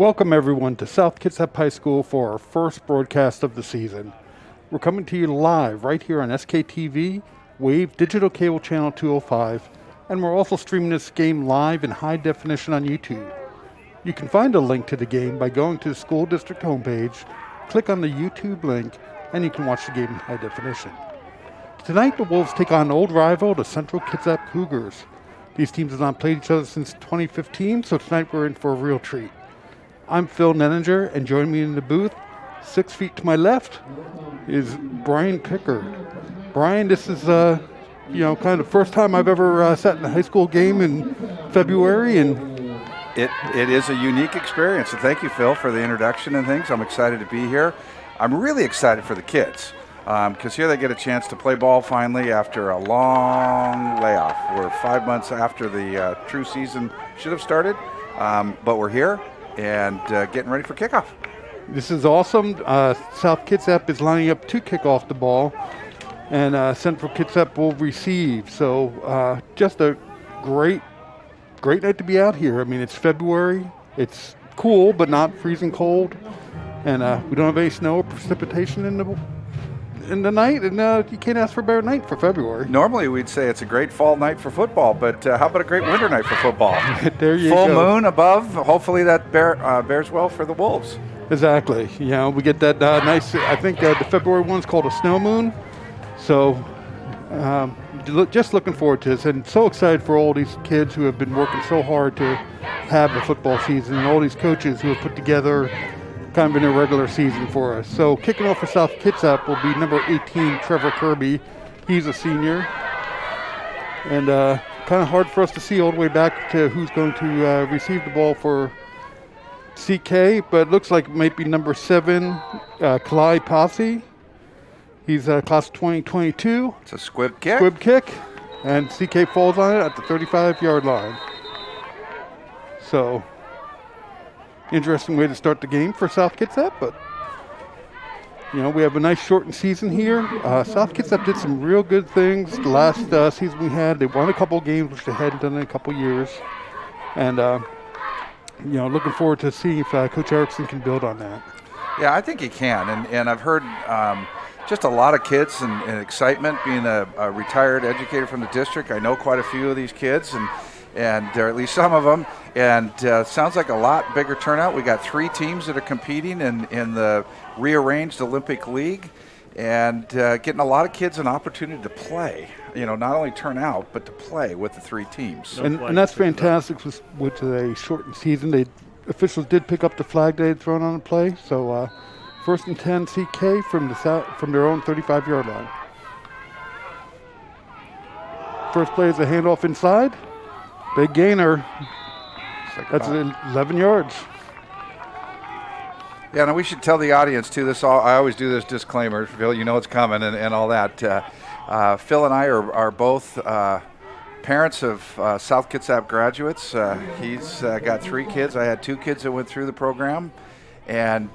Welcome everyone to South Kitsap High School for our first broadcast of the season. We're coming to you live right here on SKTV, Wave Digital Cable Channel 205, and we're also streaming this game live in high definition on YouTube. You can find a link to the game by going to the school district homepage, click on the YouTube link, and you can watch the game in high definition. Tonight the Wolves take on an old rival, the Central Kitsap Cougars. These teams have not played each other since 2015, so tonight we're in for a real treat. I'm Phil Nenninger, and joining me in the booth, 6 feet to my left, is Brian Pickard. Brian, this is kind of the first time I've ever sat in a high school game in February, and it is a unique experience. And thank you, Phil, for the introduction and things. I'm excited to be here. I'm really excited for the kids because here they get a chance to play ball finally after a long layoff. We're 5 months after the true season should have started, but we're here and getting ready for kickoff. This is awesome. South Kitsap is lining up to kick off the ball, and Central Kitsap will receive. So just a great night to be out here. I mean, it's February. It's cool, but not freezing cold. And we don't have any snow or precipitation in the night, and you can't ask for a better night for February. Normally we'd say it's a great fall night for football, but how about a great winter night for football? There you go. Full moon above. Hopefully that bears well for the Wolves. Exactly. We get that nice, I think the February one's called a snow moon. So just looking forward to this, and so excited for all these kids who have been working so hard to have a football season, and all these coaches who have put together kind of an irregular season for us. So kicking off for South Kitsap will be number 18, Trevor Kirby. He's a senior. And kind of hard for us to see all the way back to who's going to receive the ball for CK, but it looks like it might be number 7, Kalai Posse. He's class of 2022. It's a squib kick. Squib kick. And CK falls on it at the 35-yard line. So interesting way to start the game for South Kitsap, but we have a nice shortened season here. South Kitsap did some real good things the last season we had. They won a couple of games, which they hadn't done in a couple years, and looking forward to seeing if Coach Erickson can build on that. Yeah, I think he can, and I've heard just a lot of kids and excitement. Being a retired educator from the district, I know quite a few of these kids, and or at least some of them, and sounds like a lot bigger turnout. We got 3 teams that are competing in the rearranged Olympic League, and getting a lot of kids an opportunity to play, not only turn out, but to play with the 3 teams. And that's fantastic with a shortened season. Officials did pick up the flag they had thrown on the play, so first and 10 CK from their own 35-yard line. First play is a handoff inside. Big gainer. That's 11 yards. Yeah, now we should tell the audience too. I always do this disclaimer. Phil, it's coming and all that. Phil and I are both parents of South Kitsap graduates. He's got 3 kids. I had 2 kids that went through the program, and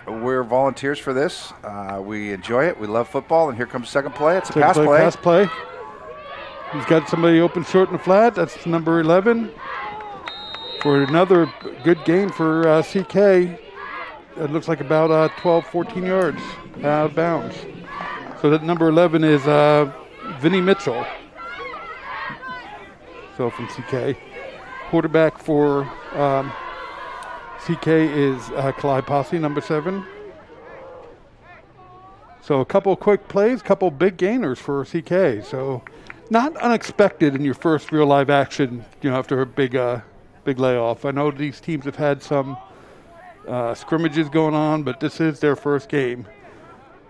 we're volunteers for this. We enjoy it. We love football, and here comes the second play. It's a pass play. Pass play. He's got somebody open short in the flat. That's number 11. For another good gain for CK. It looks like about 12, 14 yards out of bounds. So that number 11 is Vinny Mitchell. So from CK. Quarterback for CK is Kalai Posse, number 7. So a couple quick plays, couple big gainers for CK. So not unexpected in your first real live action, after a big layoff. I know these teams have had some scrimmages going on, but this is their first game.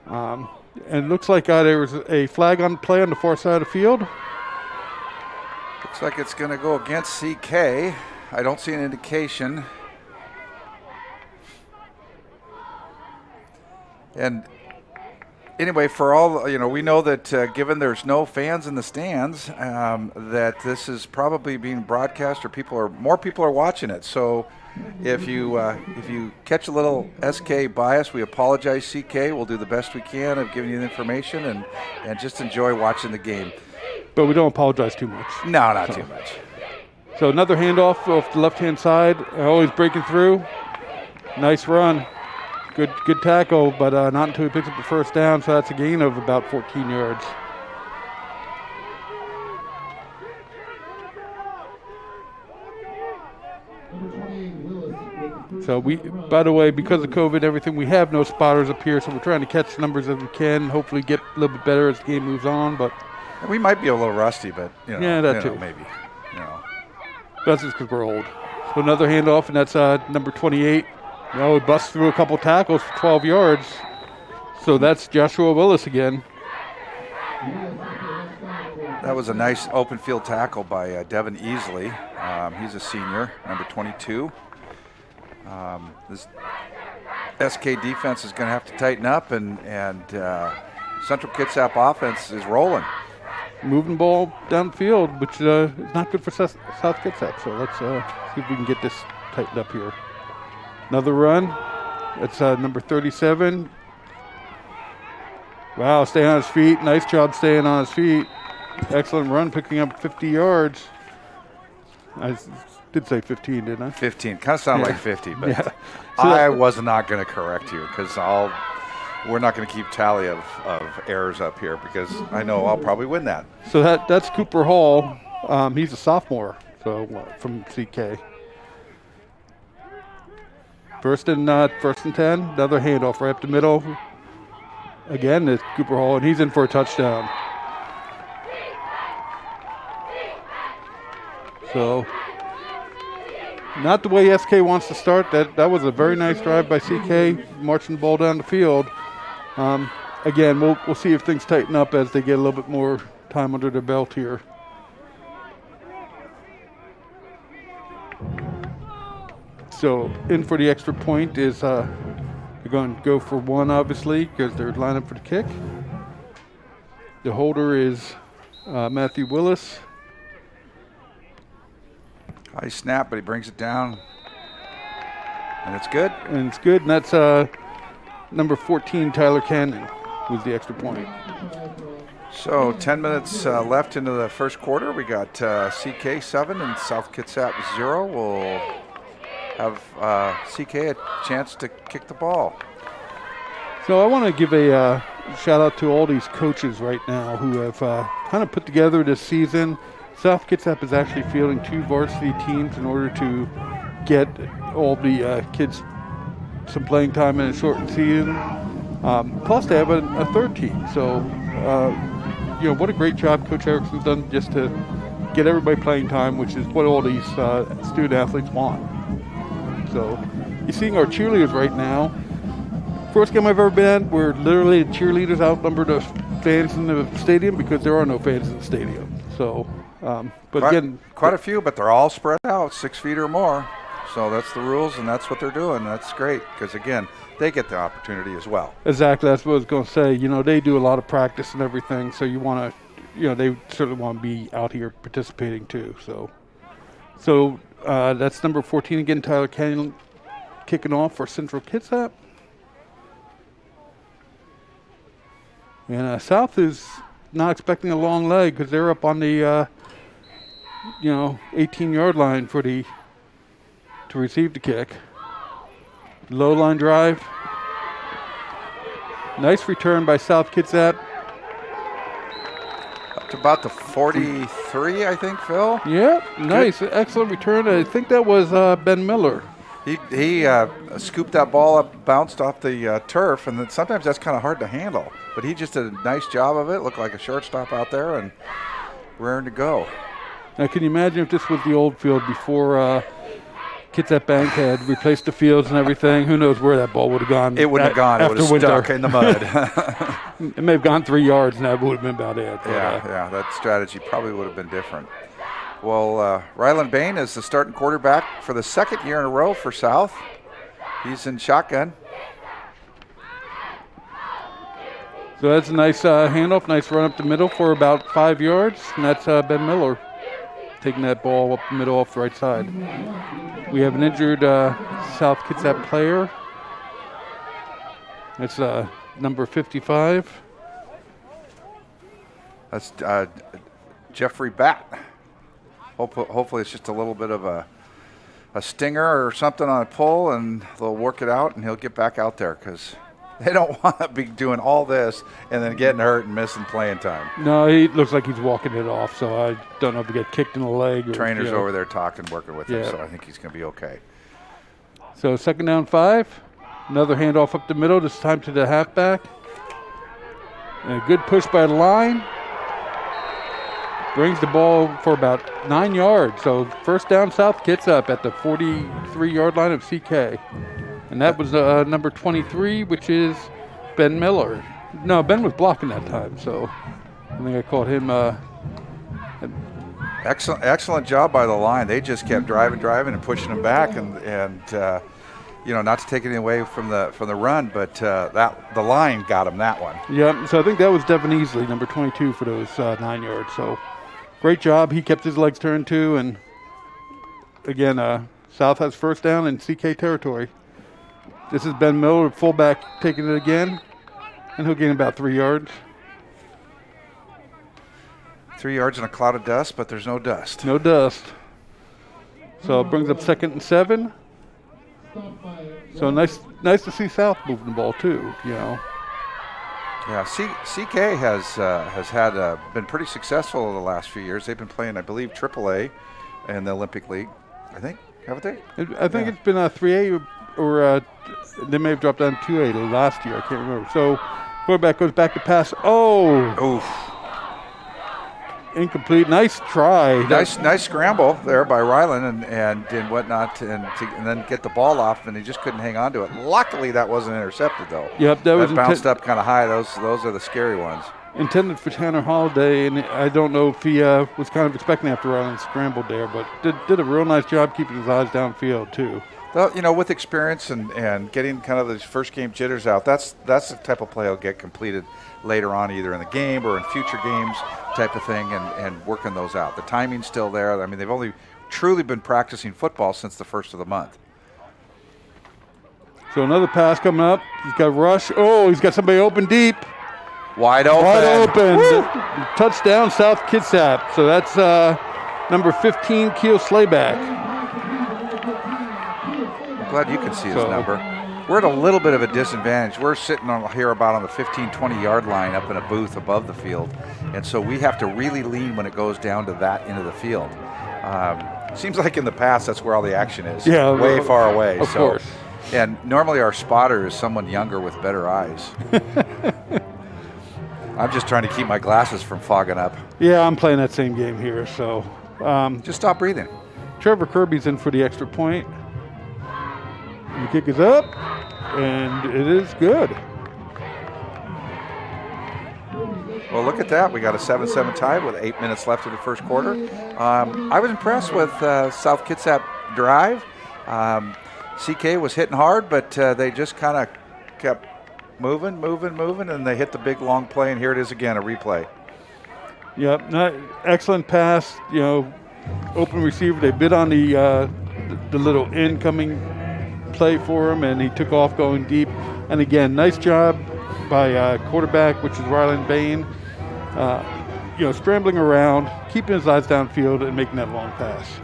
And it looks like there was a flag on play on the far side of the field. Looks like it's going to go against CK. I don't see an indication. And anyway, for all, we know that given there's no fans in the stands, that this is probably being broadcast, or more people are watching it. So if you catch a little SK bias, we apologize, CK. We'll do the best we can of giving you the information and just enjoy watching the game. But we don't apologize too much. No, not too much. So another handoff off the left-hand side, always breaking through. Nice run. Good tackle, but not until he picks up the first down, so that's a gain of about 14 yards. So by the way, because of COVID and everything, we have no spotters up here, so we're trying to catch the numbers as we can, hopefully get a little bit better as the game moves on. But we might be a little rusty, but yeah, that too. Maybe. That's just because we're old. So another handoff, and that's number 28. He busts through a couple tackles for 12 yards. So that's Joshua Willis again. That was a nice open field tackle by Devin Easley. He's a senior, number 22. This SK defense is going to have to tighten up, and Central Kitsap offense is rolling. Moving ball down the field, which is not good for South Kitsap. So let's see if we can get this tightened up here. Another run. That's number 37. Wow, staying on his feet. Nice job staying on his feet. Excellent run, picking up 50 yards. I did say 15, didn't I? 15. Kind of sounded like 50, but yeah. I was not going to correct you because we're not going to keep tally of errors up here because I know I'll probably win that. So that's Cooper Hall. He's a sophomore, so from CK. First and 10. Another handoff right up the middle. Again, it's Cooper Hall, and he's in for a touchdown. So, not the way SK wants to start. That was a very nice drive by CK, marching the ball down the field. Again, we'll see if things tighten up as they get a little bit more time under their belt here. So, in for the extra point is they're going to go for one, obviously, because they're lined up for the kick. The holder is Matthew Willis. High snap, but he brings it down. And it's good. And that's number 14, Tyler Cannon, was the extra point. So 10 minutes left into the first quarter. We got CK 7 and South Kitsap 0. We'll have CK a chance to kick the ball. So I want to give a shout out to all these coaches right now who have kind of put together this season. South Kitsap is actually fielding 2 varsity teams in order to get all the kids some playing time in a shortened season. Plus, they have a third team. So, what a great job Coach Erickson's done just to get everybody playing time, which is what all these student athletes want. So, you're seeing our cheerleaders right now. First game I've ever been at, where literally the cheerleaders outnumber the fans in the stadium because there are no fans in the stadium. So, quite a few, but they're all spread out 6 feet or more. So that's the rules, and that's what they're doing. That's great because, again, they get the opportunity as well. Exactly. That's what I was going to say. They do a lot of practice and everything, so you want to, they certainly want to be out here participating too. So that's number 14 again, Tyler Canyon, kicking off for Central Kitsap. And South is not expecting a long leg because they're up on the 18-yard line to receive the kick. Low line drive. Nice return by South Kitsap. Up to about the 43, I think, Phil. Yeah, nice. Good. Excellent return. I think that was Ben Miller. He scooped that ball up, bounced off the turf, and then sometimes that's kind of hard to handle. But he just did a nice job of it. Looked like a shortstop out there and raring to go. Now, can you imagine if this was the old field before Kitsap Bank had replaced the fields and everything? Who knows where that ball would have gone? It wouldn't have gone. It would have stuck in the mud. It may have gone 3 yards, and that would have been about it. Yeah, that strategy probably would have been different. Well, Ryland Bain is the starting quarterback for the second year in a row for South. He's in shotgun. So that's a nice handoff, nice run up the middle for about 5 yards, and that's Ben Miller taking that ball up the middle off the right side. We have an injured South Kitsap player. That's number 55. That's Jeffrey Batt. Hopefully it's just a little bit of a stinger or something on a pull, and they'll work it out, and he'll get back out there because they don't want to be doing all this and then getting hurt and missing playing time. No, he looks like he's walking it off, so I don't know if he got kicked in the leg. Or, Trainer's over there talking, working with him, so I think he's going to be okay. So 2nd down 5. Another handoff up the middle, this time to the halfback. And a good push by the line. Brings the ball for about 9 yards. So 1st down South Kitsap at the 43-yard line of CK. And that was number 23, which is Ben Miller. No, Ben was blocking that time, so I think I called him. Excellent job by the line. They just kept driving and pushing them back, and not to take anything away from the run, but the line got him that one. Yeah, so I think that was Devin Easley, number 22, for those 9 yards. So great job. He kept his legs turned too, and again, South has 1st down in CK territory. This is Ben Miller, fullback, taking it again, and he'll gain about 3 yards. 3 yards in a cloud of dust, but there's no dust. No dust. So it brings up 2nd and 7. So nice to see South moving the ball too. Yeah, CK has been pretty successful in the last few years. They've been playing, I believe, AAA in the Olympic League. I think, haven't they? I think it's been a 3A or they may have dropped down 2A last year. I can't remember. So quarterback goes back to pass. Oh, oof. Incomplete. Nice try. Nice scramble there by Ryland and whatnot, and then get the ball off, and he just couldn't hang on to it. Luckily, that wasn't intercepted though. Yep, that was bounced up kind of high. Those are the scary ones. Intended for Tanner Holiday, and I don't know if he was kind of expecting after Ryland scrambled there, but did a real nice job keeping his eyes downfield too. Well, with experience and getting kind of those first game jitters out, that's the type of play he'll get completed later on, either in the game or in future games type of thing, and working those out. The timing's still there. I mean, they've only truly been practicing football since the 1st of the month. So another pass coming up. He's got rush. Oh, he's got somebody open deep. Wide open. Woo! Touchdown, South Kitsap. So that's number 15, Keel Slayback. Glad you can see his number. We're at a little bit of a disadvantage. We're sitting on the 15, 20-yard line up in a booth above the field, and so we have to really lean when it goes down to that end of the field. Seems like in the past that's where all the action is. Yeah, way far away. Of course. And normally our spotter is someone younger with better eyes. I'm just trying to keep my glasses from fogging up. Yeah, I'm playing that same game here, so. Just stop breathing. Trevor Kirby's in for the extra point. The kick is up, and it is good. Well, look at that. We got a 7-7 tie with 8 minutes left in the first quarter. I was impressed with South Kitsap drive. CK was hitting hard, but they just kind of kept moving, and they hit the big long play, and here it is again, a replay. Yep, excellent pass. Open receiver. They bid on the little incoming play for him, and he took off going deep. And again, nice job by quarterback, which is Ryland Bain. Scrambling around, keeping his eyes downfield, and making that long pass.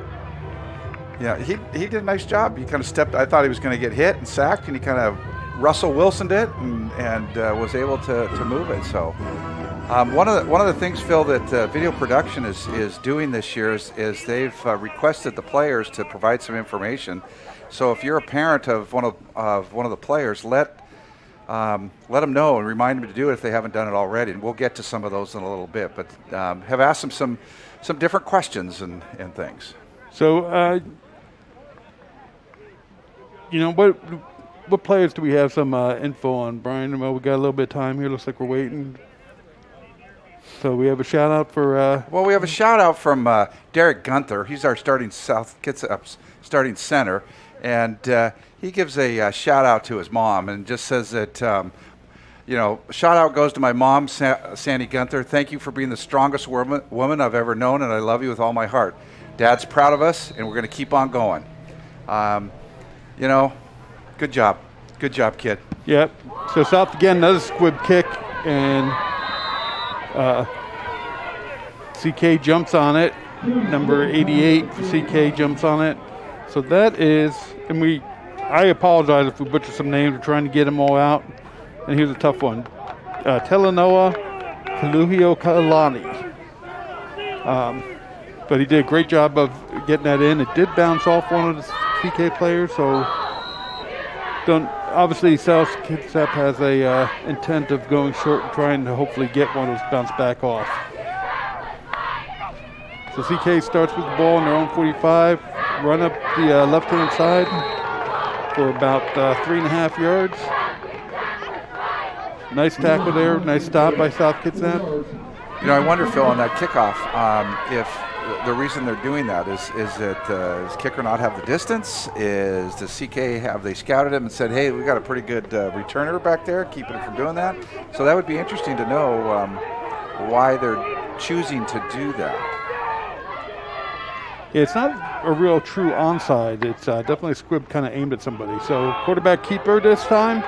Yeah, he did a nice job. He kind of stepped. I thought he was going to get hit and sacked, and he kind of Russell Wilsoned it and was able to move it. So one of the things, Phil, that Video Production is doing this year is they've requested the players to provide some information. So if you're a parent of one of the players, let them know and remind them to do it if they haven't done it already. And we'll get to some of those in a little bit. But have asked them some different questions and things. So what players do we have some info on, Brian? Well, we got a little bit of time here. Looks like we're waiting. So we have a shout out for. We have a shout out from Derek Gunther. He's our South Kitsap's starting center. And he gives a shout out to his mom and just says that, shout out goes to my mom, Sandy Gunther. Thank you for being the strongest woman I've ever known, and I love you with all my heart. Dad's proud of us, and we're going to keep on going. Good job. Good job, kid. Yep. So South again, another squib kick, and CK jumps on it. Number 88 for CK jumps on it. So that is, and I apologize if we butcher some names. We're trying to get them all out. And here's a tough one. Telanoa Kaluhio Kalani. But he did a great job of getting that in. It did bounce off one of the CK players, so obviously South Kitsap has a intent of going short and trying to hopefully get one of those bounce back off. So CK starts with the ball in their own 45, run up the left-hand side for about 3.5 yards. Nice tackle there, nice stop by South Kitsap. You know, I wonder, Phil, on that kickoff, if the reason they're doing that is that does kicker not have the distance? Does CK have they scouted him and said, hey, we got a pretty good returner back there, keeping him from doing that? So that would be interesting to know why they're choosing to do that. Yeah, it's not a real true onside. It's definitely a squib kind of aimed at somebody. So quarterback keeper this time.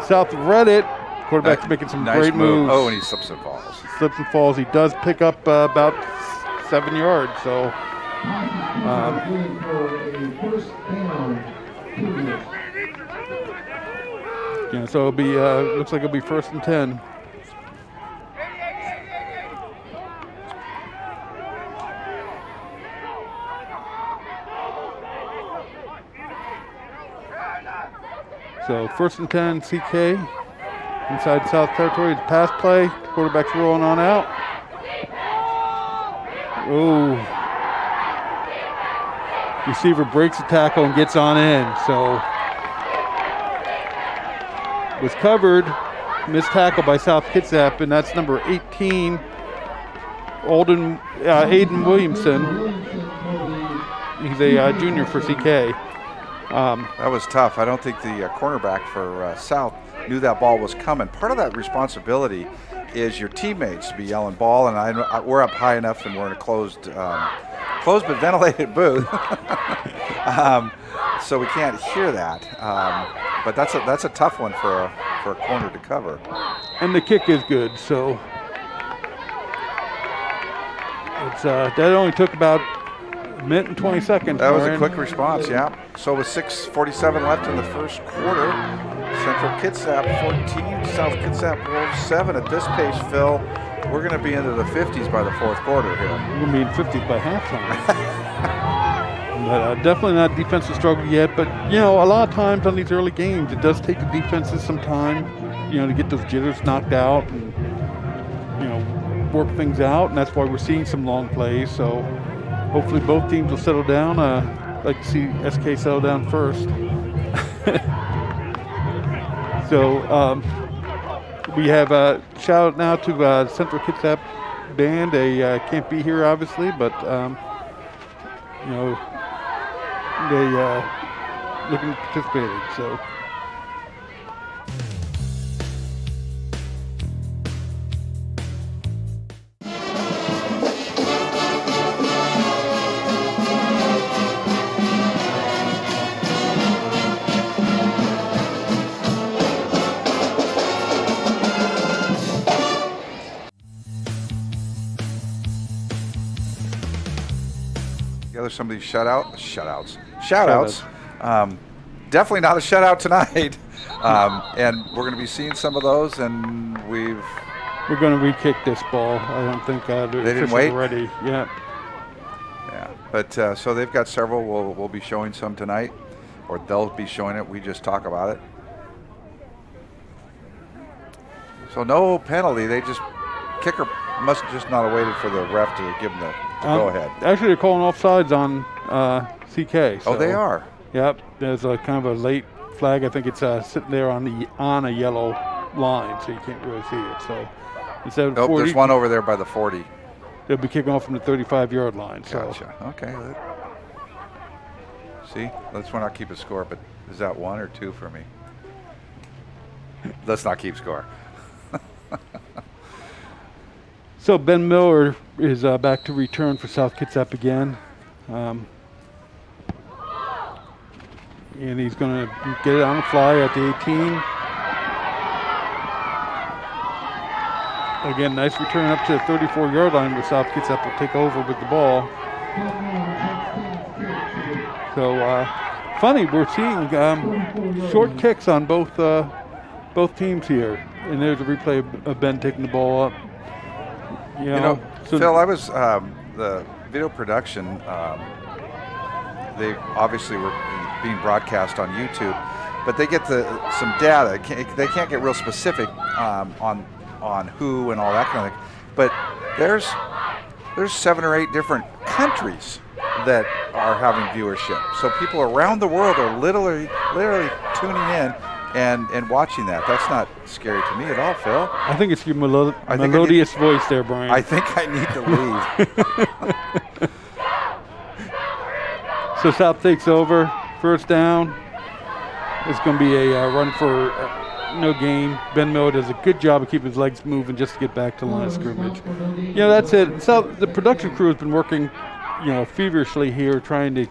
South read it. Quarterback's making some nice great moves. Oh, and he slips and falls. Slips and falls. He does pick up about 7 yards. So, so it'll be looks like it'll be 1st and 10. So 1st and 10, CK inside South territory. The pass play. Quarterback's rolling on out. Oh. Receiver breaks the tackle and gets on in. So was covered. Missed tackle by South Kitsap, and that's number 18, Aiden Williamson. He's a junior for CK. That was tough. I don't think the cornerback for South knew that ball was coming. Part of that responsibility is your teammates to be yelling ball, and we're up high enough and we're in a closed but ventilated booth, so we can't hear that. But that's a tough one for a corner to cover. And the kick is good, so it's that only took about a minute and 20 seconds. That was a quick response, yeah. So with 6:47 left in the first quarter, Central Kitsap 14, South Kitsap Wolves 7. At this pace, Phil, we're going to be into the 50s by the fourth quarter here. We're going to be in 50s by halftime. But definitely not defensive struggle yet. But, a lot of times on these early games, it does take the defenses some time, to get those jitters knocked out and, work things out. And that's why we're seeing some long plays. So hopefully both teams will settle down. I'd like to see SK settle down first. So we have a shout out now to Central Kitsap band. They can't be here obviously, but they looking participating. So. Some of these shout-outs. Definitely not a shutout tonight. And we're going to be seeing some of those, and we're going to re-kick this ball. I don't think they didn't wait. Ready. Yeah. But so they've got several. We'll be showing some tonight, or they'll be showing it. We just talk about it. So no penalty. Kicker must just not have waited for the ref to give them the go ahead. Actually, they're calling offsides on CK. So, oh, they are. Yep. There's a kind of a late flag. I think it's sitting there on a yellow line, so you can't really see it. So instead of 40, there's one over there by the 40. They'll be kicking off from the 35-yard line. Gotcha. So. Okay. See, let's not keep a score, but is that 1 or 2 for me? Let's not keep score. So Ben Miller is back to return for South Kitsap again. And he's going to get it on the fly at the 18. Again, nice return up to the 34-yard line where South Kitsap will take over with the ball. So funny, we're seeing short kicks on both teams here. And there's a replay of Ben taking the ball up. So Phil, I was the video production. They obviously were being broadcast on YouTube, but they get some data. They can't get real specific on who and all that kind of thing. But there's 7 or 8 different countries that are having viewership. So people around the world are literally tuning in and watching that. That's not scary to me at all, Phil. I think it's your melodious voice there, Brian. I think I need to leave. So South takes over, first down. It's going to be a run for no gain. Ben Miller does a good job of keeping his legs moving just to get back to the line of scrimmage. That's it. So the production crew has been working, feverishly here trying to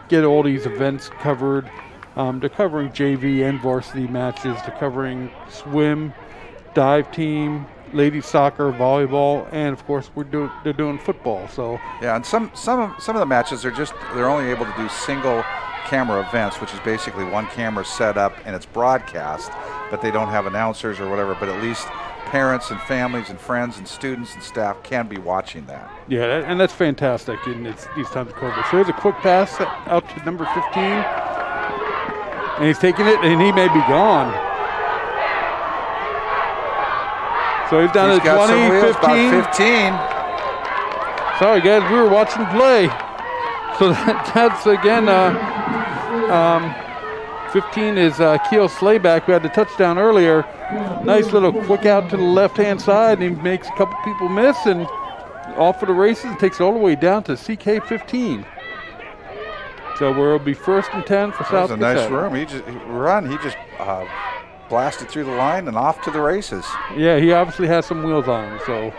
get all these events covered. They're covering JV and varsity matches. They're covering swim, dive team, ladies soccer, volleyball, and of course they're doing football. So yeah, and some of the matches they're only able to do single camera events, which is basically one camera set up and it's broadcast, but they don't have announcers or whatever. But at least parents and families and friends and students and staff can be watching that. Yeah, and that's fantastic in these times of COVID. So here's a quick pass out to number 15, and he's taking it, and he may be gone. So he's down to 20, 15. About 15. Sorry, guys, we were watching play. So that's, again, 15 is Keel Slayback, who had the touchdown earlier. Nice little quick out to the left-hand side, and he makes a couple people miss, and off for the races, takes it all the way down to CK 15. So we'll be 1st and 10 for South Kitsap. That was a nice run. He just blasted through the line and off to the races. Yeah, he obviously has some wheels on him, so,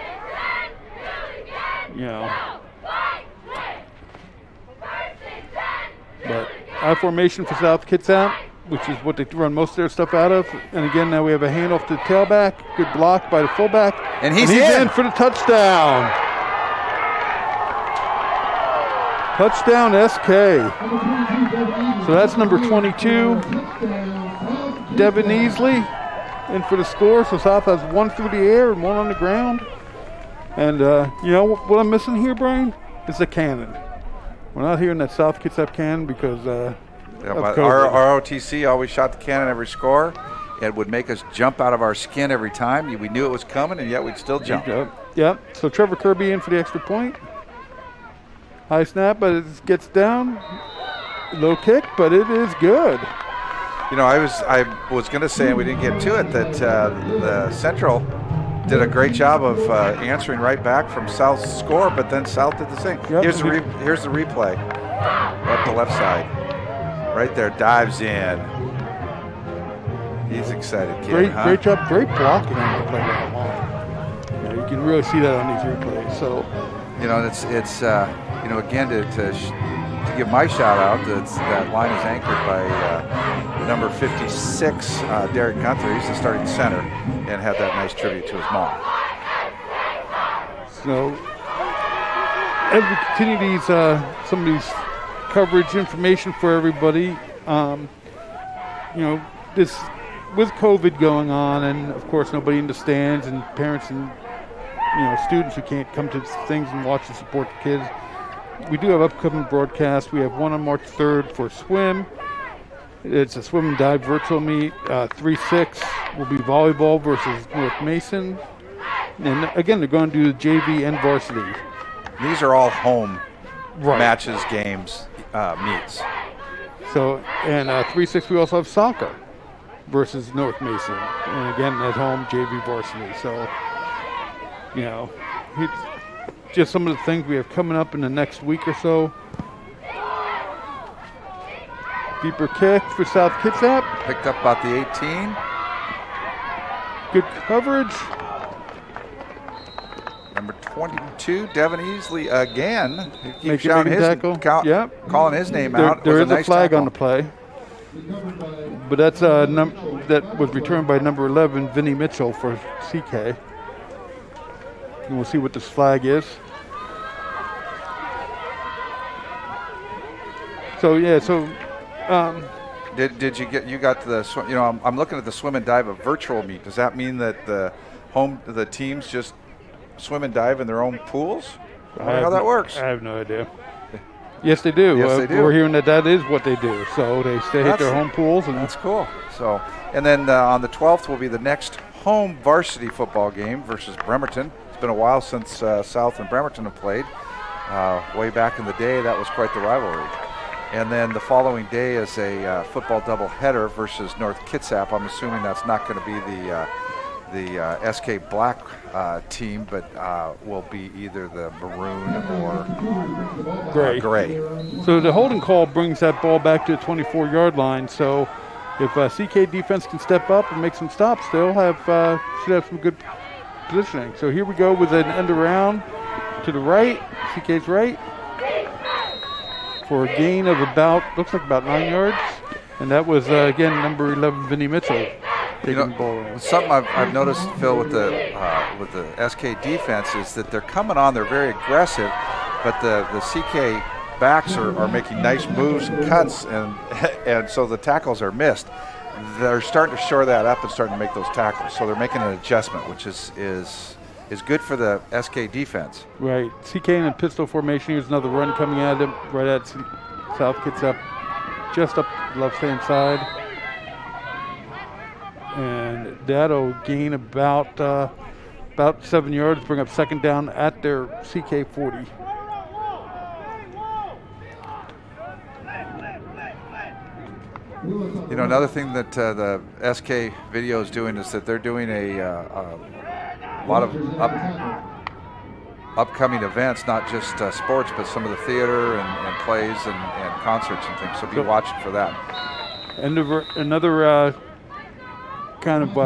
But I formation for South Kitsap, which is what they run most of their stuff out of. And again, now we have a handoff to the tailback. Good block by the fullback. And he's in for the touchdown. Touchdown SK. So that's number 22. Devin Easley in for the score. So South has 1 through the air and 1 on the ground. And what I'm missing here, Brian, is the cannon. We're not hearing that South Kitsap cannon because of COVID. Our ROTC always shot the cannon every score. It would make us jump out of our skin every time. We knew it was coming, and yet we'd still jump. Yep. So Trevor Kirby in for the extra point. High snap, but it gets down. Low kick, but it is good. I was going to say, and we didn't get to it, that the Central did a great job of answering right back from South's score, but then South did the same. Yep. Here's the replay. Up the left side. Right there, dives in. He's excited, kid. Great job, great blocking on the play down line. You can really see that on these replays. So, it's again to give my shout out. That line is anchored by number 56, Derek Gunther. He's the starting center, and had that nice tribute to his mom. So, as we continue these some of these coverage information for everybody, this with COVID going on, and of course nobody in the stands, and parents and students who can't come to things and watch and support the kids. We do have upcoming broadcasts. We have one on March 3rd for swim. It's a swim and dive virtual meet. 3-6 will be volleyball versus North Mason. And again, they're going to do the JV and varsity. These are all home matches, games, meets. So, and 3-6 we also have soccer versus North Mason. And again, at home, JV varsity. So, it's just some of the things we have coming up in the next week or so. Deeper kick for South Kitsap. Picked up about the 18. Good coverage. Number 22, Devin Easley again. He keeps calling his name out. There is a nice flag tackle on the play. But that's that was returned by number 11, Vinny Mitchell for CK. And we'll see what this flag is. Did you got the swim? You know, I'm looking at the swim and dive of virtual meet. Does that mean that the teams just swim and dive in their own pools? I wonder how that works. I have no idea. Yes, they do. Yes, they do. We're hearing that is what they do. So they stay at their home pools, and that's cool. So, and then on the 12th will be the next home varsity football game versus Bremerton. It's been a while since South and Bremerton have played. Way back in the day, that was quite the rivalry. And then the following day is a football doubleheader versus North Kitsap. I'm assuming that's not going to be the SK Black team, but will be either the maroon or gray. So the holding call brings that ball back to the 24-yard line. So if CK defense can step up and make some stops, they'll should have some good positioning. So here we go with an end around to the right, CK's right, for a gain of looks like about 9 yards. And that was, again, number 11, Vinny Mitchell. Something I've noticed, Phil, with the SK defense is that they're coming on. They're very aggressive, but the CK backs are making nice moves and cuts, and so the tackles are missed. They're starting to shore that up and starting to make those tackles. So they're making an adjustment, which is good for the SK defense. Right. CK in a pistol formation. Here's another run coming at him right at South Kitsap, just up left-hand side. And that'll gain about 7 yards, bring up second down at their CK 40. You know, another thing that the SK Video is doing is that they're doing a lot of upcoming events, not just sports, but some of the theater and plays and concerts and things. So be watching for that. And another kind of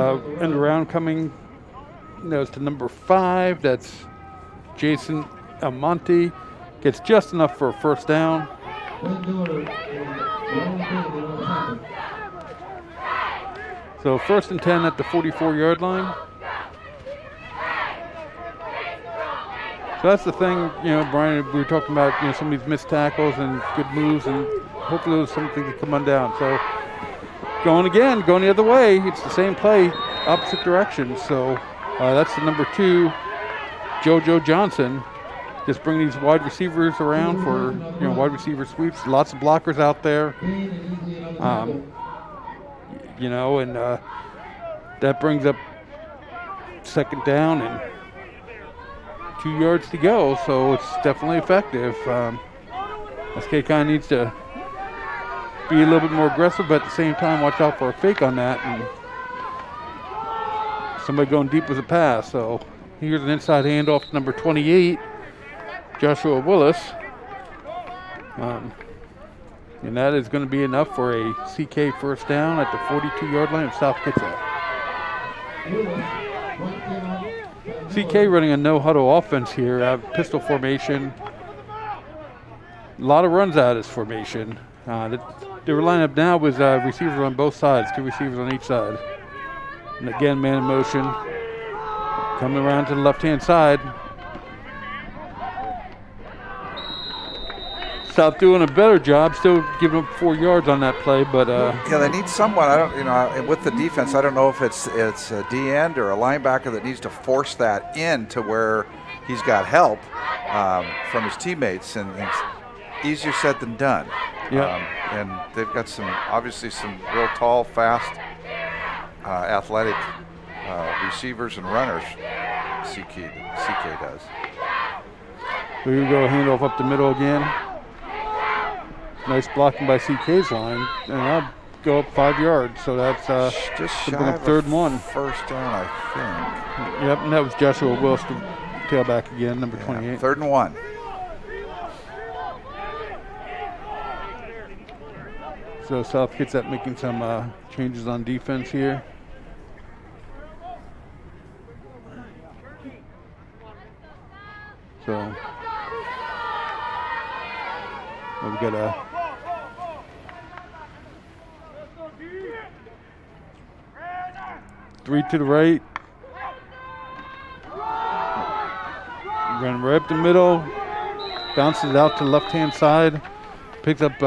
end around coming. It's to number 5. That's Jason Almonte. Gets just enough for a first down. So 1st and 10 at the 44-yard line. So that's the thing, Brian, we were talking about, some of these missed tackles and good moves, and hopefully there's something to come on down. So going the other way. It's the same play, opposite direction. So that's the number 2, JoJo Johnson. Just bring these wide receivers around for wide receiver sweeps. Lots of blockers out there. And that brings up second down and 2 yards to go. So it's definitely effective. SK kind of needs to be a little bit more aggressive, but at the same time, watch out for a fake on that and somebody going deep with a pass. So here's an inside handoff to number 28, Joshua Willis. And that is going to be enough for a CK first down at the 42-yard line of South Kitsap. CK running a no-huddle offense here, pistol formation. A lot of runs out of this formation. They were lining up now with receivers on both sides, 2 receivers on each side. And again, man in motion. Coming around to the left-hand side. South doing a better job, still giving up 4 yards on that play, but they need someone. With the defense, I don't know if it's a D end or a linebacker that needs to force that in to where he's got help from his teammates, and it's easier said than done. Yeah. And they've got some real tall, fast, athletic receivers and runners. CK does. Here we go, handoff up the middle again. Nice blocking by CK's line, and that'll go up 5 yards. So that's just shy of 3rd and 1. First down, I think. Yep, and that was Joshua Willis, the tailback again, number 28. 3rd and 1. So South Kitsap making some changes on defense here. So we got a 3 to the right. Run right up the middle. Bounces out to the left-hand side. Picks up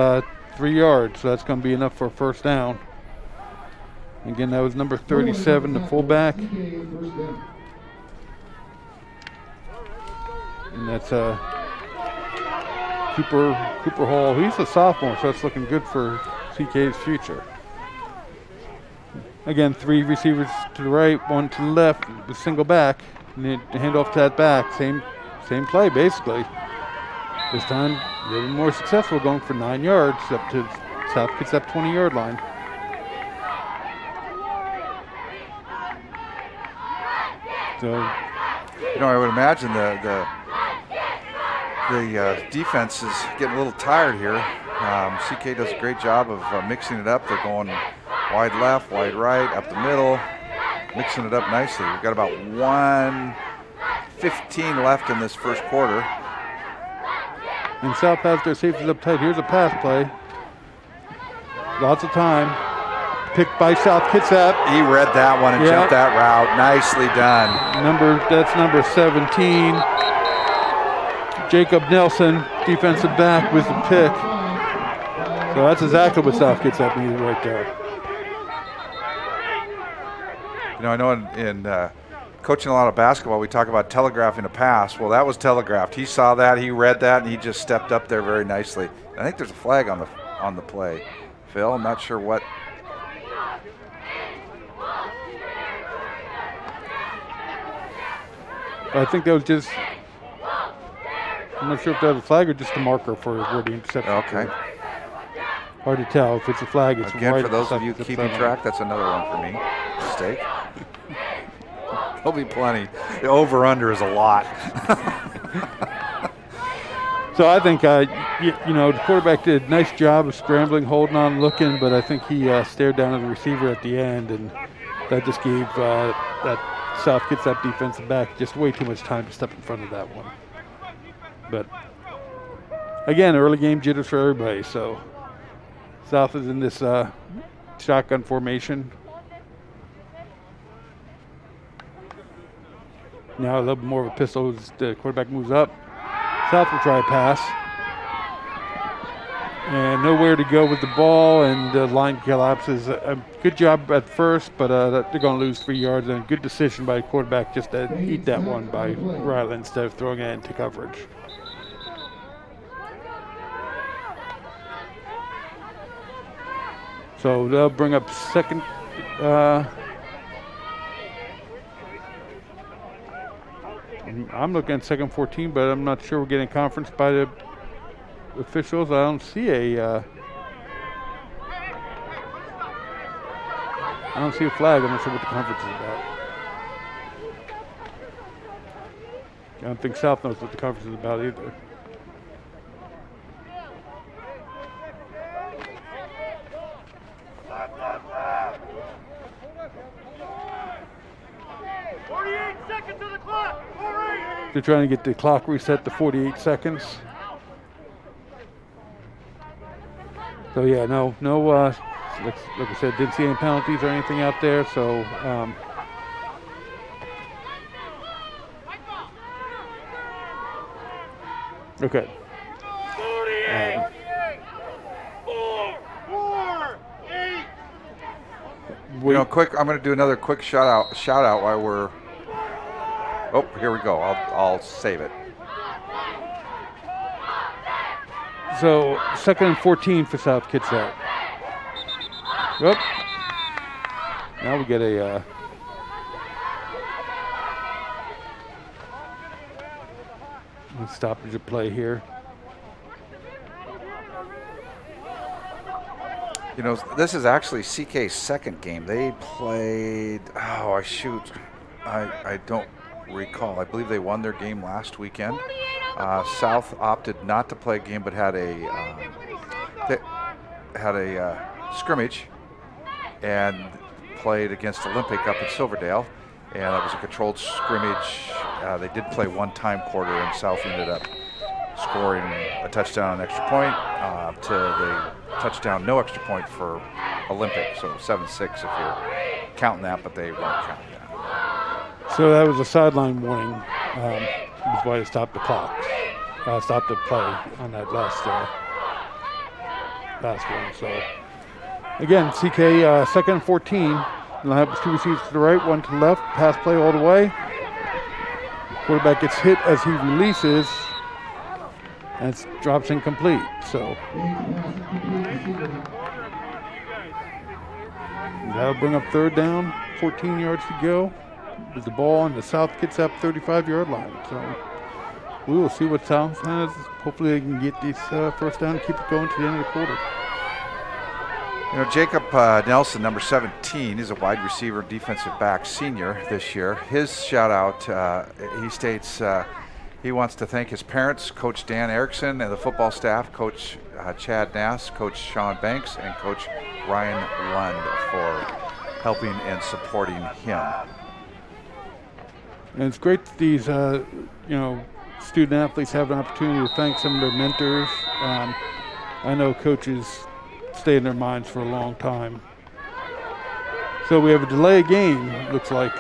3 yards, so that's going to be enough for a first down. Again, that was number 37, the fullback. And that's Cooper Hall. He's a sophomore, so that's looking good for CK's future. Again, 3 receivers to the right, 1 to the left, with single back. And then hand off to that back. Same play, basically. This time, a little more successful, going for 9 yards up to South Kitsap 20-yard line. So, I would imagine the defense is getting a little tired here. CK does a great job of mixing it up. They're going wide left, wide right, up the middle, mixing it up nicely. We've got about 1:15 left in this first quarter. And South has their safeties up tight. Here's a pass play. Lots of time. Picked by South Kitsap. He read that one and jumped that route. Nicely done. That's number 17. Jacob Nelson, defensive back, with the pick. So that's exactly what South Kitsap needed right there. I know in coaching a lot of basketball, we talk about telegraphing a pass. Well, that was telegraphed. He saw that, he read that, and he just stepped up there very nicely. I think there's a flag on the play. Phil, I'm not sure what. I think that was just, I'm not sure if that was a flag or just a marker for where the interception. Okay. Hard to tell. If it's a flag, it's again, right. For those of you keeping track, that's another one for me. Mistake. There'll be plenty. The over-under is a lot. So I think, the quarterback did a nice job of scrambling, holding on, looking, but I think he stared down at the receiver at the end, and that just gave that South Kitsap defensive back just way too much time to step in front of that one. But again, early game jitters for everybody. So South is in this shotgun formation. Now a little bit more of a pistol as the quarterback moves up. South will try a pass. And nowhere to go with the ball, and the line collapses. A good job at first, but they're going to lose 3 yards, and a good decision by the quarterback just to eat that one by Riley instead of throwing it into coverage. So they'll bring up second. I'm looking at second 14, but I'm not sure we're getting conference by the officials. I don't see a flag. I'm not sure what the conference is about. I don't think South knows what the conference is about either. They're trying to get the clock reset to 48 seconds. So yeah, no, like I said, didn't see any penalties or anything out there. So okay. I'm going to do another quick shout out while we're. Oh, here we go. I'll save it. So second and 14 for South Kitsap. Yep. Now we get a stoppage of play here. This is actually CK's second game. They played. I don't recall. I believe they won their game last weekend. South opted not to play a game, but had a scrimmage and played against Olympic up in Silverdale, and it was a controlled scrimmage. They did play one-time quarter, and South ended up scoring a touchdown, an extra point, to the touchdown, no extra point for Olympic. So 7-6 if you're counting that, but they weren't counting that. So that was a sideline warning. That's why they stopped the clock. Stopped the play on that last last one. So again, CK second and 14. And I have two receivers to the right, one to the left. Pass play all the way. Quarterback gets hit as he releases, and it drops incomplete. So that'll bring up third down, 14 yards to go. With the ball on the South Kitsap 35-yard line. So we will see what South has. Hopefully they can get this first down and keep it going to the end of the quarter. You know, Jacob Nelson, number 17, is a wide receiver, defensive back, senior this year. His shout out, he states he wants to thank his parents, Coach Dan Erickson, and the football staff, Coach Chad Nass, Coach Sean Banks, and Coach Ryan Lund for helping and supporting him. And it's great that these, student athletes have an opportunity to thank some of their mentors. I know coaches stay in their minds for a long time. So we have a delay of game, looks like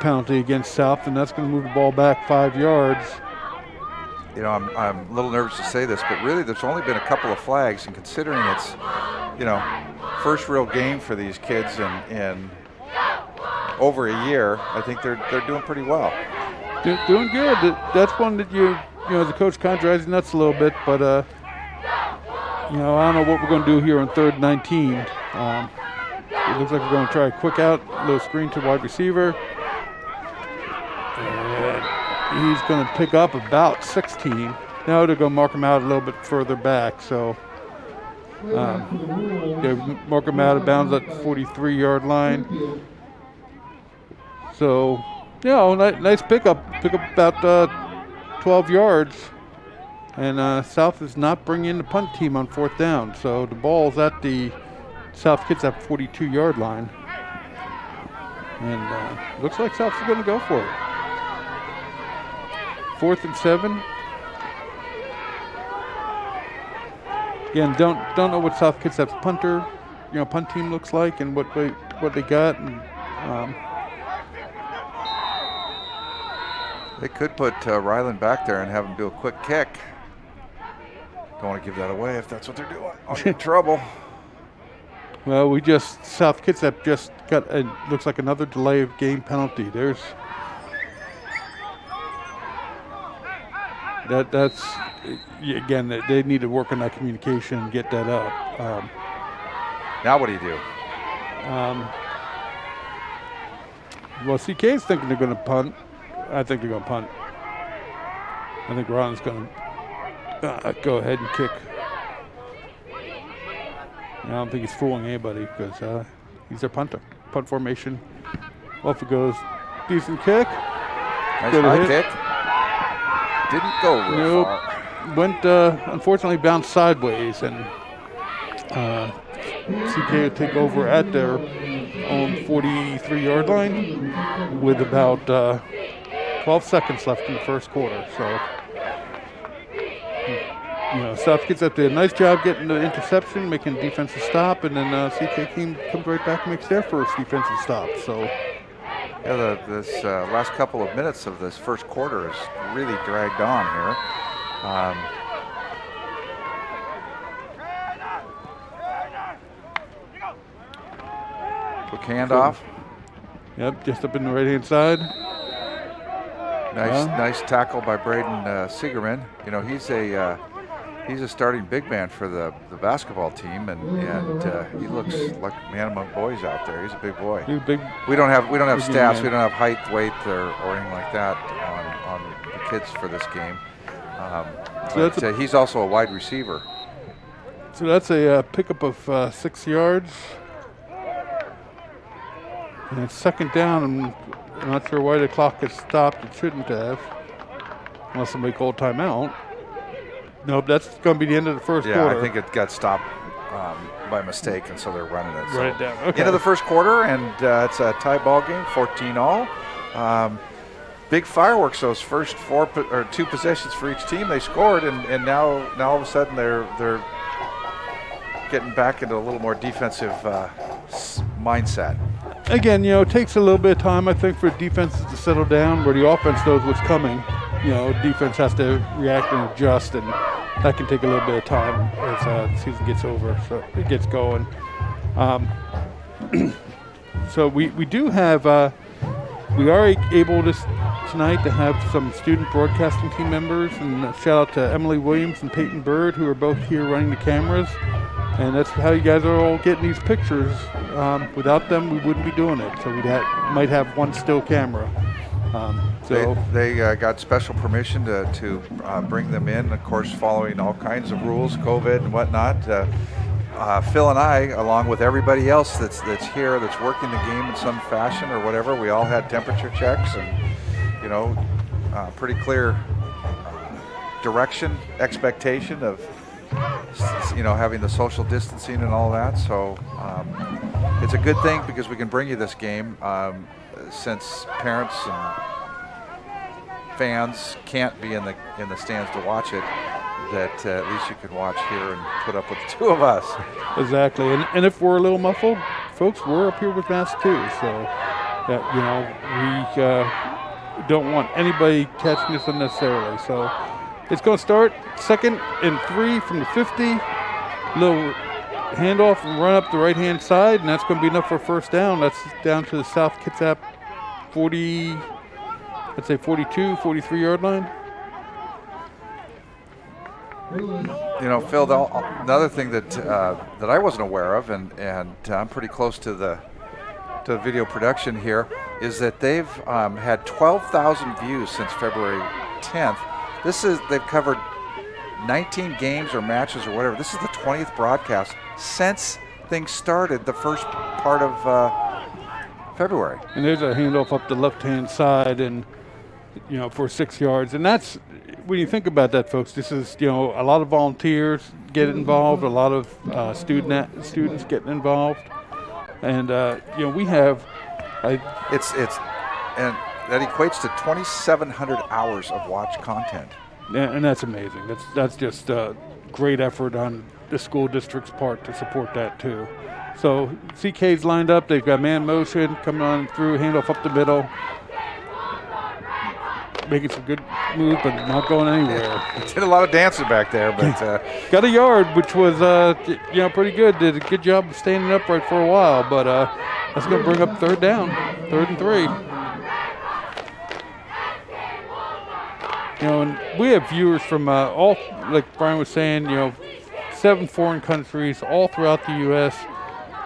penalty against South, and that's going to move the ball back 5 yards. You know, I'm a little nervous to say this, but really there's only been a couple of flags, and considering it's, first real game for these kids in over a year, I think they're doing pretty well. Doing good. That's one that the coach kind of drives you nuts a little bit, but I don't know what we're going to do here on 3rd and 19. It looks like we're going to try a quick out, little screen to wide receiver. And he's going to pick up about 16. Now they're going to mark him out a little bit further back. So they mark him out of bounds at the 43-yard line. So, nice pickup. Pick up about 12 yards. And South is not bringing in the punt team on 4th down. So the ball's at the South Kitsap 42-yard line. And looks like South's going to go for it. 4th and 7. Again, don't know what South Kitsap's punt team looks like and what they got. And, they could put Ryland back there and have him do a quick kick. Don't want to give that away if that's what they're doing. I'll get in trouble. Well, South Kitsap just got, looks like another delay of game penalty. That's again, they need to work on that communication and get that up. Now what do you do? Well, CK's thinking they're going to punt. I think they're going to punt. I think Ron's going to go ahead and kick. I don't think he's fooling anybody because he's their punter. Punt formation. Off it goes. Decent kick. Nice high kick. Didn't go real far. Went, unfortunately, bounced sideways, and CK will take over at their own 43-yard line with about 12 seconds left in the first quarter. So, South gets up there. Nice job getting the interception, making a defensive stop, and then CK comes right back and makes their first defensive stop. So, yeah, this last couple of minutes of this first quarter is really dragged on here. Quick handoff. Yep, just up in the right-hand side. Nice tackle by Braden Segerman. He's a starting big man for the basketball team, and he looks like a man among boys out there. He's a big boy. He's big. We don't have stats. We don't have height, weight, or anything like that on the kids for this game. But he's also a wide receiver. So that's a pickup of 6 yards. And it's second down, and I'm not sure why the clock has stopped. It shouldn't have, unless somebody called timeout. Nope, that's going to be the end of the first quarter. Yeah, I think it got stopped by mistake, and so they're running it. Right down. Okay. End of the first quarter, and it's a tie ball game, 14-all. Big fireworks those first two possessions for each team. They scored, and now all of a sudden they're getting back into a little more defensive mindset. Again, it takes a little bit of time, I think, for defenses to settle down where the offense knows what's coming. Defense has to react and adjust, and that can take a little bit of time as the season gets over, so it gets going. So we do have, we are able tonight to have some student broadcasting team members, and shout out to Emily Williams and Peyton Bird, who are both here running the cameras. And that's how you guys are all getting these pictures. Without them, we wouldn't be doing it. So we might have one still camera. They got special permission to bring them in, of course, following all kinds of rules, COVID and whatnot. Phil and I, along with everybody else that's here, that's working the game in some fashion or whatever, we all had temperature checks and, pretty clear direction, expectation of, having the social distancing and all that. So it's a good thing because we can bring you this game since parents and fans can't be in the stands to watch it, that at least you can watch here and put up with the two of us. Exactly. And if we're a little muffled, folks, we're up here with masks too. So that, we don't want anybody catching us unnecessarily. So it's going to start 2nd and 3 from the 50. Little handoff and run up the right-hand side, and that's going to be enough for a first down. That's down to the South Kitsap 40, I'd say 42, 43-yard line. Phil, another thing that I wasn't aware of, and I'm pretty close to the video production here, is that they've had 12,000 views since February 10th. They've covered 19 games or matches or whatever. This is the 20th broadcast since things started the first part of February. And there's a handoff up the left-hand side, and for 6 yards. And that's, when you think about that, folks, this is a lot of volunteers get involved, a lot of students getting involved, and we have. And that equates to 2,700 hours of watch content. And that's amazing. That's just a great effort on the school district's part to support that too. So CK's lined up. They've got man motion coming on through, handoff up the middle, making some good move, but not going anywhere. Did a lot of dancing back there, but got a yard, which was pretty good. Did a good job of standing upright for a while, but that's going to bring up 3rd down, 3rd and 3. And we have viewers from all, like Brian was saying, 7 foreign countries, all throughout the U.S.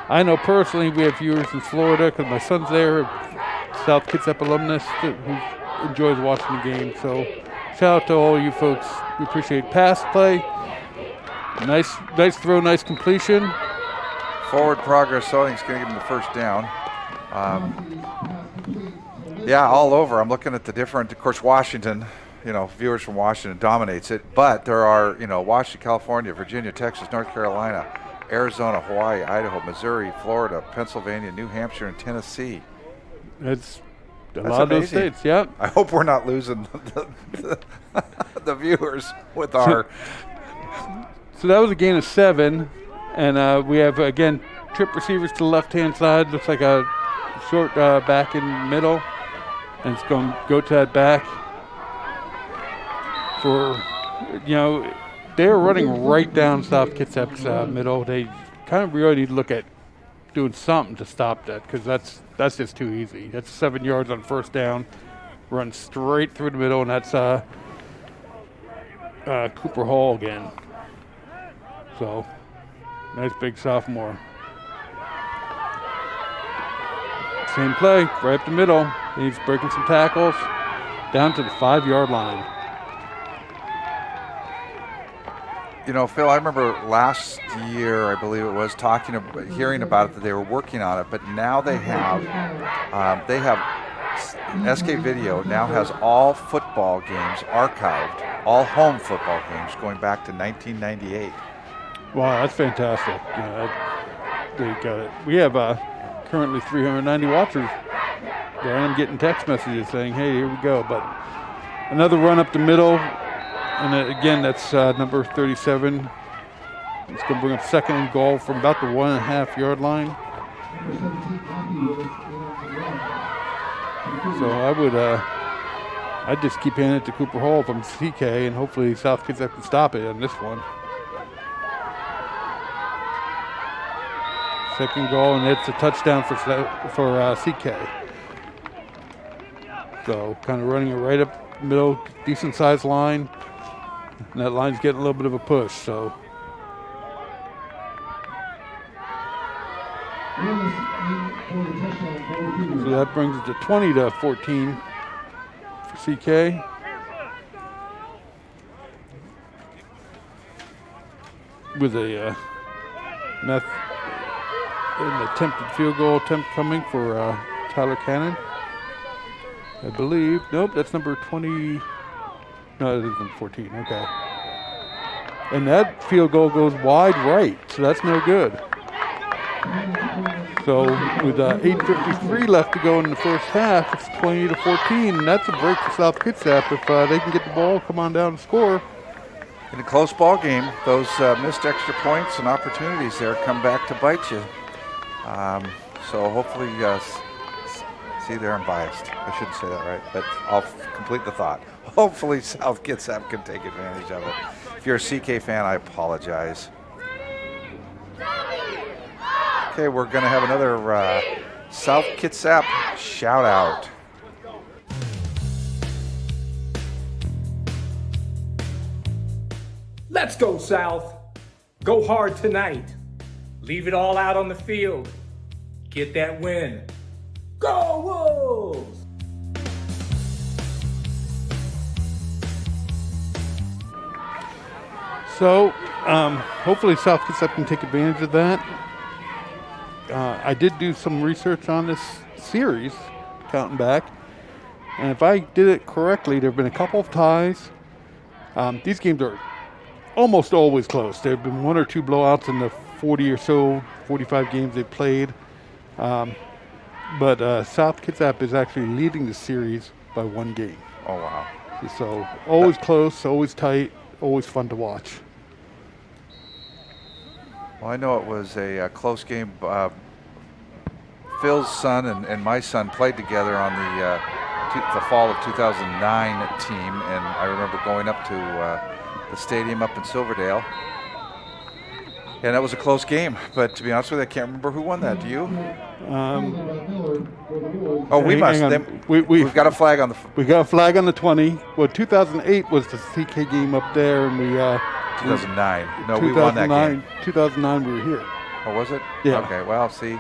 I know personally we have viewers in Florida because my son's there, South Kitsap alumnus who enjoys watching the game. So shout out to all you folks. We appreciate pass play. Nice throw, nice completion. Forward progress, so I think it's going to give him the first down. All over. I'm looking at the different, of course, Washington, viewers from Washington dominates it. But there are, Washington, California, Virginia, Texas, North Carolina, Arizona, Hawaii, Idaho, Missouri, Florida, Pennsylvania, New Hampshire, and Tennessee. That's a lot of those states, yeah. I hope we're not losing the viewers with our. So that was a gain of 7, and we have again trip receivers to the left-hand side. Looks like a short back in the middle, and it's going to go to that back. They're running right down South Kitsap's middle. They kind of really need to look at doing something to stop that, because that's just too easy. That's 7 yards on first down, run straight through the middle, and that's Cooper Hall again. So, nice big sophomore. Same play, right up the middle. He's breaking some tackles, down to the 5-yard line. Phil, I remember last year, I believe it was, hearing about it, that they were working on it, but now they have SK Video now has all football games archived, all home football games going back to 1998. Wow, that's fantastic. They got it. We have currently 390 watchers. I'm getting text messages saying, hey, here we go. But another run up the middle. And again, that's number 37. It's going to bring up 2nd and goal from about the 1.5-yard line. So I would I just keep handing it to Cooper Hall from CK, and hopefully South Kitsap can stop it on this one. Second goal, and it's a touchdown for CK. So kind of running it right up middle, decent sized line, and that line's getting a little bit of a push. So that brings it to 20-14 for CK. With an attempted field goal attempt coming for Tyler Cannon, I believe. Nope, that's number 20. No, it isn't 14. Okay. And that field goal goes wide right, so that's no good. So with 8:53 left to go in the first half, it's 20-14, and that's a break for South Kitsap. If they can get the ball, come on down and score. In a close ball game, those missed extra points and opportunities there come back to bite you. So hopefully, see there, I'm biased. I shouldn't say that, right? But I'll complete the thought. Hopefully South Kitsap can take advantage of it. If you're a CK fan, I apologize. Okay, we're going to have another South Kitsap shout out. Let's go, South. Go hard tonight. Leave it all out on the field. Get that win. Go Wolves! So hopefully South Kitsap can take advantage of that. I did do some research on this series, counting back, and if I did it correctly, there have been a couple of ties. These games are almost always close. There have been one or two blowouts in the 40 or so, 45 games they've played. But South Kitsap is actually leading the series by one game. Oh, wow. So always close, always tight, always fun to watch. Well, I know it was a close game. Phil's son and my son played together on the fall of 2009 team, and I remember going up to the stadium up in Silverdale. And that was a close game, but to be honest with you, I can't remember who won that. Do you? We must. We've got a flag on the. We got a flag on the 20. Well, 2008 was the CK game up there, and we. 2009. No, we won that game. 2009, we were here. Oh, was it? Yeah. Okay. Well, see,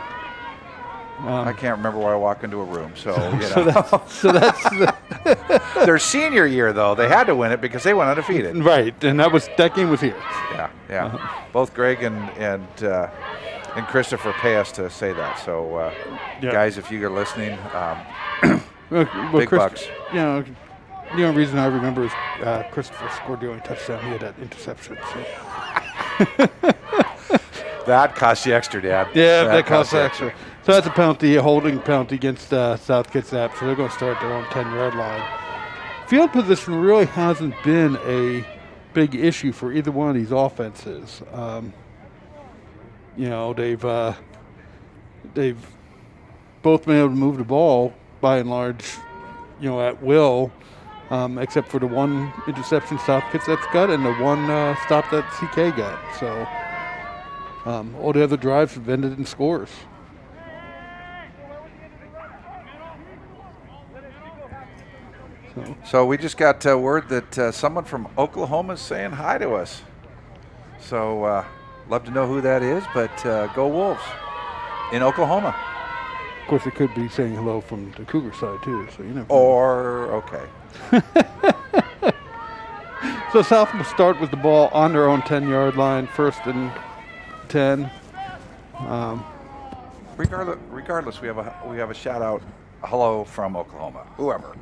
I can't remember where I walk into a room, so you know. So that's their senior year, though. They had to win it because they went undefeated. Right, and that game was here. Yeah. Both Greg and Christopher pay us to say that. So, guys, if you are listening, big bucks. You know, the only reason I remember is Christopher scored the only touchdown. He had that interception. So. That cost you extra, Dad. Yeah, that cost extra. So that's a penalty, a holding penalty against South Kitsap. So they're going to start their own 10-yard line. Field position really hasn't been a big issue for either one of these offenses. You know, they've both been able to move the ball by and large, you know, at will, except for the one interception South Kitsap's got and the one stop that CK got. So all the other drives have ended in scores. So we just got word that someone from Oklahoma is saying hi to us. So love to know who that is, but go Wolves in Oklahoma. Of course, it could be saying hello from the Cougar side too, so you never know. Okay. So South will start with the ball on their own 10-yard line, 1st and 10. Regardless, we have a shout out, hello from Oklahoma, whoever.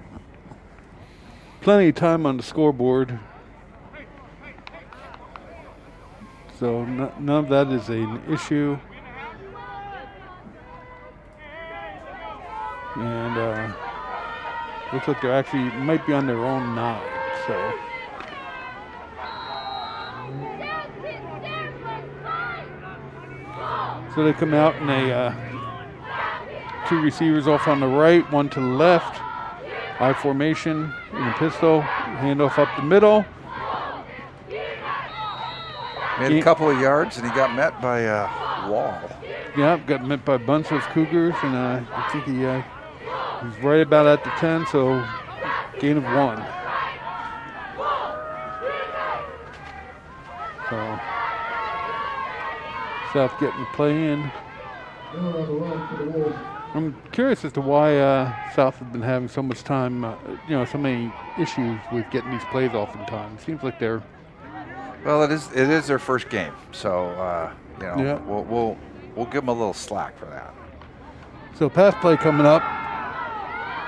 Plenty of time on the scoreboard. So none of that is an issue. And looks like they're actually might be on their own 9. So they come out and they 2 receivers off on the right, 1 to the left. I formation in the pistol. Handoff up the middle. Made a couple of yards, and he got met by a wall. Yeah, got met by a bunch of Cougars, and I think he's right about at the 10, so gain of 1. So South getting the play in. I'm curious as to why South has been having so much time, so many issues with getting these plays off in time. It seems like they're. Well, it is their first game, so Yeah. we'll give them a little slack for that. So pass play coming up.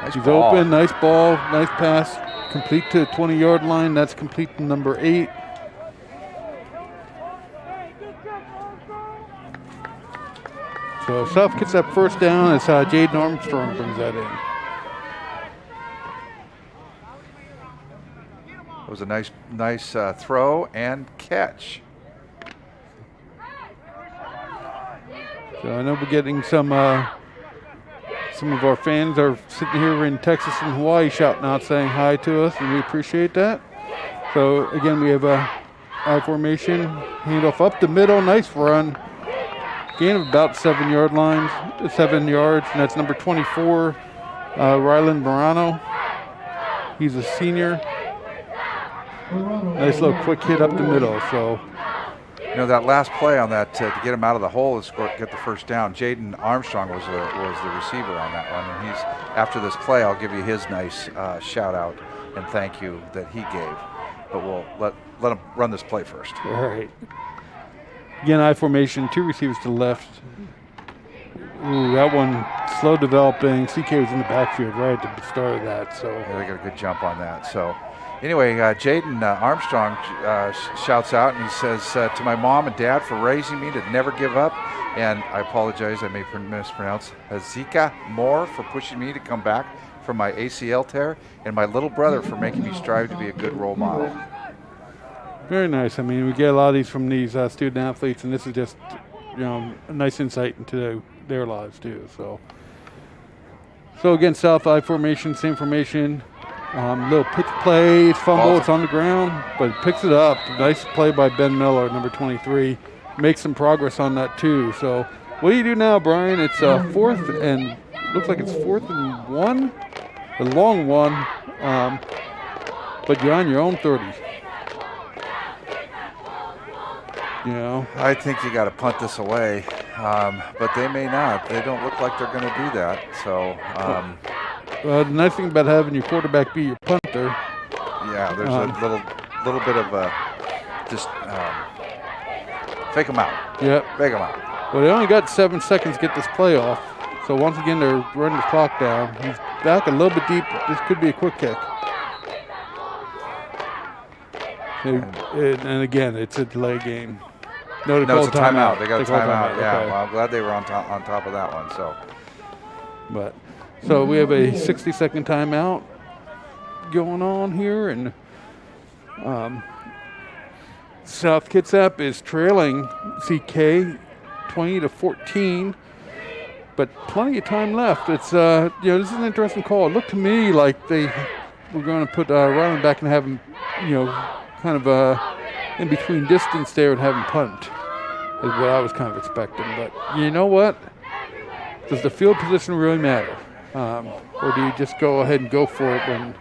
Nice He's ball. open, nice ball, nice pass, complete to the 20-yard line. That's complete to number 8. So South gets that first down as Jaden Armstrong brings that in. It was a nice throw and catch. So I know we're getting some of our fans are sitting here in Texas and Hawaii shouting out, saying hi to us, and we appreciate that. So again, we have a I formation, handoff up the middle, nice run. Gain of about 7 yards, and that's number 24, Rylan Morano. He's a senior. Nice little quick hit up the middle. So, That last play on that to get him out of the hole and get the first down. Jaden Armstrong was the receiver on that one, and he's after this play. I'll give you his nice shout out and thank you that he gave. But we'll let him run this play first. all right. Again, I formation, 2 receivers to the left. Ooh, that one slow developing. CK was in the backfield right at the start of that. So Yeah, they got a good jump on that. So anyway, Jaden Armstrong shouts out, and he says, to my mom and dad for raising me to never give up. And I apologize, I may mispronounce. Hazika Moore for pushing me to come back from my ACL tear. And my little brother for making me strive to be a good role model. very nice. I mean, we get a lot of these from these student athletes, and this is just, a nice insight into their lives too. So again, South I formation, same formation. Little pitch play, it's fumble, it's on the ground, but it picks it up. Nice play by Ben Miller, number 23. Makes some progress on that too. So what do you do now, Brian? It's fourth and looks like it's 4th and 1, a long one, but you're on your own 30. I think you got to punt this away, but they may not. They don't look like they're going to do that. So, the nice thing about having your quarterback be your punter. yeah, there's a little bit of just fake them out. Yep. Fake them out. Well, they only got 7 seconds to get this play off. So once again, they're running the clock down. He's back a little bit deep. This could be a quick kick. And again, it's a delay game. No, it's a timeout. They got a timeout. Yeah, okay. well, I'm glad they were on top of that one. So we have a 60-second timeout going on here, and South Kitsap is trailing CK 20-14, but plenty of time left. It's this is an interesting call. It looked to me like they were going to put Ryland back and have him, kind of in between distance there and have him punt, is what I was kind of expecting. But you know what? Does the field position really matter? Or do you just go ahead and go for it when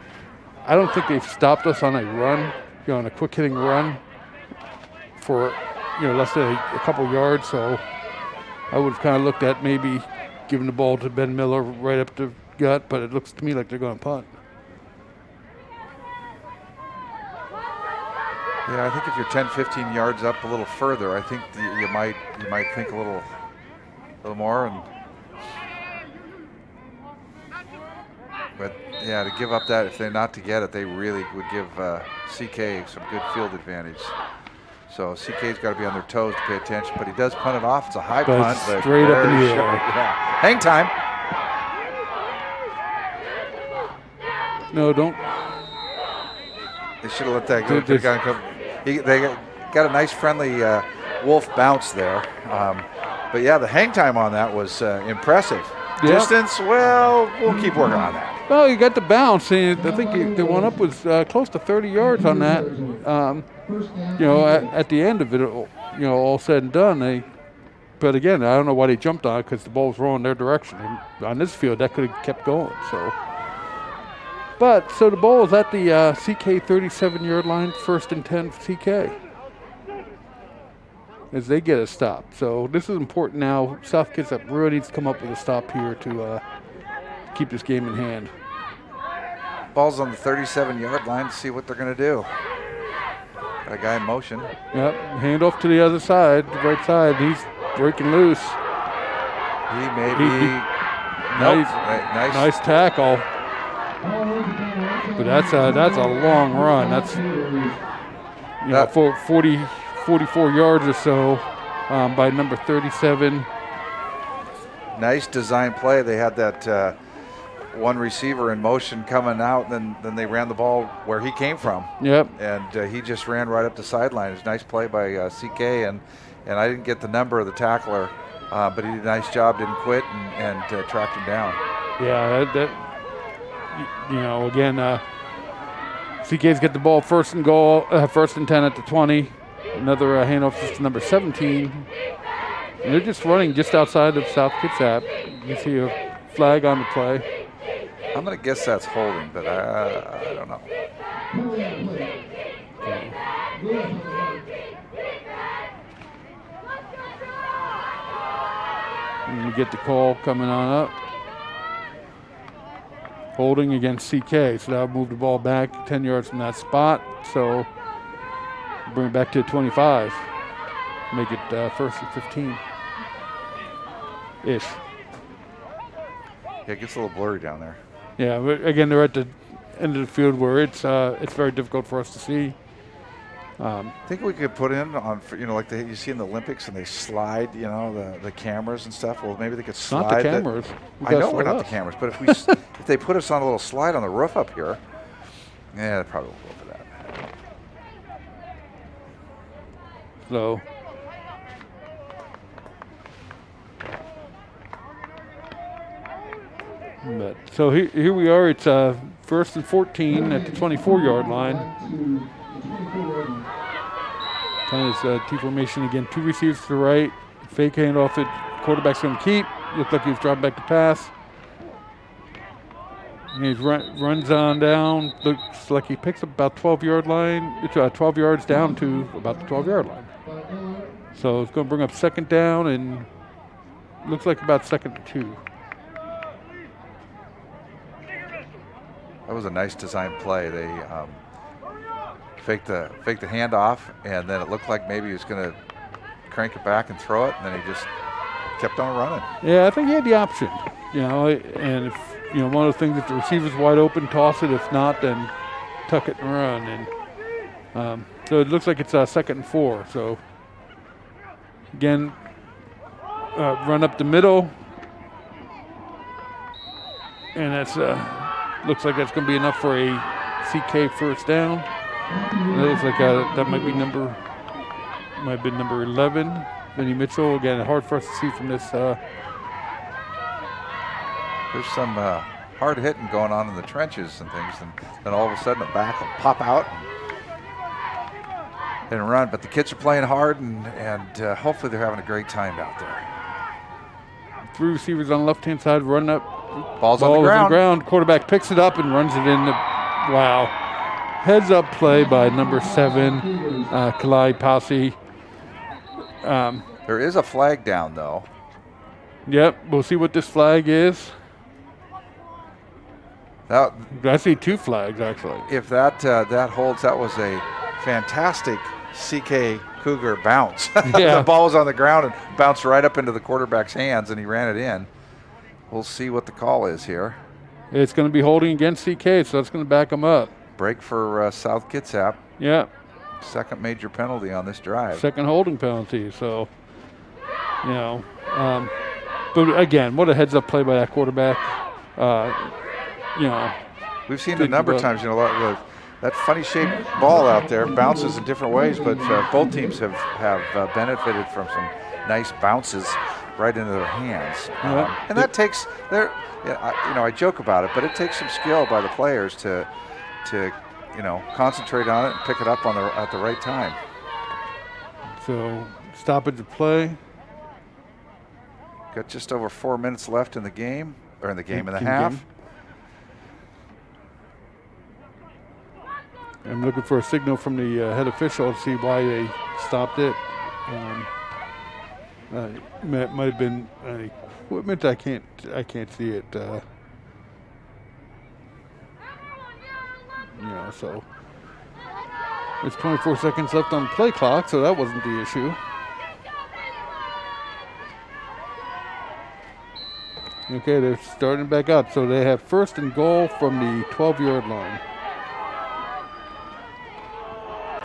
I don't think they've stopped us on a run, on a quick hitting run for, less than a couple yards. So I would have kind of looked at maybe giving the ball to Ben Miller right up the gut, but it looks to me like they're going to punt. Yeah, I think if you're 10, 15 yards up a little further, I think you might think a little more. But yeah, to give up that, if they're not to get it, they really would give CK some good field advantage. So CK's got to be on their toes to pay attention, but he does punt it off. It's a high punt, but straight up in the air. Yeah. Hang time. No, don't. They should have let that go. They got a nice friendly wolf bounce there. But yeah, the hang time on that was impressive. Yep. Distance, well, we'll keep working on that. Well, you got the bounce, and I think the one up was close to 30 yards on that. At the end of it, all said and done, but again, I don't know why they jumped on it because the ball was rolling their direction. And on this field, that could have kept going. So the ball is at the CK 37-yard line, 1st and 10 for CK. As they get a stop. So this is important now. South Kitsap really needs to come up with a stop here to keep this game in hand. Ball's on the 37-yard line to see what they're going to do. Got a guy in motion. Yep, hand off to the other side, the right side. He's breaking loose. He may be. Nice tackle. But that's a long run. That's 44 yards or so by number 37. Nice design play. They had that one receiver in motion coming out, and then they ran the ball where he came from. Yep. And he just ran right up the sideline. It was a nice play by CK, and I didn't get the number of the tackler, but he did a nice job, didn't quit, and tracked him down. Yeah, again, CK's get the ball 1st and goal, 1st and 10 at the 20. Another handoff to number 17. And they're just running just outside of South Kitsap. You see a flag on the play. I'm going to guess that's holding, but I don't know. And we get the call coming on up. Holding against CK, so that'll move the ball back 10 yards from that spot. So bring it back to 25. Make it 1st and 15-ish. Yeah, it gets a little blurry down there. Yeah, but again, they're at the end of the field where it's very difficult for us to see. I think we could put in on, like you see in the Olympics, and they slide, the cameras and stuff. Well, maybe they could slide. Not the cameras. I know we're not the cameras, but if they put us on a little slide on the roof up here, yeah, they probably will go for that. So. So here we are. It's 1st and 14 at the 24-yard line. Kind of T formation again. 2 receivers to the right. Fake handoff that quarterback's going to keep. Looks like he's dropping back to pass. And he runs on down. Looks like he picks up about 12-yard line. It's 12 yards down to about the 12-yard line. So it's going to bring up 2nd down, and looks like about 2nd and 2. That was a nice design play. They faked the handoff, and then it looked like maybe he was going to crank it back and throw it, and then he just kept on running. Yeah, I think he had the option, and if, one of the things, if the receiver's wide open, toss it. If not, then tuck it and run. And so it looks like it's 2nd and 4. So again, run up the middle, and that's looks like that's going to be enough for a CK 1st down. And it looks like that might be number 11, Vinny Mitchell. Again, hard for us to see from this. There's some hard hitting going on in the trenches and things, and then all of a sudden a back will pop out and run. But the kids are playing hard, and hopefully they're having a great time out there. 3 receivers on the left-hand side, run up. Ball's on the ground. Quarterback picks it up and runs it in. Wow. Heads-up play by number 7, Kalai Pasi. There is a flag down, though. Yep, we'll see what this flag is. I see 2 flags, actually. If that holds, that was a fantastic CK Cougar bounce. Yeah. The ball was on the ground and bounced right up into the quarterback's hands, and he ran it in. We'll see what the call is here. It's going to be holding against CK, so that's going to back them up. Break for South Kitsap. Yeah. 2nd major penalty on this drive. 2nd holding penalty. So, but again, what a heads-up play by that quarterback. We've seen a number of times, that funny-shaped ball out there bounces in different ways, but both teams have benefited from some nice bounces right into their hands. And that takes I joke about it, but it takes some skill by the players to concentrate on it and pick it up at the right time. So stoppage of play. Got just over 4 minutes left in the game, or in the half. I'm looking for a signal from the head official to see why they stopped it. Might have been equipment. I can't see it. So there's 24 seconds left on the play clock, so that wasn't the issue. Okay, they're starting back up, so they have first and goal from the 12-yard line.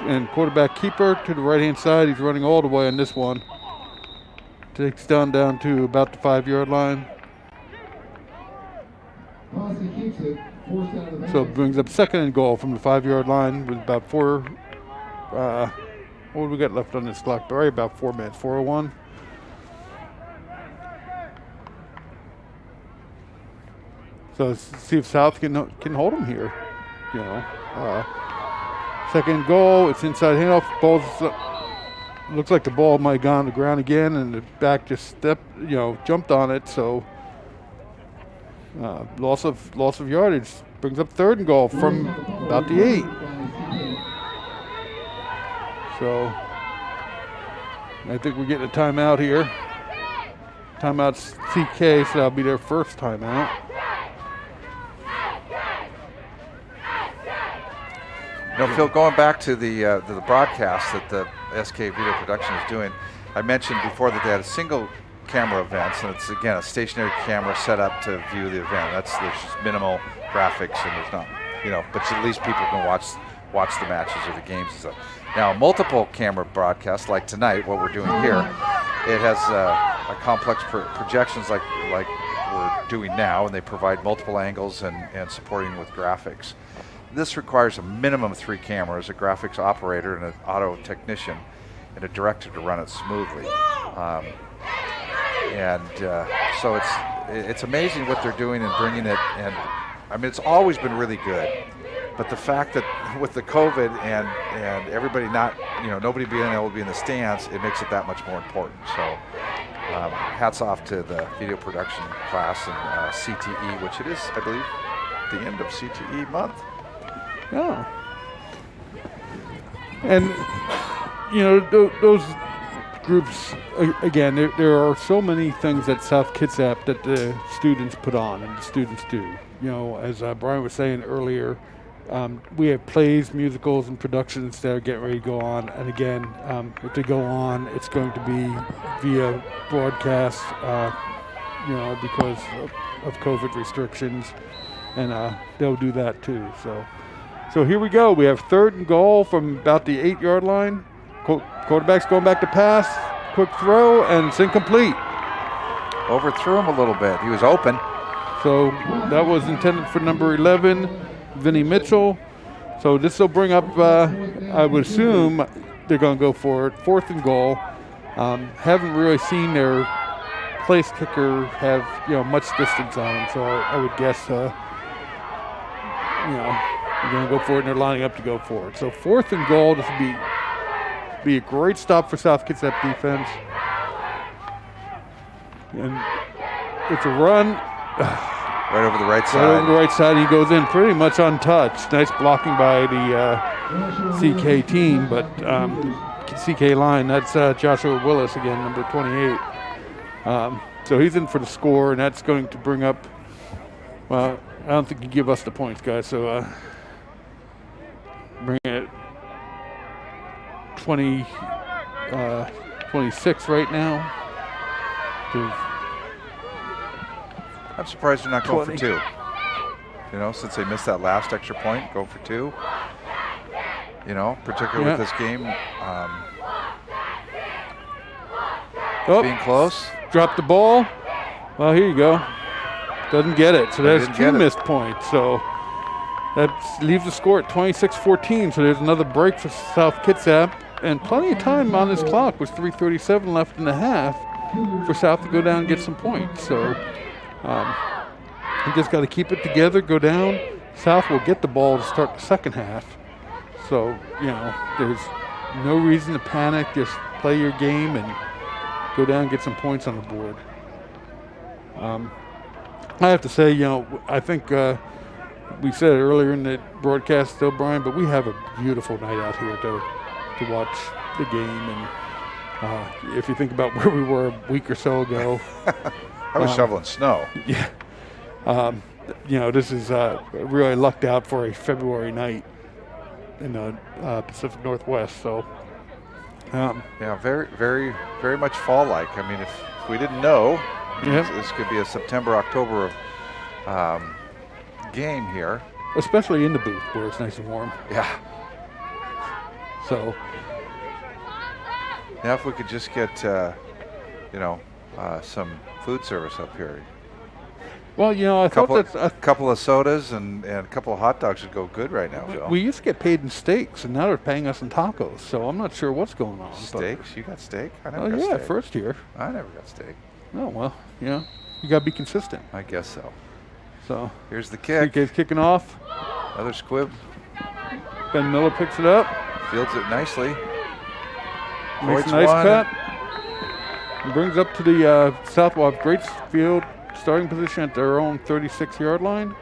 And quarterback keeper to the right-hand side. He's running all the way on this one. Takes down to about the 5-yard line. So it brings up second and goal from the 5-yard line with about what do we got left on this clock? Right about 4 minutes, 4:01. So let's see if South can hold them here. Second goal, it's inside handoff. Looks like the ball might have gone on the ground again, and the back just jumped on it. So loss of yardage brings up third and goal from about the 8. So I think we're getting a timeout here. Timeout's CK, so that'll be their first timeout. Phil, going back to the broadcast that the SK Video Production is doing, I mentioned before that they had a single camera events, and it's again a stationary camera set up to view the event. There's just minimal graphics, and there's not, but at least people can watch the matches or the games and stuff. Now, multiple camera broadcasts like tonight, what we're doing here, it has a complex projections like we're doing now, and they provide multiple angles and supporting with graphics. This requires a minimum of 3 cameras, a graphics operator, and an auto technician, and a director to run it smoothly. So it's amazing what they're doing and bringing it. And I mean, it's always been really good. But the fact that with the COVID and everybody nobody being able to be in the stands, it makes it that much more important. So hats off to the video production class and CTE, which it is, I believe, the end of CTE month. Yeah. And, those groups, again, there are so many things at South Kitsap that the students put on and the students do. As Brian was saying earlier, we have plays, musicals, and productions that are getting ready to go on. And again, if they go on, it's going to be via broadcast, because of COVID restrictions. And they'll do that too. So here we go. We have third and goal from about the 8-yard line. Quarterback's going back to pass. Quick throw, and it's incomplete. Overthrew him a little bit. He was open. So that was intended for number 11, Vinny Mitchell. So this will bring up, I would assume they're going to go for it. Fourth and goal. Haven't really seen their place kicker have much distance on him. So I would guess, they're going to go for it, and they're lining up to go for it. So fourth and goal. This would be a great stop for South Kitsap defense. And it's a run. Right over the right side. Right over the right side. He goes in pretty much untouched. Nice blocking by the CK team, but CK line. That's Joshua Willis again, number 28. So he's in for the score, and that's going to bring up. Well, I don't think you give us the points, guys. So bring it 26 right now. I'm surprised they're not going for 2. Since they missed that last extra point, go for 2. Particularly with this game being close. Dropped the ball. Well, here you go. Doesn't get it. So there's 2 missed points. So that leaves the score at 26-14. So there's another break for South Kitsap. And plenty of time on this clock. Was 3:37 left in the half. for South to go down and get some points. So you just got to keep it together, go down. South will get the ball to start the second half. So, there's no reason to panic. Just play your game and go down and get some points on the board. I have to say, I think we said it earlier in the broadcast still, Brian, but we have a beautiful night out here to watch the game. And if you think about where we were a week or so ago. I was shoveling snow. Yeah. This is really lucked out for a February night in the Pacific Northwest. So, very, very, very much fall-like. I mean, if we didn't know, this could be a September, October game here. Especially in the booth where it's nice and warm. Yeah. So. Now, if we could just get, some food service up here. Well, I thought that's a couple of sodas and a couple of hot dogs would go good right now, Phil. We used to get paid in steaks, and now they're paying us in tacos. So I'm not sure what's going on. Steaks? You got steak? I never got steak. First year. I never got steak. Oh, well, you got to be consistent. I guess so. So here's the kick. CK's kicking off. Another squib. Ben Miller picks it up. Fields it nicely. Makes a nice cut. And brings up to the Southwell Great Field starting position at their own 36-yard line.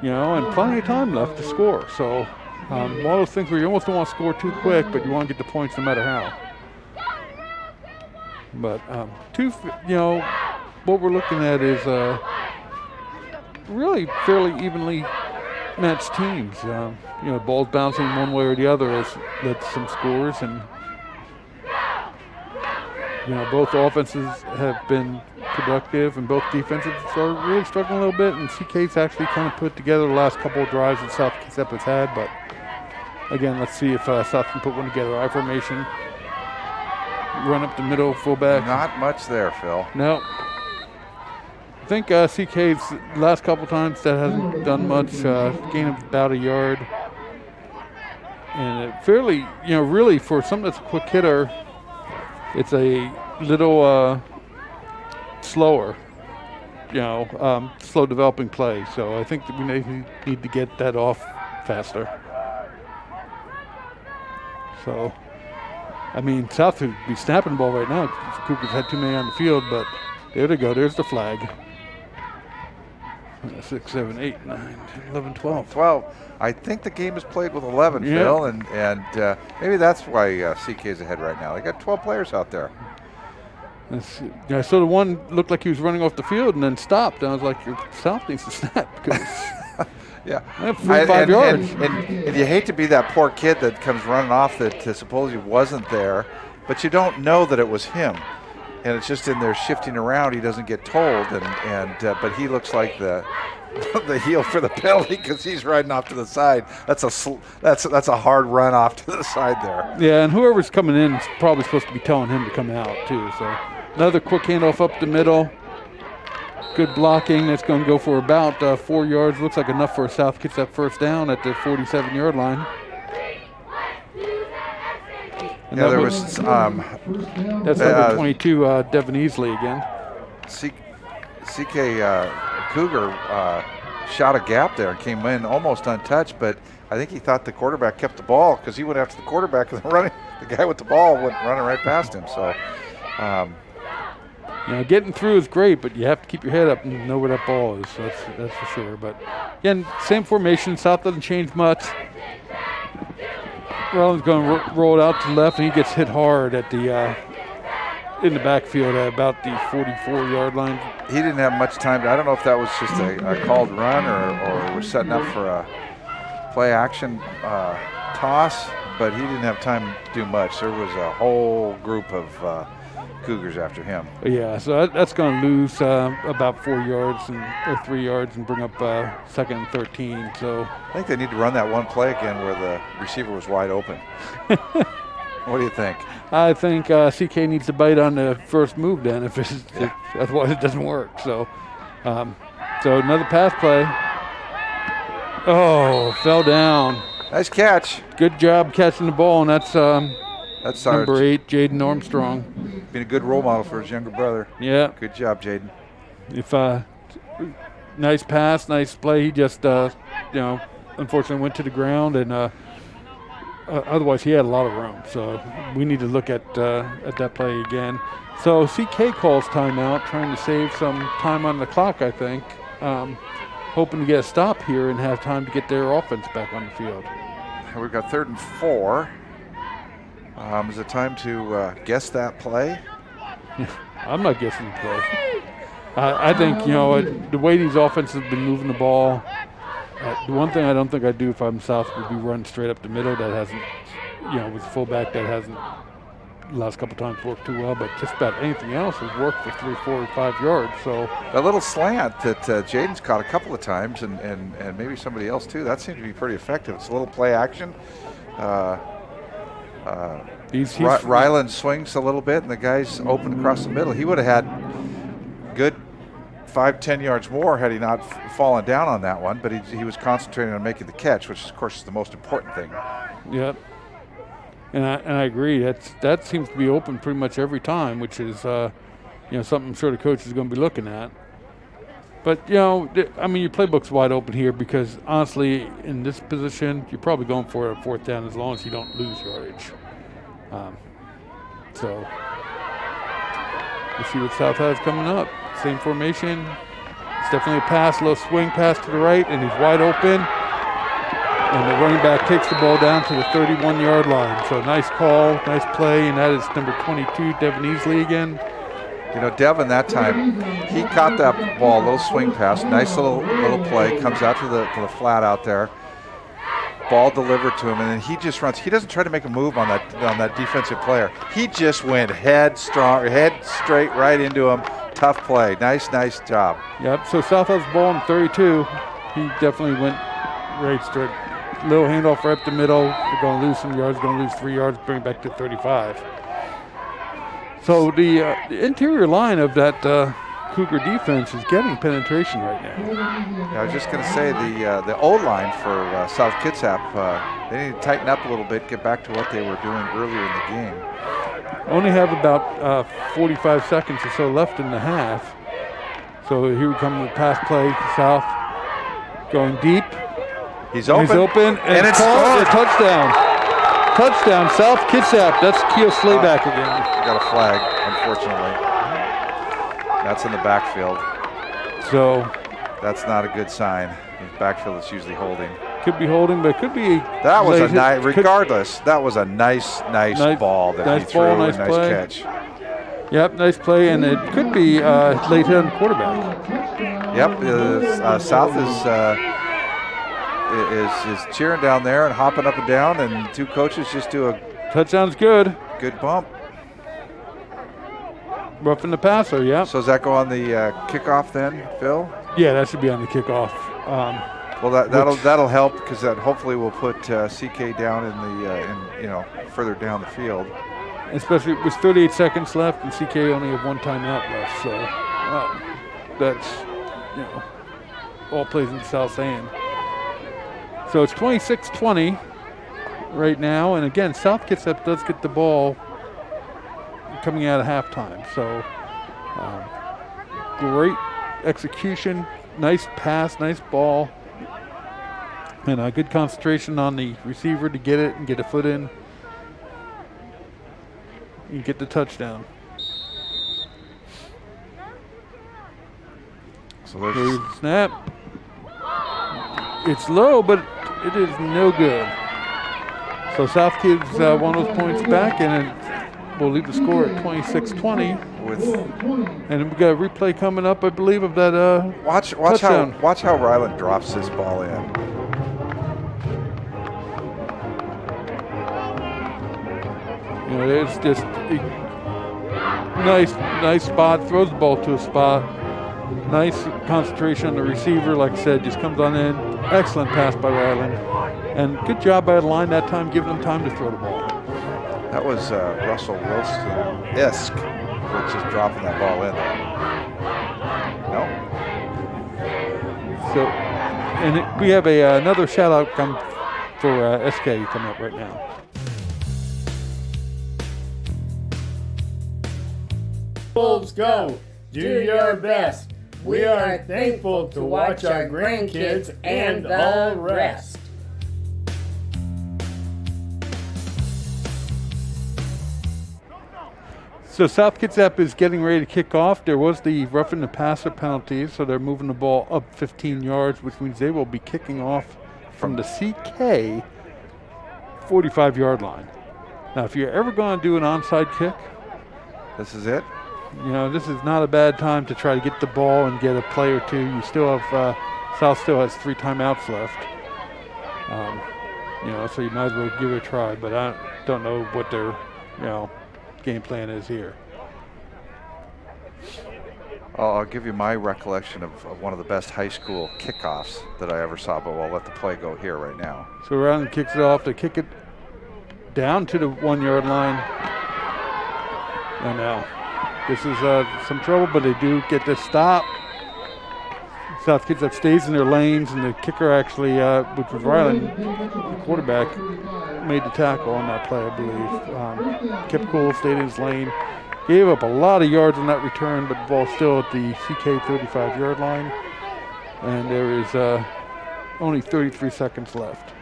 And plenty of time left to score. So one of those things where you almost don't want to score too quick, but you want to get the points no matter how. But what we're looking at is really fairly evenly matched teams. Balls bouncing one way or the other has led to some scores, and both offenses have been productive, and both defenses are really struggling a little bit. And CK's actually kind of put together the last couple of drives that South Kitsap has had. But again, let's see if South can put one together. I formation, run up the middle, fullback. Not much there, Phil. No. I think CK's last couple times that hasn't done much. Gain of about a yard, and fairly, really for something that's a quick hitter, it's a little slower, slow developing play. So I think that we need to get that off faster. So, South would be snapping the ball right now. The Cougars had too many on the field, but there they go. There's the flag. 6, 7, 8, 9, 10, 11, 12. 12. I think the game is played with 11, Phil, and maybe that's why CK's ahead right now. They got 12 players out there. So the one looked like he was running off the field and then stopped. And I was like, South needs to snap because yeah, 5 yards. And you hate to be that poor kid that comes running off that supposedly wasn't there, but you don't know that it was him. And it's just in there shifting around. He doesn't get told, but he looks like the heel for the penalty because he's riding off to the side. That's a hard run off to the side there. Yeah, and whoever's coming in is probably supposed to be telling him to come out too. So another quick handoff up the middle. Good blocking. That's going to go for about 4 yards. Looks like enough for a South Kitsap first down at the 47-yard line. And there was that's number 22, Devin Easley again. CK Cougar shot a gap there and came in almost untouched, but I think he thought the quarterback kept the ball because he went after the quarterback and the guy with the ball went running right past him. So, getting through is great, but you have to keep your head up and know where that ball is. So that's for sure. But again, same formation. South doesn't change much. Rollins going to roll it out to the left, and he gets hit hard at the in the backfield at about the 44-yard line. He didn't have much time. I don't know if that was just a called run or we're setting up for a play action toss, but he didn't have time to do much. There was a whole group of Cougars after him. Yeah, so that's going to lose about 4 yards or 3 yards and bring up second and 13. So I think they need to run that one play again where the receiver was wide open. What do you think? I think CK needs to bite on the first move then, otherwise it doesn't work. So, so another pass play. Oh, fell down. Nice catch. Good job catching the ball, and that's our number 8, Jaden Armstrong. been a good role model for his younger brother. Yeah. Good job, Jaden. If nice pass, nice play. He just, unfortunately went to the ground, and otherwise he had a lot of room. So we need to look at that play again. So CK calls timeout, trying to save some time on the clock, I think. Hoping to get a stop here and have time to get their offense back on the field. We've got 3rd and 4. Is it time to guess that play? I'm not guessing the play. I think, the way these offenses have been moving the ball, the one thing I don't think I'd do if I'm South would be run straight up the middle. That hasn't, with fullback, that hasn't the last couple times worked too well, but just about anything else has worked for 3, 4, 5 yards. So a little slant that Jaden's caught a couple of times, and maybe somebody else too, that seemed to be pretty effective. It's a little play action. Ryland swings a little bit, and the guy's open across the middle. He would have had good 5-10 yards more had he not fallen down on that one, but he was concentrating on making the catch, which of course is the most important thing. Yep. And I agree. That seems to be open pretty much every time, which is something I'm sure the coach is going to be looking at. But your playbook's wide open here because honestly, in this position, you're probably going for it on 4th down as long as you don't lose yardage. So we'll see what South has coming up. Same formation. It's definitely a pass, little swing pass to the right, and he's wide open. And the running back takes the ball down to the 31-yard line. So nice call, nice play, and that is number 22, Devin Easley again. Devin that time, he caught that ball, little swing pass, nice little play, comes out to the flat out there. Ball delivered to him, and then he just runs. He doesn't try to make a move on that defensive player. He just went head straight right into him. Tough play. Nice job. Yep. So South has the ball in 32. He definitely went right straight. Little handoff right up the middle. They're going to lose some yards. Going to lose 3 yards. Bring it back to 35. So the interior line of that Cougar defense is getting penetration right now. Yeah, I was just going to say the O-line for South Kitsap, they need to tighten up a little bit, get back to what they were doing earlier in the game. Only have about 45 seconds or so left in the half. So here we come with pass play to South, going deep. He's open. And it's called a touchdown. Touchdown, South Kitsap. That's Keo Slayback again. Got a flag, unfortunately. That's in the backfield. So that's not a good sign. The backfield is usually holding. Could be holding, but could be. That was a nice. Regardless, that was a nice ball that he threw. Nice play. Catch. Yep, nice play, and it could be late hit on the quarterback. Yep, South is cheering down there and hopping up and down, and 2 coaches just do a touchdown's good. Good bump. Roughing the passer, yeah. So does that go on the kickoff then, Phil? Yeah, that should be on the kickoff. Well, that'll help because that hopefully will put CK down in further down the field. Especially with 38 seconds left, and CK only have 1 timeout left, so that's all plays in South's hand. So it's 26-20 right now, and again, South Kitsap does get the ball coming out of halftime. So great execution, nice pass, nice ball, and a good concentration on the receiver to get it and get a foot in and get the touchdown. So there's the snap. It's low, but it is no good. So South gives one of those points back, and we'll leave the score at 26-20. And we got a replay coming up, I believe, of that watch how Ryland drops this ball in. It's just a nice spot, throws the ball to a spot. Nice concentration on the receiver, like I said, just comes on in. Excellent pass by Ryland. And good job by the line that time, giving them time to throw the ball. That was Russell Wilson-esque, which is dropping that ball in there. No? So, and we have another shout-out for SK coming up right now. Bulls, go! Do your best. We are thankful to watch our grandkids and all rest. So South Kitsap is getting ready to kick off. There was the roughing the passer penalty, so they're moving the ball up 15 yards, which means they will be kicking off from the CK 45-yard line. Now, if you're ever going to do an onside kick, This is it. you know, this is not a bad time to try to get the ball and get a play or two. You still have, South still has 3 timeouts left. You know, so you might as well give it a try, but I don't know what their, you know, game plan is here. I'll give you my recollection of one of the best high school kickoffs that I ever saw, but we'll let the play go here right now. So Ryland kicks it off. They kick it down to the 1-yard line. And now this is some trouble, but they do get the stop. South Kitsap stays in their lanes, and the kicker actually, which was Ryland, the quarterback, made the tackle on that play, I believe. Kept cool, stayed in his lane. Gave up a lot of yards on that return, but the ball's still at the CK 35-yard line. And there is only 33 seconds left.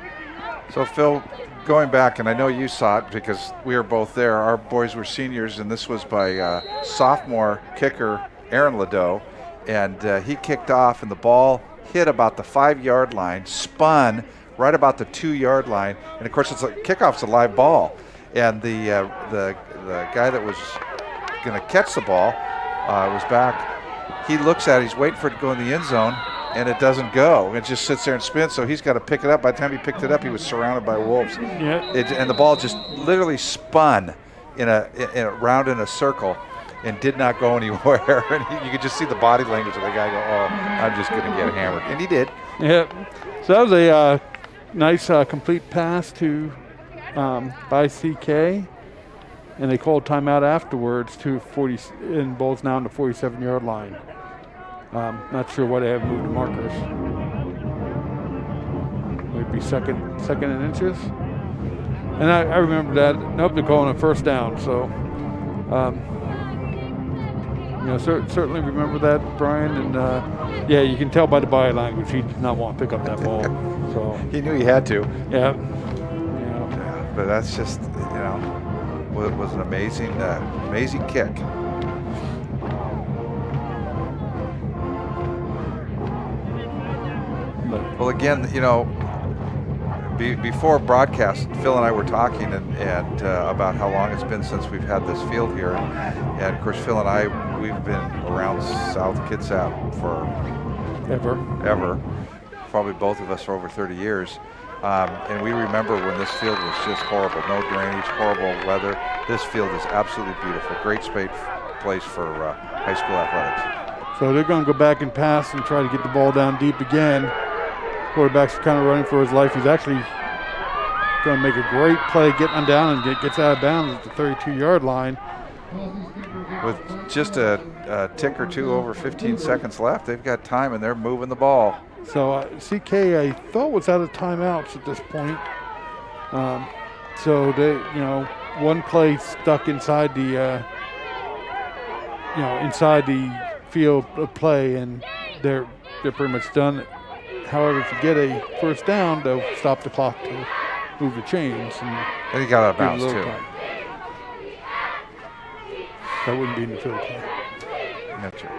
So, Phil, going back, and I know you saw it because we were both there. Our boys were seniors, and this was by sophomore kicker Aaron Ladeau. And he kicked off, and the ball hit about the 5-yard line, spun right about the 2-yard line. And, of course, it's like kickoff's a live ball. And the guy that was going to catch the ball was back. He looks at it. He's waiting for it to go in the end zone, and it doesn't go. It just sits there and spins, so he's got to pick it up. By the time he picked it up, he was surrounded by wolves. Yeah. And the ball just literally spun in a round in a circle and did not go anywhere. And you could just see the body language of the guy go, oh, I'm just going to get hammered. And he did. Yeah. So that was a nice complete pass to by CK. And they called timeout afterwards to 40, and ball's now on the 47-yard line. Not sure why they have moved the markers. Maybe second and inches. And I remember that. Nope, they're calling a first down. So, you know, certainly remember that, Brian. And yeah, you can tell by the body language he did not want to pick up that ball. So He knew he had to. yeah. Yeah, but that's just, you know, was an amazing kick. Well, again, you know, before broadcast, Phil and I were talking and about how long it's been since we've had this field here, and of course, Phil and I, we've been around South Kitsap for ever, probably both of us for over 30 years. And we remember when this field was just horrible, no drainage, horrible weather. This field is absolutely beautiful. Great place for high school athletics. So they're going to go back and pass and try to get the ball down deep again. Quarterback's kind of running for his life. He's actually going to make a great play getting down and gets out of bounds at the 32-yard line. With just a tick or two over 15 seconds left, they've got time and they're moving the ball. So CK, I thought, was out of timeouts at this point. So they, you know, one play stuck inside the, inside the field of play, and they're pretty much done. However, if you get a first down, they'll stop the clock to move the chains. And he got out of bounds too. Time. That wouldn't be in the field play. Not sure.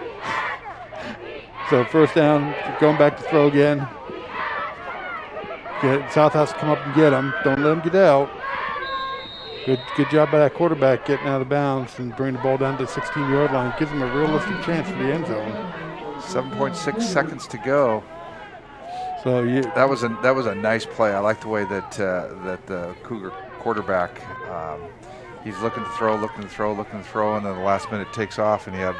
So first down, going back to throw again. South has to come up and get him. Don't let him get out. Good job by that quarterback getting out of bounds and bringing the ball down to the 16-yard line. Gives him a realistic chance for the end zone. 7.6 seconds to go. So that was a nice play. I like the way that the Cougar quarterback, he's looking to throw, and then the last minute takes off, and he had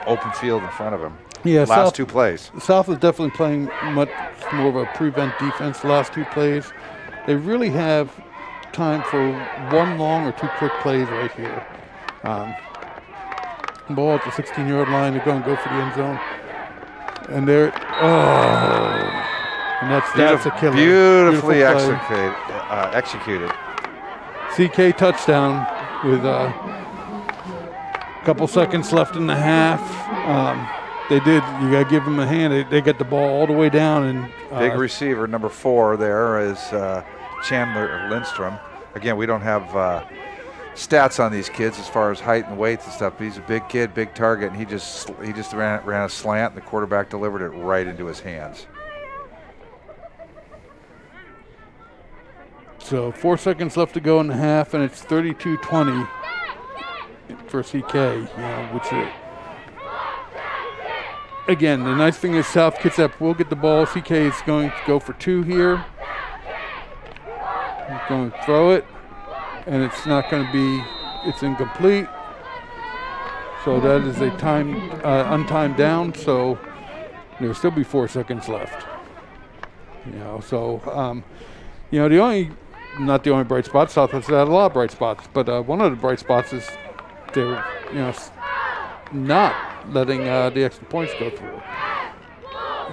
open field in front of him. Yeah, last two plays. South is definitely playing much more of a prevent defense the last two plays. They really have time for one long or two quick plays right here. Ball at the 16-yard line. They're going to go for the end zone. And that's a killer. Beautifully executed. CK touchdown with Couple seconds left in the half. You got to give them a hand. They got the ball all the way down. And big receiver, number 4 there is Chandler Lindstrom. Again, we don't have stats on these kids as far as height and weight and stuff, but he's a big kid, big target, and he just ran a slant, and the quarterback delivered it right into his hands. So 4 seconds left to go in the half, and it's 32-20 for CK, which is, again, the nice thing is South Kitsap will get the ball. CK is going to go for 2 here. He's going to throw it, and it's not going to be, it's incomplete. So that is a untimed down, so there'll still be 4 seconds left. Not the only bright spots. South has had a lot of bright spots, but one of the bright spots is they're not letting the extra points go through.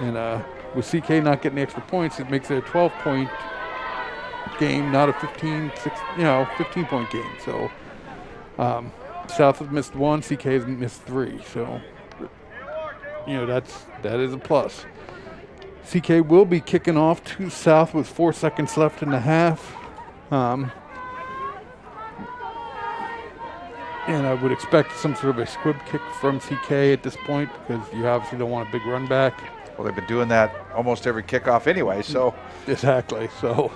And with CK not getting the extra points, it makes it a 12-point game, not a 15-point game. So South has missed 1, CK has missed 3. So that is a plus. CK will be kicking off to South with 4 seconds left in the half. And I would expect some sort of a squib kick from CK at this point because you obviously don't want a big run back. Well, they've been doing that almost every kickoff anyway, so. Exactly. So,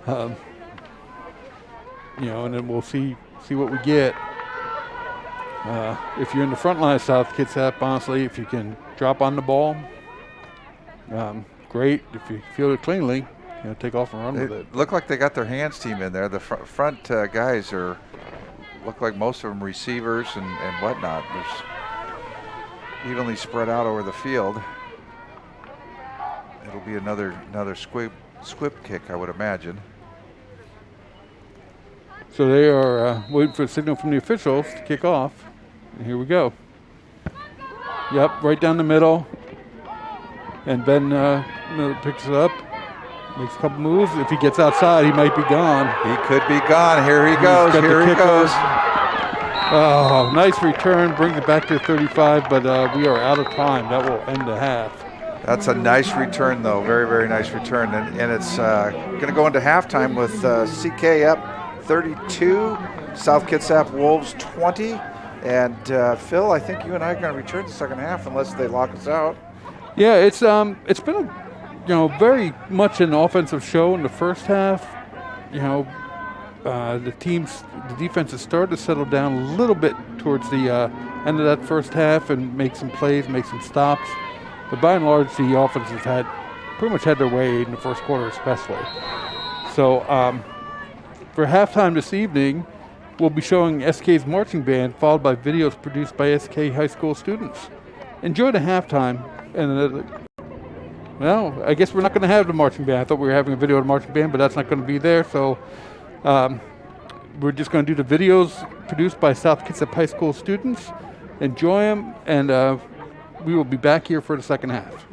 and then we'll see what we get. If you're in the front line of South Kitsap, honestly, if you can drop on the ball, great. If you field it cleanly, take off and run with it. Look like they got their hands team in there. The front guys look like most of them receivers and whatnot. There's evenly spread out over the field. It'll be another squib kick, I would imagine. So they are waiting for a signal from the officials to kick off. And here we go. Yep, right down the middle. And Ben picks it up. Makes a couple moves. If he gets outside, he might be gone. He could be gone. Here he goes. Here he goes. Oh, nice return. Brings it back to 35, but we are out of time. That will end the half. That's a nice return, though. Very, very nice return. And it's going to go into halftime with CK up 32, South Kitsap Wolves 20. And Phil, I think you and I are going to return the second half unless they lock us out. Yeah, it's been very much an offensive show in the first half. The defense has started to settle down a little bit towards the end of that first half and make some plays, make some stops. But by and large, the offense has pretty much had their way in the first quarter especially. So for halftime this evening, we'll be showing SK's marching band, followed by videos produced by SK high school students. Enjoy the halftime. And well, I guess we're not going to have the marching band. I thought we were having a video of the marching band, but that's not going to be there. So we're just going to do the videos produced by South Kitsap High School students. Enjoy them, and we will be back here for the second half.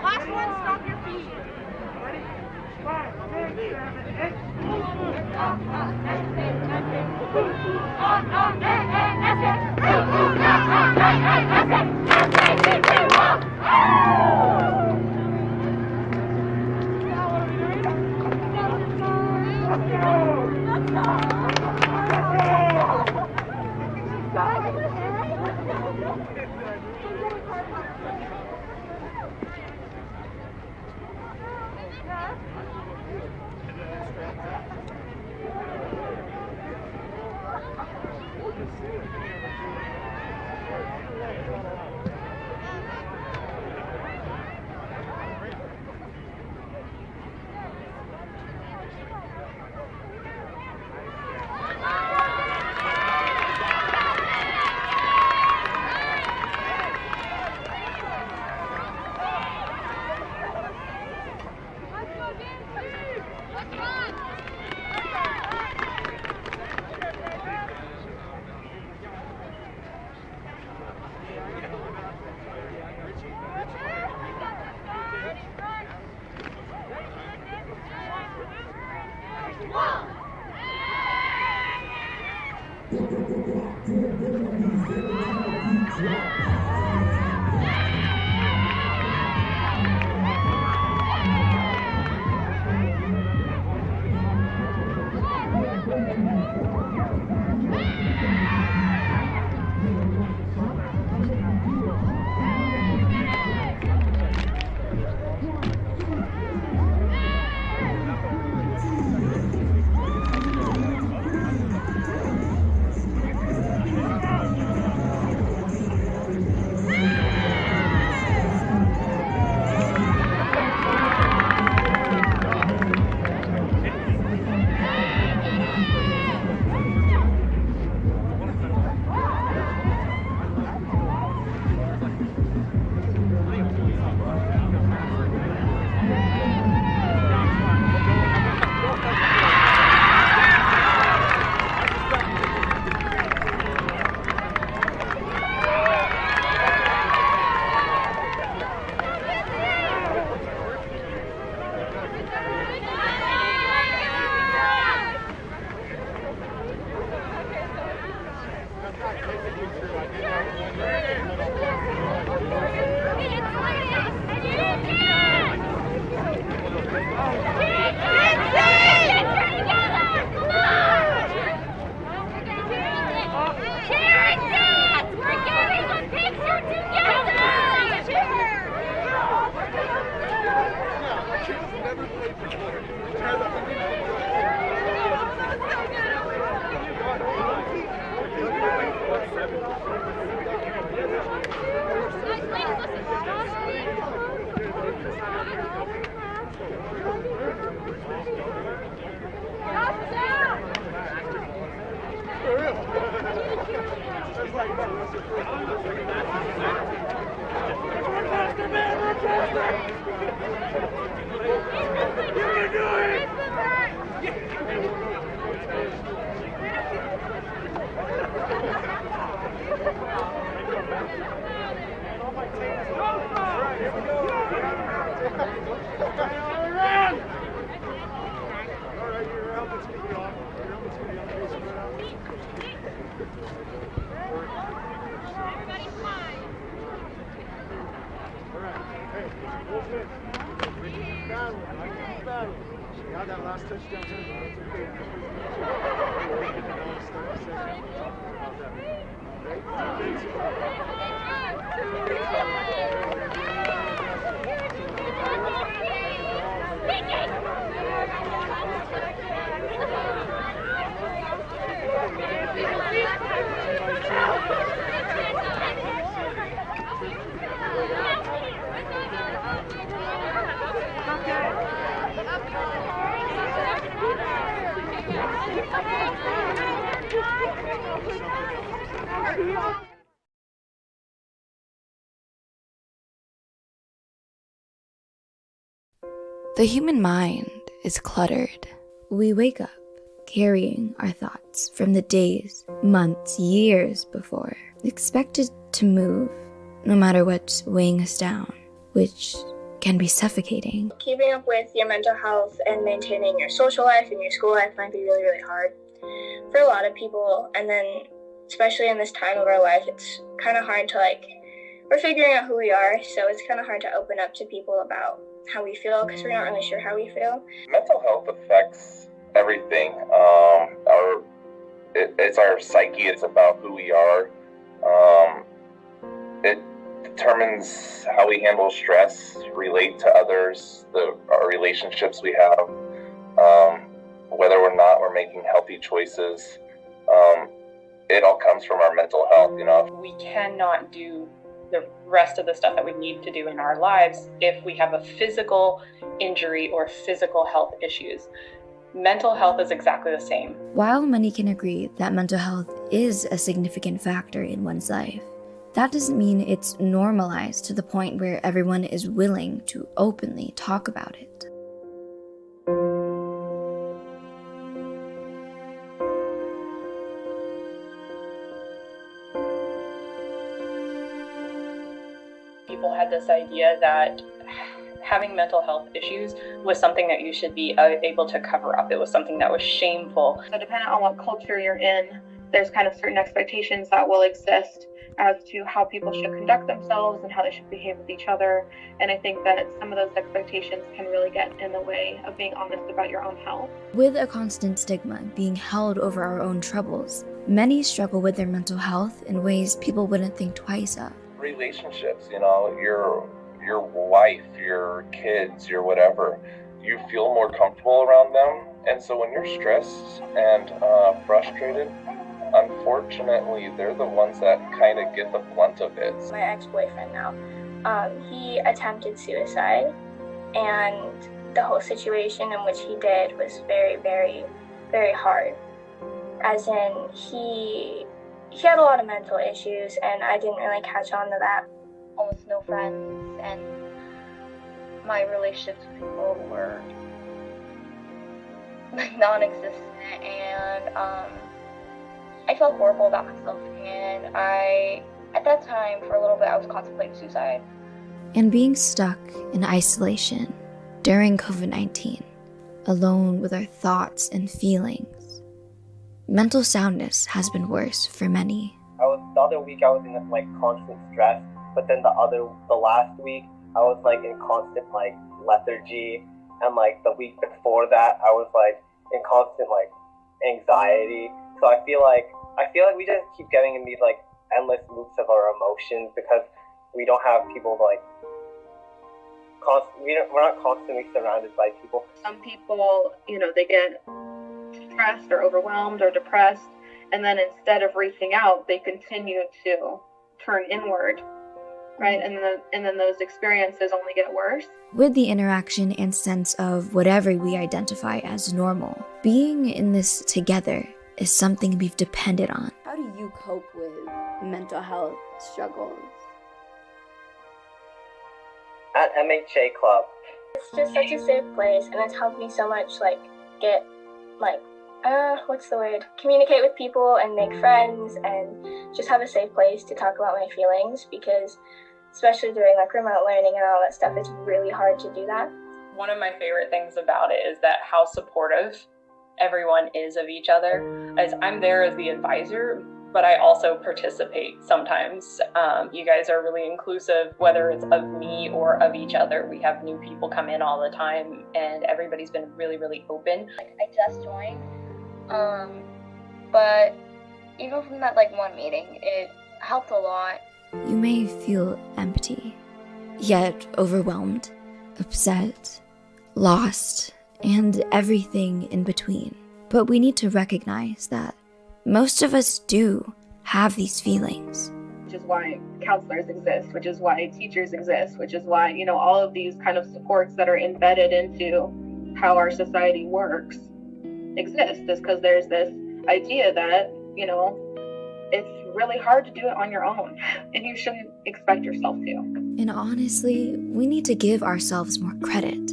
Last one, stop your feet. Ready? 5, 6, 7, 8. The human mind is cluttered. We wake up carrying our thoughts from the days, months, years before, expected to move no matter what's weighing us down, which can be suffocating. Keeping up with your mental health and maintaining your social life and your school life might be really, really hard for a lot of people. And then, especially in this time of our life, it's kind of hard to we're figuring out who we are, so it's kind of hard to open up to people about how we feel because we're not really sure how we feel. Mental health affects everything. It's our psyche. It's about who we are. It determines how we handle stress, relate to others, our relationships we have, whether or not we're making healthy choices. It all comes from our mental health, We cannot do the rest of the stuff that we need to do in our lives if we have a physical injury or physical health issues. Mental health is exactly the same. While many can agree that mental health is a significant factor in one's life, that doesn't mean it's normalized to the point where everyone is willing to openly talk about it. People had this idea that having mental health issues was something that you should be able to cover up. It was something that was shameful. So depending on what culture you're in, there's kind of certain expectations that will exist as to how people should conduct themselves and how they should behave with each other. And I think that some of those expectations can really get in the way of being honest about your own health. With a constant stigma being held over our own troubles, many struggle with their mental health in ways people wouldn't think twice of. Relationships, your wife, your kids, your whatever, you feel more comfortable around them. And so when you're stressed and frustrated, unfortunately, they're the ones that kind of get the brunt of it. My ex-boyfriend now, he attempted suicide, and the whole situation in which he did was very, very, very hard. As in, he had a lot of mental issues, and I didn't really catch on to that. Almost no friends, and my relationships with people were non-existent, and I felt horrible about myself, and at that time, for a little bit, I was contemplating suicide. And being stuck in isolation during COVID-19, alone with our thoughts and feelings, mental soundness has been worse for many. The other week I was in constant stress, but then the last week I was in constant lethargy, and the week before that I was in constant anxiety. So I feel like we just keep getting in these endless loops of our emotions because we don't have people we're not constantly surrounded by people. Some people, they get stressed or overwhelmed or depressed, and then instead of reaching out, they continue to turn inward, right? And then those experiences only get worse. With the interaction and sense of whatever we identify as normal, being in this together is something we've depended on. How do you cope with mental health struggles? At MHA Club. It's just such a safe place, and it's helped me so much get communicate with people and make friends and just have a safe place to talk about my feelings, because especially during remote learning and all that stuff, it's really hard to do that. One of my favorite things about it is that how supportive everyone is of each other. As I'm there as the advisor, but I also participate sometimes. You guys are really inclusive, whether it's of me or of each other. We have new people come in all the time, and everybody's been really, really open. I just joined, but even from that one meeting, it helped a lot. You may feel empty, yet overwhelmed, upset, lost, and everything in between. But we need to recognize that most of us do have these feelings. Which is why counselors exist, which is why teachers exist, which is why, all of these kind of supports that are embedded into how our society works exist, is because there's this idea that, it's really hard to do it on your own, and you shouldn't expect yourself to. And honestly, we need to give ourselves more credit,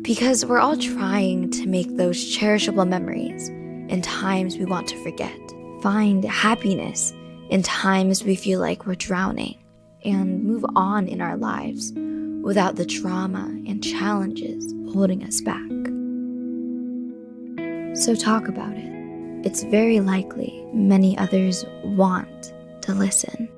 because we're all trying to make those cherishable memories in times we want to forget, find happiness in times we feel like we're drowning, and move on in our lives without the trauma and challenges holding us back. So talk about it. It's very likely many others want to listen.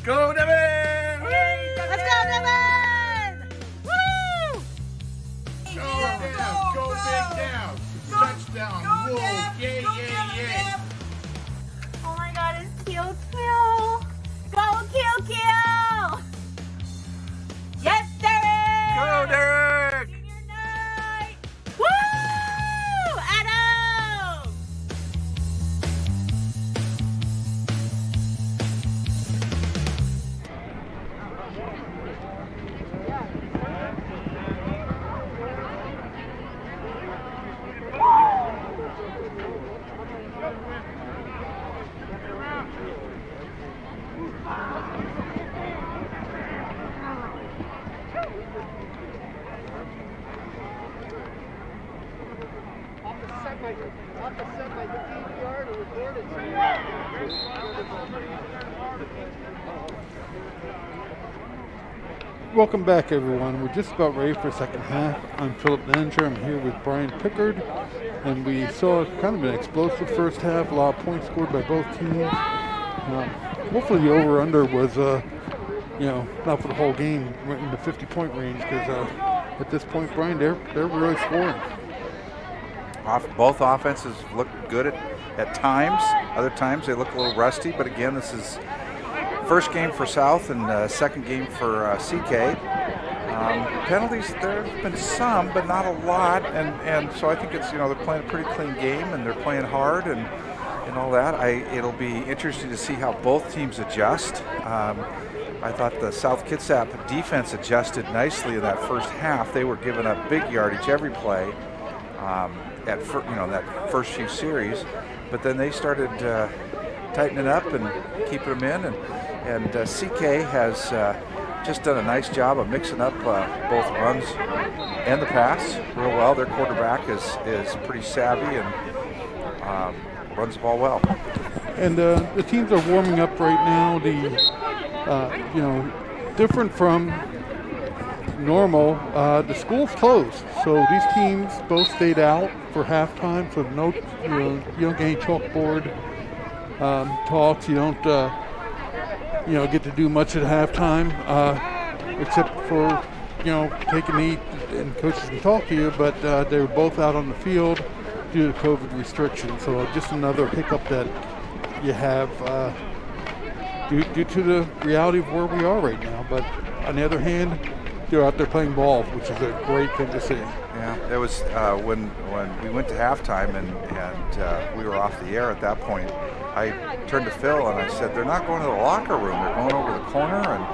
Go Devin! Let's go, Devin! Woo! Go down, go big down. Touchdown, whoa, yay, yay, yay. Oh my god, it's Kill Kill! Go Kill Kill! Yes, Derek! Go Derek! Senior night! Woo! Adam! Welcome back, everyone. We're just about ready for the second half. I'm Philip Danger. I'm here with Brian Pickard, and we saw kind of an explosive first half. A lot of points scored by both teams. Hopefully, the over/under was, not for the whole game, in the 50-point range. Because at this point, Brian, they're really scoring. Both offenses look good at times. Other times they look a little rusty. But again, this is first game for South and second game for CK. Penalties, there have been some, but not a lot. And so I think it's, they're playing a pretty clean game and they're playing hard and all that. It'll be interesting to see how both teams adjust. I thought the South Kitsap defense adjusted nicely in that first half. They were giving up big yardage every play. That first few series, but then they started tightening up and keeping them in, and CK has just done a nice job of mixing up both runs and the pass real well. Their quarterback is pretty savvy and runs the ball well. And the teams are warming up right now. Different from normal, the school's closed, so these teams both stayed out for halftime. So no, you don't get any chalkboard talks. You don't, get to do much at halftime, except for take and eat, and coaches can talk to you. But they were both out on the field due to COVID restrictions. So just another hiccup that you have due to the reality of where we are right now. But on the other hand, they're out there playing ball, which is a great thing to see. Yeah, that was when we went to halftime and we were off the air at that point. I turned to Phil and I said, "They're not going to the locker room. They're going over the corner." And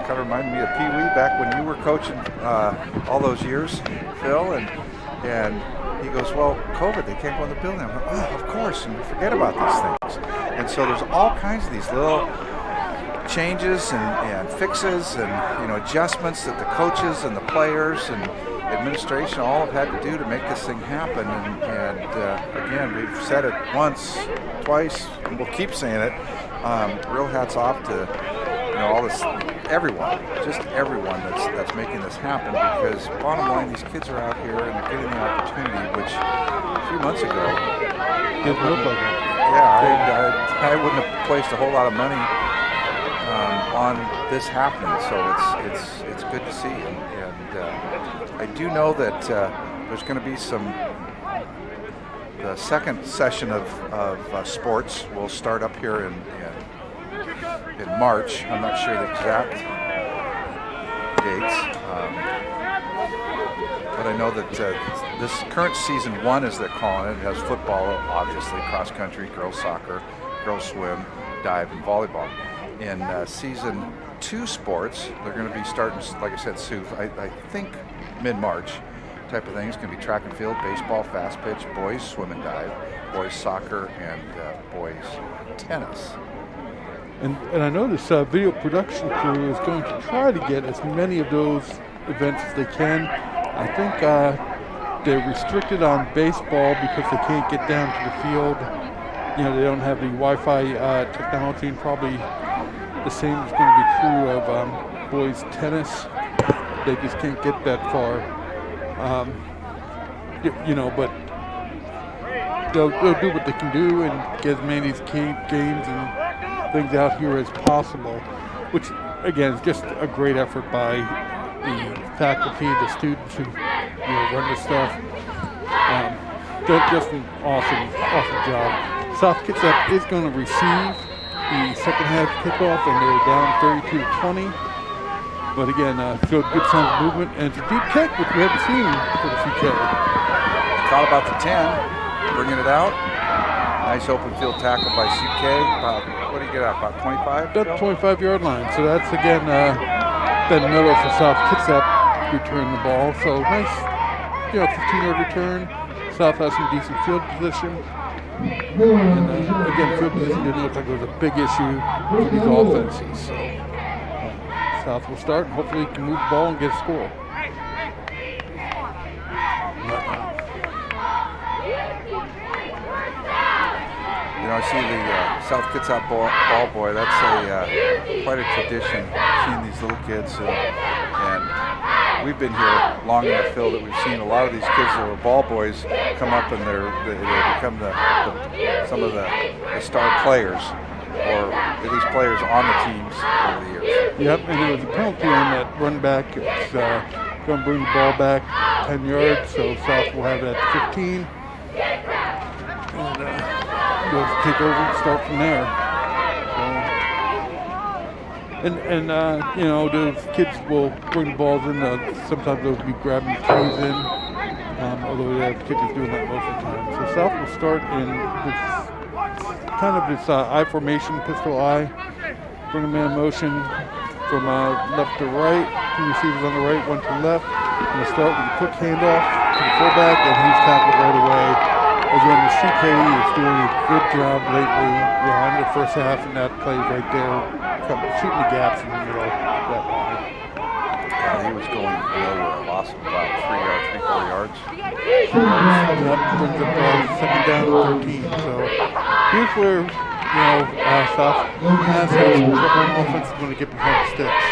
kind of reminded me of Pee Wee back when you were coaching all those years, Phil. And he goes, "Well, COVID, they can't go in the building." I went, "Oh, of course," and forget about these things. And so there's all kinds of these little changes and fixes and adjustments that the coaches and the players and administration all have had to do to make this thing happen. And again, we've said it once, twice, and we'll keep saying it. Real hats off to all this, everyone, just everyone that's making this happen. Because bottom line, these kids are out here and they're getting the opportunity, which a few months ago didn't look like it. Yeah, I wouldn't have placed a whole lot of money on this happening, so it's good to see, and I do know that there's going to be the second session of sports will start up here in March. I'm not sure the exact dates, but I know that this current season 1, as they're calling it, has football, obviously, cross country, girls soccer, girls swim, dive, and volleyball. In season 2 sports, they're going to be starting, like I said, Sue, I think mid-March type of thing. It's going to be track and field, baseball, fast pitch, boys swim and dive, boys soccer, and boys tennis. And I know this video production crew is going to try to get as many of those events as they can. I think they're restricted on baseball because they can't get down to the field. They don't have the Wi-Fi technology, and probably the same is going to be true of boys tennis. They just can't get that far. But they'll do what they can do and get as many of these games and things out here as possible, which again is just a great effort by the faculty, the students who run this stuff. Just an awesome job. South Kitsap is going to receive the second half kickoff, and they're down 32-20. But again, showed good signs of movement, and it's a deep kick, which we haven't seen for the CK. Caught about the 10, bringing it out. Nice open field tackle by CK. About, what do you get out? About 25? About 25-yard line. So that's again Ben Miller for South Kitsap returning the ball. So nice, 15-yard return. South has some decent field position. And again, field position didn't look like it was a big issue for these offenses. So South will start, and hopefully can move the ball and get a score. I see the South Kitsap ball boy. That's quite a tradition, seeing these little kids, and we've been here long enough, Phil, that we've seen a lot of these kids that were ball boys come up and they become some of the star players, or at least players on the teams over the years. Yep, and there was a penalty on that run back. It's going to bring the ball back 10 yards, so South will have that 15. And we'll take over and start from there. So, those kids will bring the balls in. Sometimes they'll be grabbing the keys in, although the kickers doing that most of the time. So South will start in this I formation, pistol I. Bring a man motion from left to right. 2 receivers on the right, 1 to the left. We'll start with a quick handoff to the fullback, and he's tackled right away. Again, the CKE is doing a good job lately, in the first half, and that plays right there, shooting the gaps in the middle of that line. He was going nowhere, lost about 3-4 yards. That brings up second down to 13. So here's where, South has had some trouble on offense when they get behind the sticks.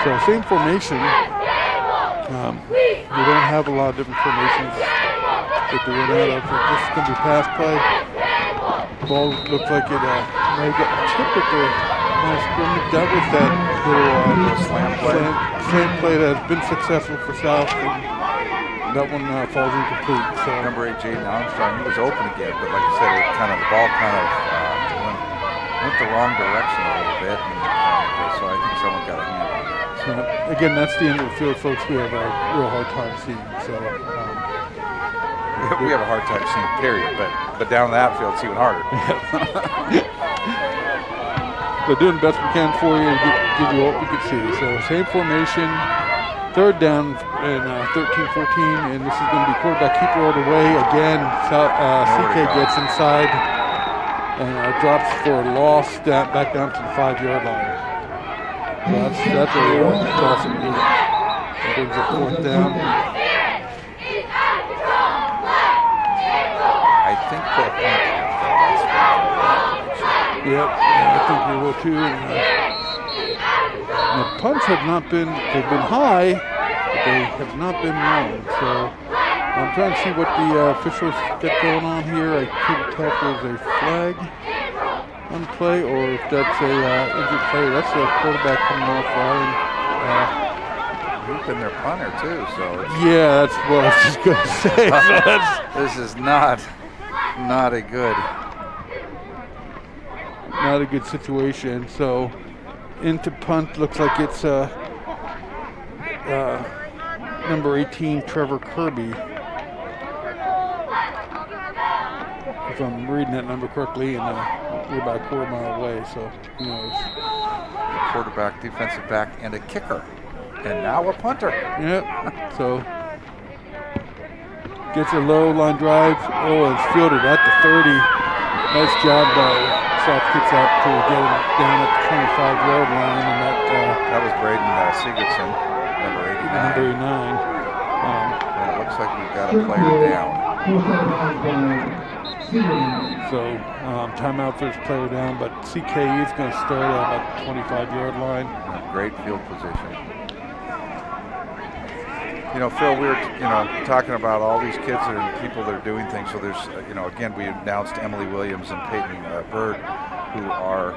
So same formation. We don't have a lot of different formations that they run out of. This is going to be pass play. Ball looks like it may get tipped at the nice scrimmage. That was that little slam play that has been successful for South, and that one falls incomplete. So number 8, Jaden Armstrong, he was open again, but like you said, the ball went the wrong direction a little bit, and so I think someone got a hand on that. So again, that's the end of the field, folks. We have a real hard time seeing. So we have a hard time seeing, period. But down that field, it's even harder. But doing the best we can for you to give you what we can see. So same formation, third down and 13-14, and this is going to be quarterback keeper all the way. Again, CK gets inside and drops for a loss back down to the 5-yard line. So that's a awesome move. brings up fourth down. I think they'll punt after. Yep, I think we will too. And, the punts have not been, they've been high, but they have not been long. So I'm trying to see what the officials get going on here. I couldn't tell if there's a flag on play or if that's a injured player. That's the quarterback coming off, Ryan. He's been their punter too, so. Yeah, that's what I was just going to say. So this is not a good situation. So into punt, looks like it's number 18, Trevor Kirby. If I'm reading that number correctly, and we're about a quarter mile away, so who knows. Quarterback, defensive back, and a kicker. And now a punter. Yep. So gets a low line drive. Oh, it's fielded at the 30. Nice job by South Kitsap to get him down at the 25-yard line, and that was Braden Sigurdsson, number 89. And it looks like we've got a player down. So timeout for his player down, but CK is going to start at about the 25-yard line. Great field position. You know, Phil, we were, talking about all these kids and people that are doing things. So there's, again, we announced Emily Williams and Peyton Bird, who are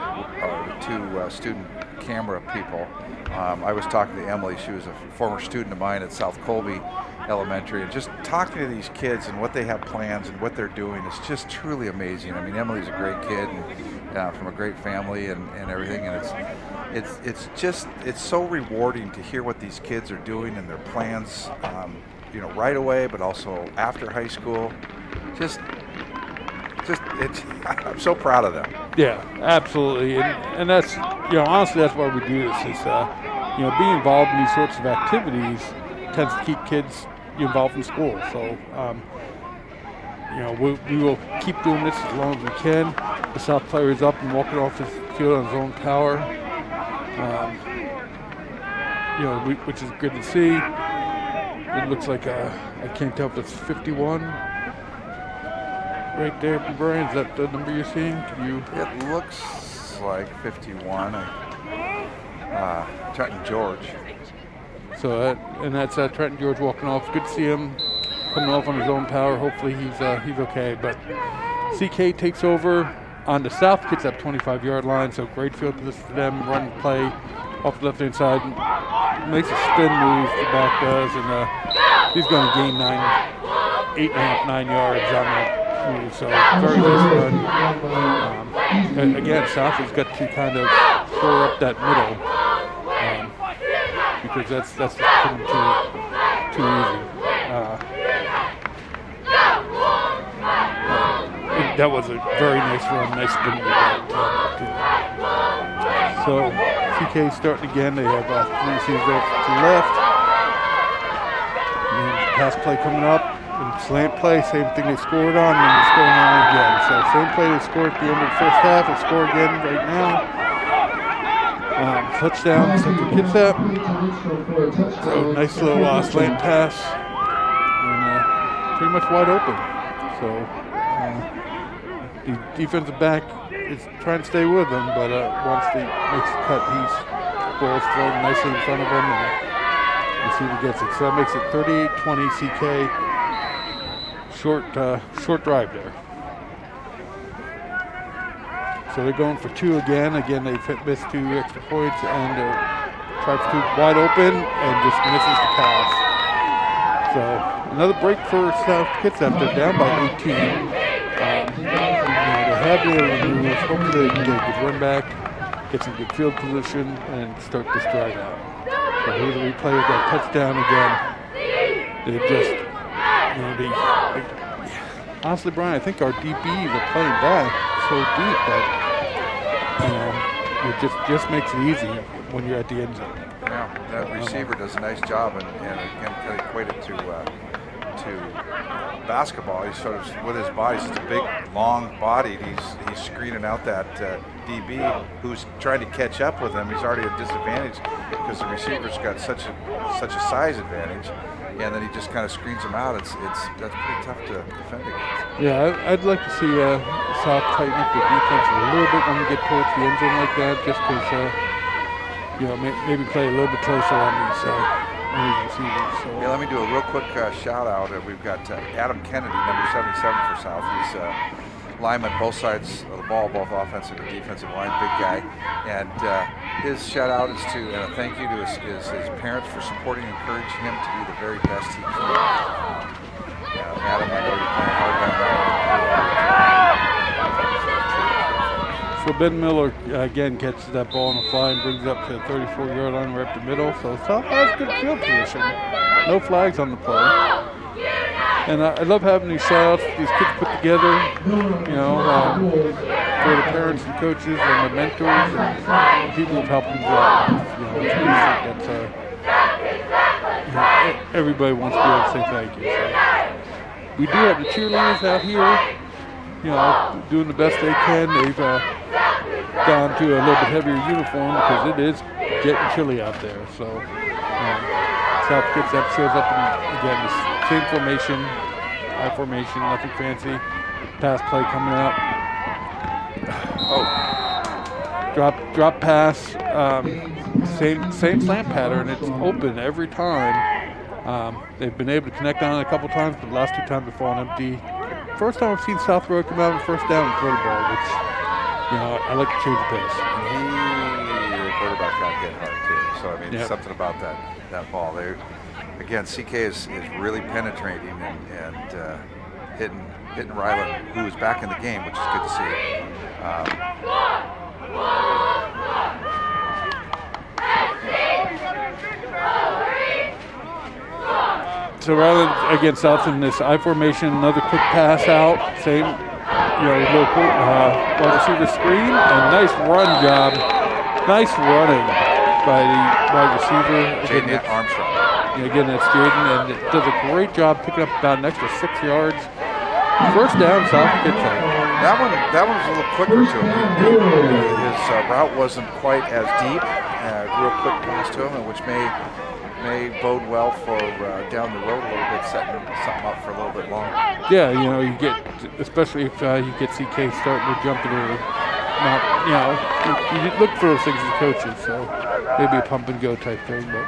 the two student camera people. I was talking to Emily. She was a former student of mine at South Colby Elementary, and just talking to these kids and what they have plans and what they're doing is just truly amazing. I mean, Emily's a great kid and from a great family and everything, and it's so rewarding to hear what these kids are doing and their plans, right away, but also after high school. I'm so proud of them. Yeah, absolutely, and that's, honestly, that's why we do this. Is being involved in these sorts of activities tends to keep kids involved in school. So, we will keep doing this as long as we can. The South player is up and walking off his field on his own power. Which is good to see. It looks like I can't tell if it's 51 right there, Brian. Is that the number you're seeing? It looks like 51. Trenton George. So that's Trenton George walking off. Good to see him coming off on his own power. Hopefully he's okay. But CK takes over on the South Kitsap 25-yard line. So great field position for them. Run play off the left-hand side. Makes a spin move, the back does, and he's going to gain 8.5, 9 yards on that move. So very nice run. And again, South has got to kind of shore up that middle because that's just getting too easy. That was a very nice run, nice spin move. So CK starting again. They have 3 receivers off to the left. And pass play coming up. And slant play, same thing they scored on, and then they're scoring on again. So same play they scored at the end of the first half. They score again right now. Touchdown, Central Kitsap. So nice little slant pass. And pretty much wide open. So the defensive back is trying to stay with them, but once he makes the cut, he's balls thrown nicely in front of him, and we'll see if he gets it. So that makes it 38-20 CK. Short drive there. So they're going for 2 again. Again, they've missed 2 extra points, and tries to wide open and just misses the pass. So another break for South Kitsap. They're down by 18. They have the move. Hopefully they can get a good run back, get some good field position, and start this drive out. So here's the replay of that touchdown again. They just, honestly, Brian, I think our DBs are playing back so deep that it just makes it easy when you're at the end zone. Yeah, that receiver does a nice job, and again, kind of equate it to basketball. He's sort of with his body. He's just a big, long-bodied. He's screening out that DB who's trying to catch up with him. He's already at disadvantage because the receiver's got such a size advantage, and then he just kind of screens him out. That's pretty tough to defend against. Yeah, I'd like to see South tighten up the defense a little bit when we get towards the end zone like that, just because maybe play a little bit closer on these receivers. So. Yeah, let me do a real quick shout out. We've got Adam Kennedy, number 77 for South. He's lineman both sides of the ball, both offensive and defensive line, big guy. And his shout out is to thank you to his parents for supporting and encouraging him to be the very best he can. Adam, I know you're playing hard down So Ben Miller again catches that ball on the fly and brings it up to the 34-yard line right up the middle. So South has good field position. No flags on the play. And I love having these shout-outs these kids put together, for the parents and coaches and the mentors and people who've helped them grow. Everybody wants to be able to say thank you. So we do have the cheerleaders out here, doing the best they can. They've gone to a little bit heavier uniform because it is getting chilly out there. So South Kitsap shows up in, again, the same formation, high formation, nothing fancy. Pass play coming out. Drop pass, same slant pattern. It's open every time. They've been able to connect on it a couple times, but the last 2 times they've fallen empty. First time I've seen South Road come out on first down and throw the ball, which, I like to change the pace. The quarterback got hit hard too. So I mean, something about that ball. Again, CK is really penetrating and hitting Ryland, who is back in the game, which is good to see. So Ryland against South in this I formation, another quick pass out, same, little wide receiver screen, and nice run job, nice running by the wide receiver. Jaden Armstrong. Again, that's Jaden, and it does a great job picking up about an extra 6 yards. First down, South Kitsap. That one was a little quicker to him. His route wasn't quite as deep. Real quick pass to him, which may bode well for down the road a little bit, setting something up for a little bit longer. Yeah, you get, especially if you get CK starting to jump it or not, you look for those things as coaches, so maybe a pump and go type thing. But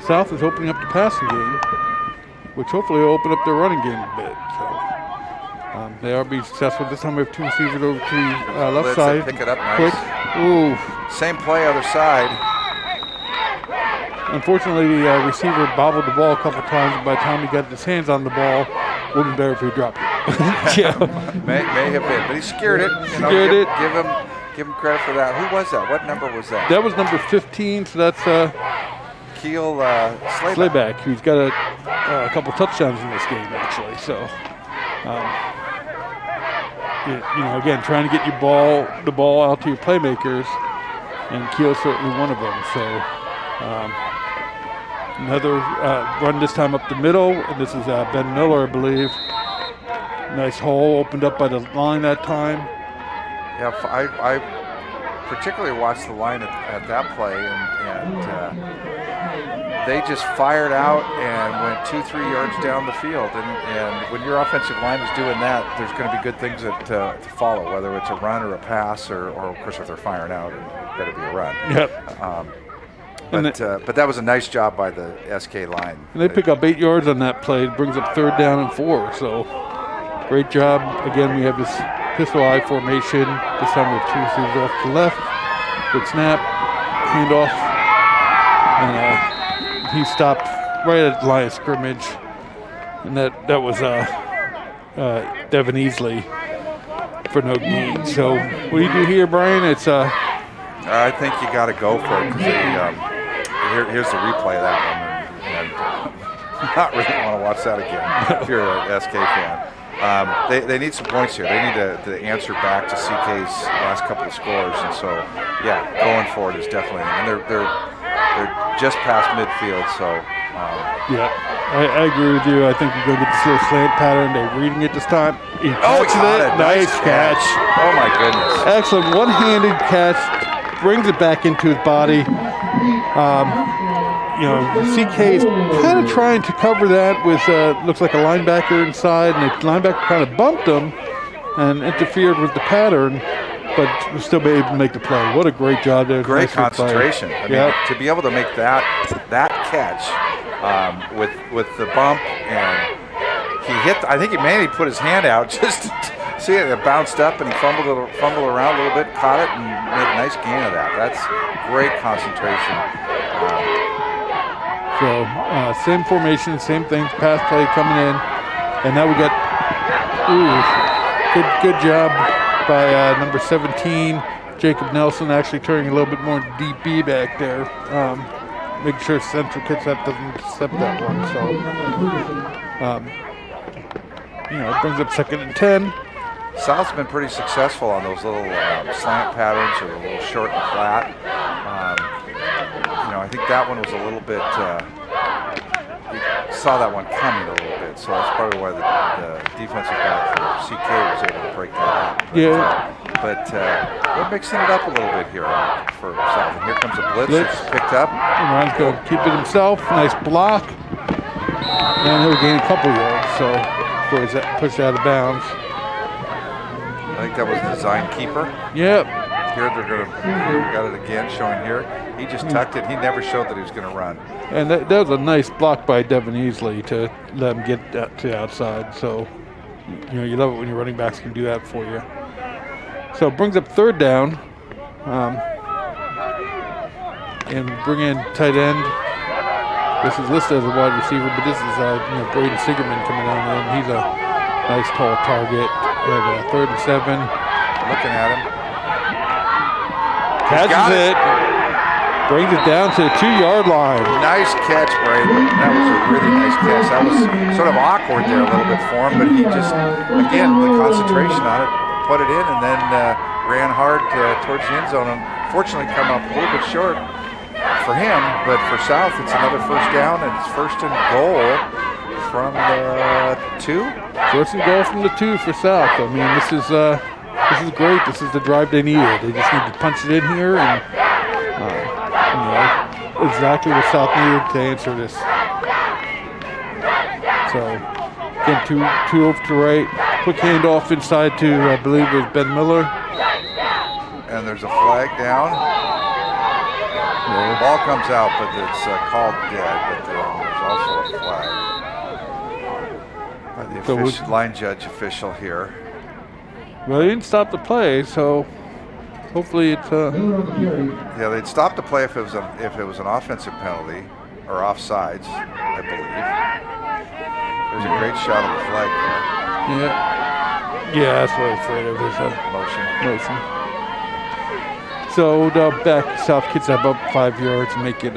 South is opening up the passing game, which hopefully will open up their running game a bit. So they are being successful. This time we have 2 receivers over to the left side. Pick it up nice. Quick. Ooh. Same play, other side. Unfortunately, the receiver bobbled the ball a couple times, and by the time he got his hands on the ball, it would have been better if he dropped it. May have been, but he secured it. Give him credit for that. Who was that? What number was that? That was number 15, so that's Keel Slayback, who's got a couple touchdowns in this game, actually. So, again, trying to get the ball out to your playmakers, and Keel's certainly one of them. So, another run this time up the middle, and this is Ben Miller, I believe. Nice hole opened up by the line that time. Yeah, I particularly watched the line at that play, and they just fired out and went 2-3 yards down the field. And when your offensive line is doing that, there's going to be good things to follow, whether it's a run or a pass, or of course if they're firing out, it better be a run. Yep. But that was a nice job by the SK line. And they pick up 8 yards on that play. It brings up 3rd down and 4. So great job. Again, we have this pistol eye formation. This time we have 2 receivers off to the left. Good snap, handoff, and he stopped right at the line of scrimmage. And that was Devin Easley for no gain. So what do you do here, Brian? It's I think you got to go for it, because here's the replay of that one, and not really want to watch that again if you're an SK fan. They need some points here. They need to answer back to CK's last couple of scores, and so going for it is definitely. And they're just past midfield, so Yeah, I agree with you. I think you're going to get this little slant pattern. They're reading it this time. He Oh, he catches caught it. it. Nice catch. Oh, my goodness. Excellent one-handed catch. Brings it back into his body. CK is kind of trying to cover that with, looks like a linebacker inside, and the linebacker kind of bumped him and interfered with the pattern, but still be able to make the play. What a great job there. Great Nice concentration. play. I mean, to be able to make that catch with the bump, and he hit. I think he mainly put his hand out just to see it. It bounced up and he fumbled around a little bit, caught it, and made a nice gain of that. That's great concentration. So same formation, same thing. Pass play coming in, and now we got good job by number 17, Jacob Nelson, actually turning a little bit more DB back there. Make sure Central Kitsap doesn't accept that one. So, it brings up 2nd and 10. South's been pretty successful on those little slant patterns or a little short and flat. I think that one was a little bit, you saw that one coming a little bit, so that's probably why the defensive back for CK was able to break that up. But we're mixing it up a little bit here for South. And here comes a blitz. It's picked up. Ron's going to keep it himself. Nice block. And he'll gain a couple yards, so before he's pushed out of bounds. I think that was the design keeper. Yep. Here we got it again showing here. He just tucked it. He never showed that he was going to run. And that was a nice block by Devin Easley to let him get that to the outside. So, you love it when your running backs can do that for you. So it brings up 3rd down. And bring in tight end. This is listed as a wide receiver, but this is Braden Sigerman coming on in. He's a nice tall target. We have 3rd and 7. Looking at him. Catches it. Brings it down to the 2-yard line. Nice catch, Braden. That was a really nice catch. That was sort of awkward there a little bit for him, but he just, again, the concentration on it, put it in, and then ran hard towards the end zone. Unfortunately, come up a little bit short for him, but for South, it's another 1st down, and it's 1st and goal from the 2. 1st and goal from the 2 for South. I mean, this is great. This is the drive they needed. They just need to punch it in here, and exactly what South needed to answer this. So, again, two over to the right. Quick handoff inside to, I believe it was Ben Miller. And there's a flag down. The ball comes out, but it's called dead. But there's also a flag by the line judge official here. Well, they didn't stop the play, so hopefully it's. Yeah, they'd stop the play if it was an offensive penalty or offsides, I believe. There's a great shot of the flag there. Yeah, that's what I was afraid of. There's a motion. So back South Kitsap up 5 yards and make it.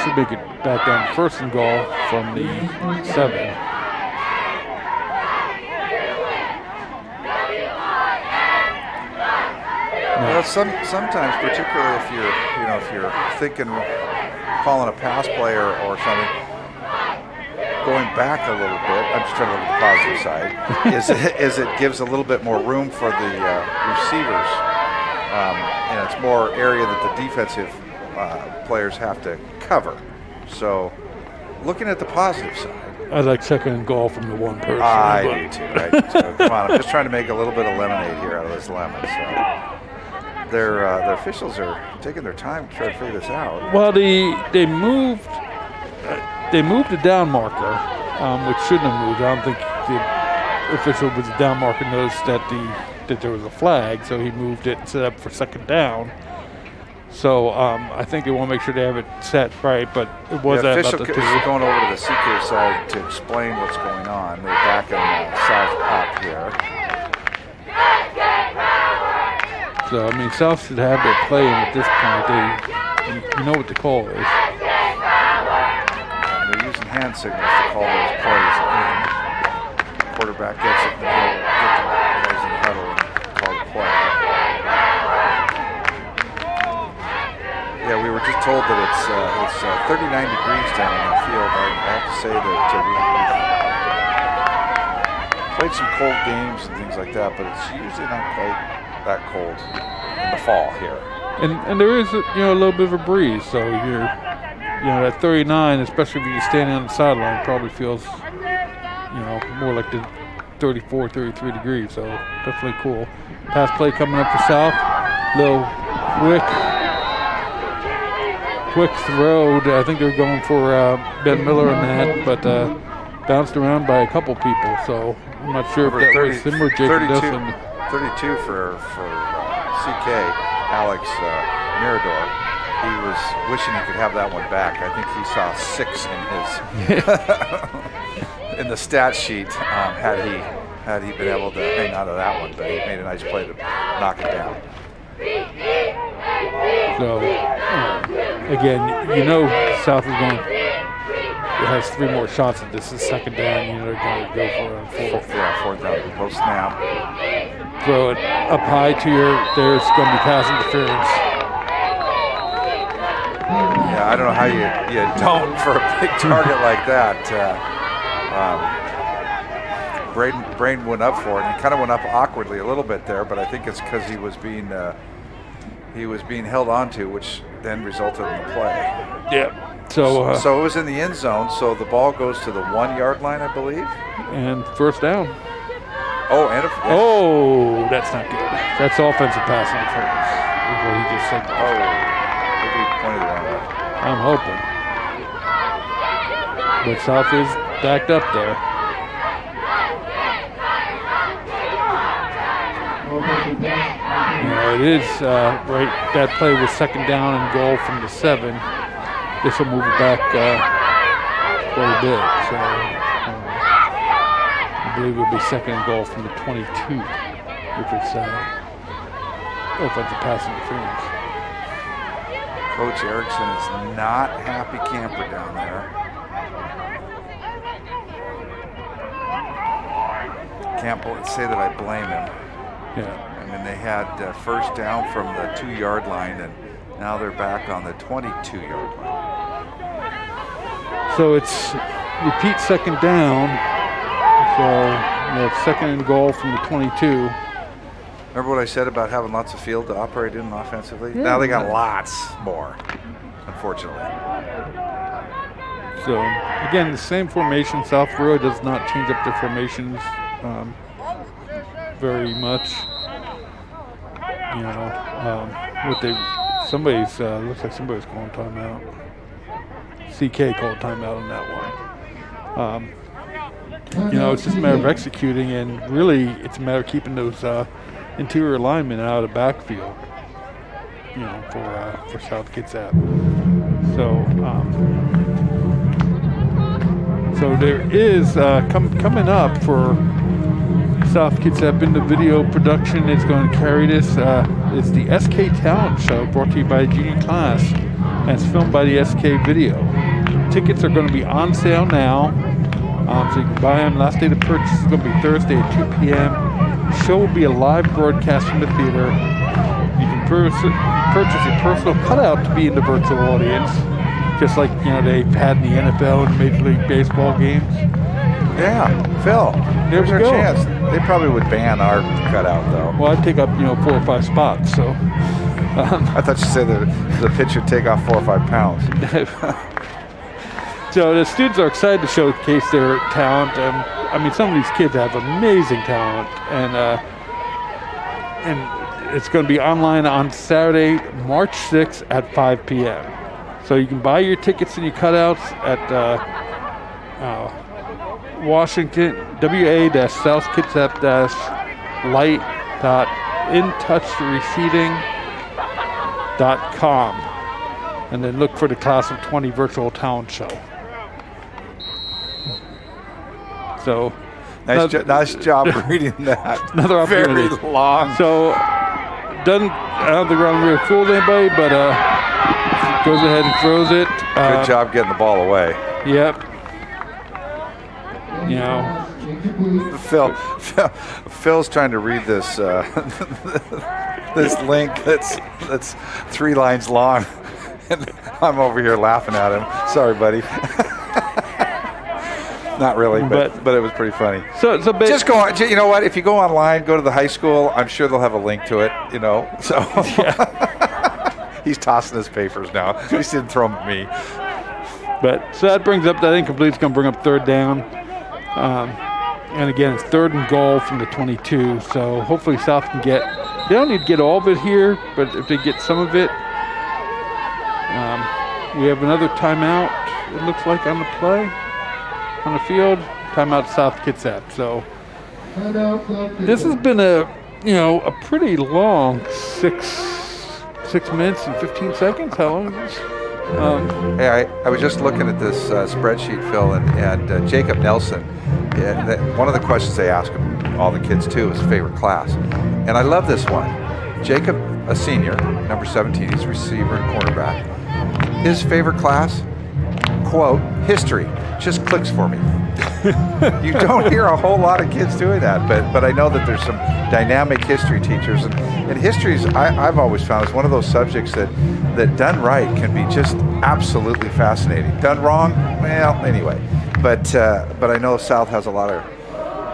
Should make it back down 1st and goal from the 7. Well, sometimes, particularly if you're thinking calling a pass play or something, going back a little bit. I'm just trying to look at the positive side. is it gives a little bit more room for the receivers, and it's more area that the defensive players have to cover. So, looking at the positive side. I like 2nd and goal from the 1 person. I do too. So, come on, I'm just trying to make a little bit of lemonade here out of this lemon. So. The officials are taking their time to try to figure this out. Well, they moved the down marker, which shouldn't have moved. I don't think the official with the down marker noticed that there was a flag, so he moved it and set up for 2nd down. So I think they want to make sure they have it set right, but it was the at official about the 2. is going over to the CK side to explain what's going on. They're backing South up here. So, I mean, South should have their play in at this point. You know what the call is. And they're using hand signals to call those plays in. Quarterback gets it, and he'll get the guys in the huddle and call the play. Yeah, we were just told that it's 39 degrees down on the field. I have to say that we've played some cold games and things like that, but it's usually not quite that cold in the fall here. And there is a little bit of a breeze, so you're that 39, especially if you're standing on the sideline, probably feels more like the 34, 33 degrees. So definitely cool. Pass play coming up for South. Little quick throw. I think they're going for Ben Miller on that, but bounced around by a couple people. So I'm not sure if that was him or Jacob Dustin. 32 for CK, Alex Mirador. He was wishing he could have that one back. I think he saw 6 in his in the stat sheet had he been able to hang on to that one, but he made a nice play to knock it down. So again, South is going. It has 3 more shots if this is second down. They're going to go for a fourth down. Post snap. Throw it up high to there's going to be pass interference. Yeah, I don't know how you don't for a big target like that. Braden went up for it, and he kind of went up awkwardly a little bit there, but I think it's because he was being held onto, which then resulted in the play. Yeah. So it was in the end zone, so the ball goes to the 1-yard line, I believe. And first down. Oh, that's not good. That's offensive pass interference. Is what he just said. Oh, maybe he pointed the wrong way. I'm hoping. But South is backed up there. It is right. That play was second down and goal from the 7. This will move it back quite a bit. So I believe it'll be second and goal from the 22 if it's offensive pass interference. Coach Erickson is not happy camper down there. Can't say that I blame him. Yeah. I mean, they had first down from the 2-yard line, and now they're back on the 22-yard line. So it's repeat second down. So you have second and goal from the 22. Remember what I said about having lots of field to operate in offensively? Yeah. Now they got lots more, unfortunately. So again, the same formation. South really does not change up their formations very much. Looks like somebody's calling timeout. CK called timeout on that one. It's just a matter of executing, and really it's a matter of keeping those interior linemen out of the backfield. For South Kitsap. So there is coming up for South Kitsap in the video production. It's going to carry this. It's the SK Talent Show brought to you by Junior Class, and it's filmed by the SK Video. Tickets are going to be on sale now, so you can buy them. Last day to purchase is going to be Thursday at 2 p.m. The show will be a live broadcast from the theater. You can purchase your personal cutout to be in the virtual audience, just like they've had in the NFL and Major League Baseball games. Yeah, Phil, There's our go. chance. They probably would ban our cutout, though. Well, I'd take up 4 or 5 spots. So I thought you said that the pitcher would take off 4 or 5 pounds. So the students are excited to showcase their talent. Some of these kids have amazing talent, and it's going to be online on Saturday, March 6th at 5 p.m. So you can buy your tickets and your cutouts at Washington, wa.southkitsap-light.intouchreceding.com, and then look for the Class of 20 virtual talent show. So nice job reading that. Another opportunity. Very long. So I don't think we're going to fool anybody, but goes ahead and throws it. Good job getting the ball away. Yep. Phil's trying to read this this link that's 3 lines long, And I'm over here laughing at him. Sorry, buddy. Not really, but it was pretty funny. So just go on. You know what? If you go online, go to the high school, I'm sure they'll have a link to it, you know. So he's tossing his papers now. He just didn't throw them at me. But so that brings up that incomplete is going to bring up third down. And again, it's 3rd and goal from the 22. So hopefully South can get, they don't need to get all of it here, but if they get some of it, we have another timeout, it looks like, on the play, on the field. Timeout South Kitsap. So this has been a pretty long 6 minutes and 15 seconds. How long is this? Hey, I was just looking at this spreadsheet, Phil, and Jacob Nelson, one of the questions they ask all the kids too is favorite class. And I love this one. Jacob, a senior, number 17, he's a receiver and cornerback. His favorite class, quote, history, just clicks for me. You don't hear a whole lot of kids doing that, but I know that there's some dynamic history teachers, and history is, I've always found, is one of those subjects that done right can be just absolutely fascinating. Done wrong, well, anyway. But I know South has a lot of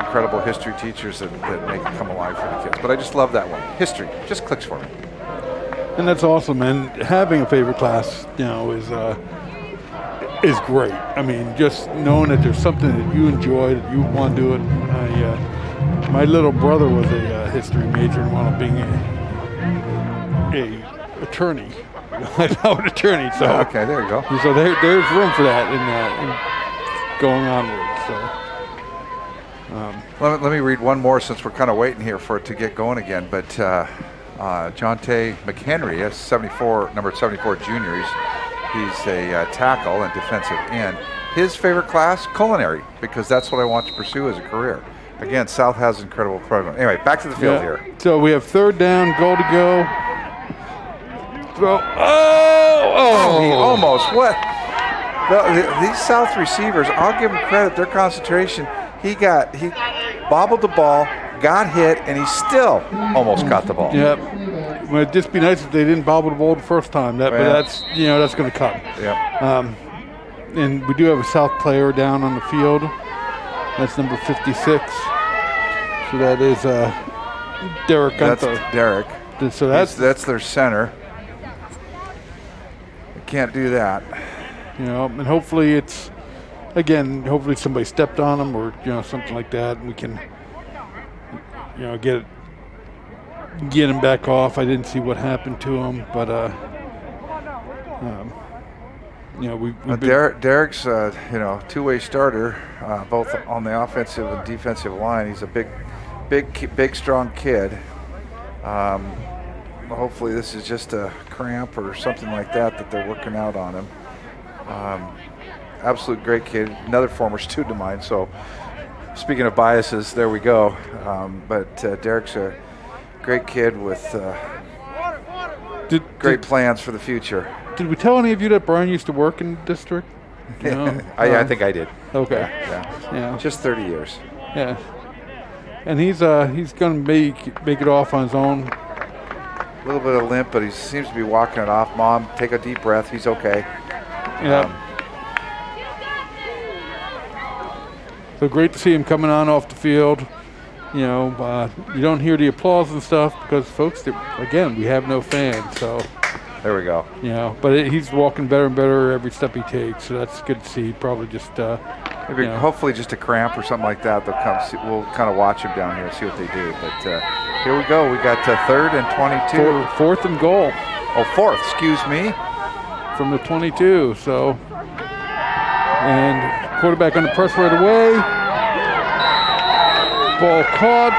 incredible history teachers that make it come alive for the kids. But I just love that one. History just clicks for me. And that's awesome. And having a favorite class, is great. I mean, just knowing that there's something that you enjoy, that you want to do it. My little brother was a history major and wound up being a attorney. I'm an attorney, so okay, there you go. So there's room for that in going onward. So let me read one more since we're kind of waiting here for it to get going again. But John Tay McHenry, number 74 junior. He's a tackle and defensive end. His favorite class, culinary, because that's what I want to pursue as a career. Again, South has an incredible program. Anyway, back to the field here. So we have 3rd down, goal to go. Throw. He almost. What? These South receivers, I'll give them credit, their concentration. He bobbled the ball, got hit, and he still almost caught the ball. Yep. Well, it'd just be nice if they didn't bobble the ball the first time. But that's going to come. Yep. And we do have a South player down on the field. That's number 56. So that is Derek Gunther. That's Derek. So that's their center. Can't do that. And hopefully hopefully somebody stepped on him or something like that, and we can get him back off. I didn't see what happened to him, but Derek's two-way starter, both on the offensive and defensive line. He's a big strong kid. Hopefully this is just a cramp or something like that they're working out on him. Absolute great kid, another former student of mine. So speaking of biases, there we go. But Derek's a great kid with great plans for the future. Did we tell any of you that Brian used to work in the district? I think I did. Okay. Yeah. Just 30 years. Yeah. And he's going to make it off on his own. A little bit of limp, but he seems to be walking it off. Mom, take a deep breath. He's okay. Yeah. So great to see him coming on off the field. You don't hear the applause and stuff because, folks, again, we have no fans. So there we go. But he's walking better and better every step he takes. So that's good to see. Probably just hopefully just a cramp or something like that. They'll come. We'll kind of watch him down here and see what they do. But here we go. We got 3rd and 22. 4th and goal. Oh, 4th. Excuse me. From the 22. So, and quarterback under pressure right away. Ball caught,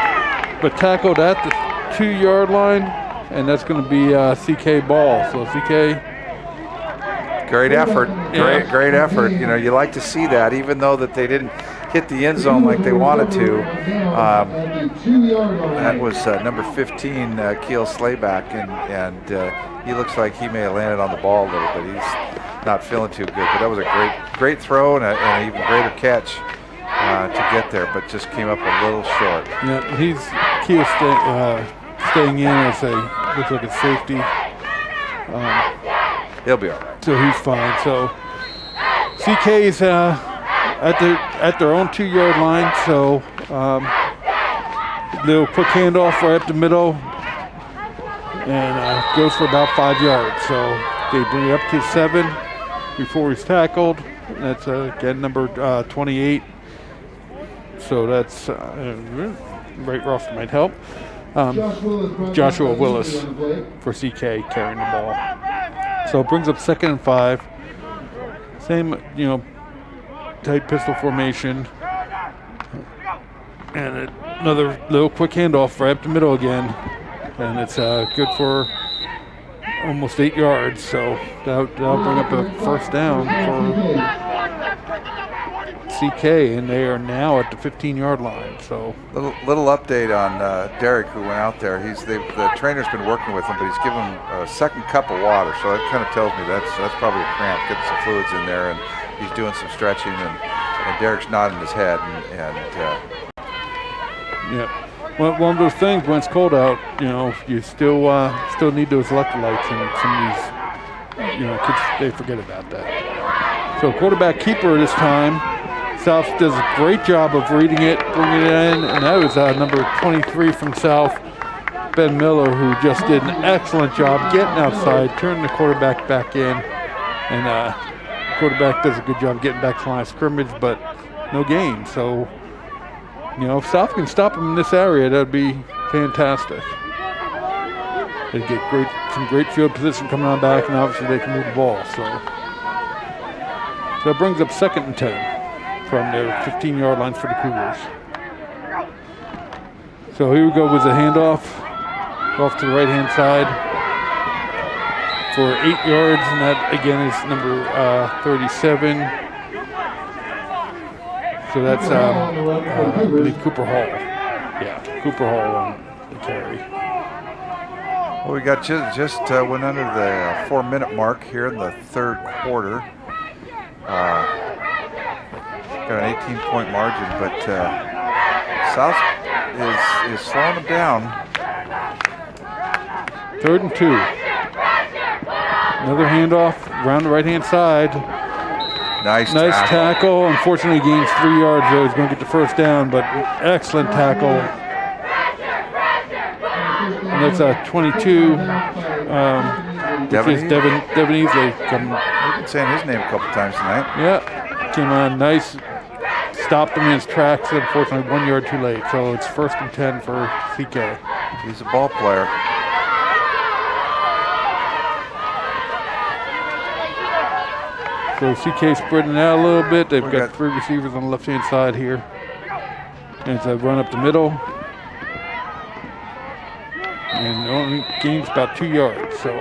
but tackled at the 2-yard line, and that's going to be CK ball. So CK. Great effort. Great effort. You like to see that, even though that they didn't hit the end zone like they wanted to. That was number 15, Keel Slayback, and he looks like he may have landed on the ball a little bit. He's not feeling too good, but that was a great throw and an even greater catch to get there, but just came up a little short. Yeah, Keel staying in as looks like a safety. He'll be all right. So he's fine. So CK's at their own 2-yard line. So little quick handoff right up the middle, and goes for about 5 yards. So they bring it up to 7 before he's tackled. That's again number 28. So that's right. Ross might help. Joshua Willis for CK carrying the ball. So it brings up 2nd and 5. Same, tight pistol formation. And another little quick handoff right up the middle again. And it's good for almost 8 yards. So that'll bring up a first down for CK, and they are now at the 15-yard line. So little update on Derek, who went out there. The trainer's been working with him, but he's given him a second cup of water. So that kind of tells me that's probably a cramp, getting some fluids in there, and he's doing some stretching, and Derek's nodding his head, yeah. Well, one of those things when it's cold out, you still need those electrolytes, and some of these, kids, they forget about that. So quarterback keeper this time. South does a great job of reading it, bringing it in, and that was number 23 from South, Ben Miller, who just did an excellent job getting outside, turning the quarterback back in, and quarterback does a good job getting back to the line of scrimmage, but no gain. So, if South can stop them in this area, that would be fantastic. They get some great field position coming on back, and obviously they can move the ball. So it brings up 2nd and 10 from their 15-yard line for the Cougars. So here we go with the handoff off to the right-hand side for 8 yards, and that again is number 37. So that's I believe Cooper Hall. Yeah, Cooper Hall on the carry. Well, we got just went under the 4-minute mark here in the 3rd quarter. Got an 18-point margin, but South is slowing them down. 3rd and 2. Another handoff around the right-hand side. Nice tackle. Unfortunately, gains 3 yards, though. He's going to get the first down, but excellent tackle. And that's 22. Devin Easley. I've been saying his name a couple times tonight. Yeah, came on nice. Stopped him in his tracks, unfortunately 1 yard too late. So it's 1st and 10 for CK. He's a ball player. So CK spreading out a little bit. They've got 3 receivers on the left-hand side here. And it's a run up the middle. And only gains about 2 yards. So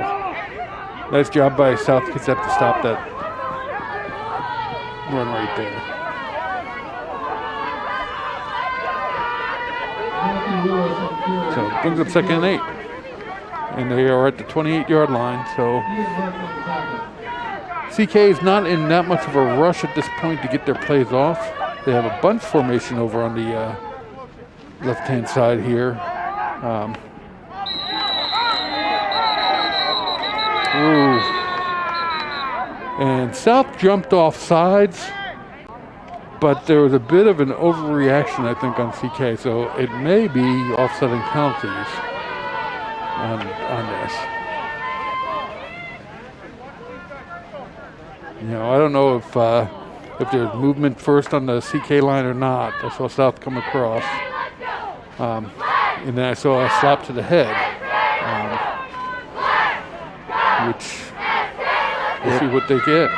nice job by South Kitsap to stop that run right there. So it brings up 2nd and 8. And they are at the 28-yard line. So CK is not in that much of a rush at this point to get their plays off. They have a bunch formation over on the left-hand side here. And South jumped off sides, but there was a bit of an overreaction, I think, on CK, so it may be offsetting penalties on this. I don't know if there's movement first on the CK line or not. I saw South come across, and then I saw a slap to the head, which we'll see what they get.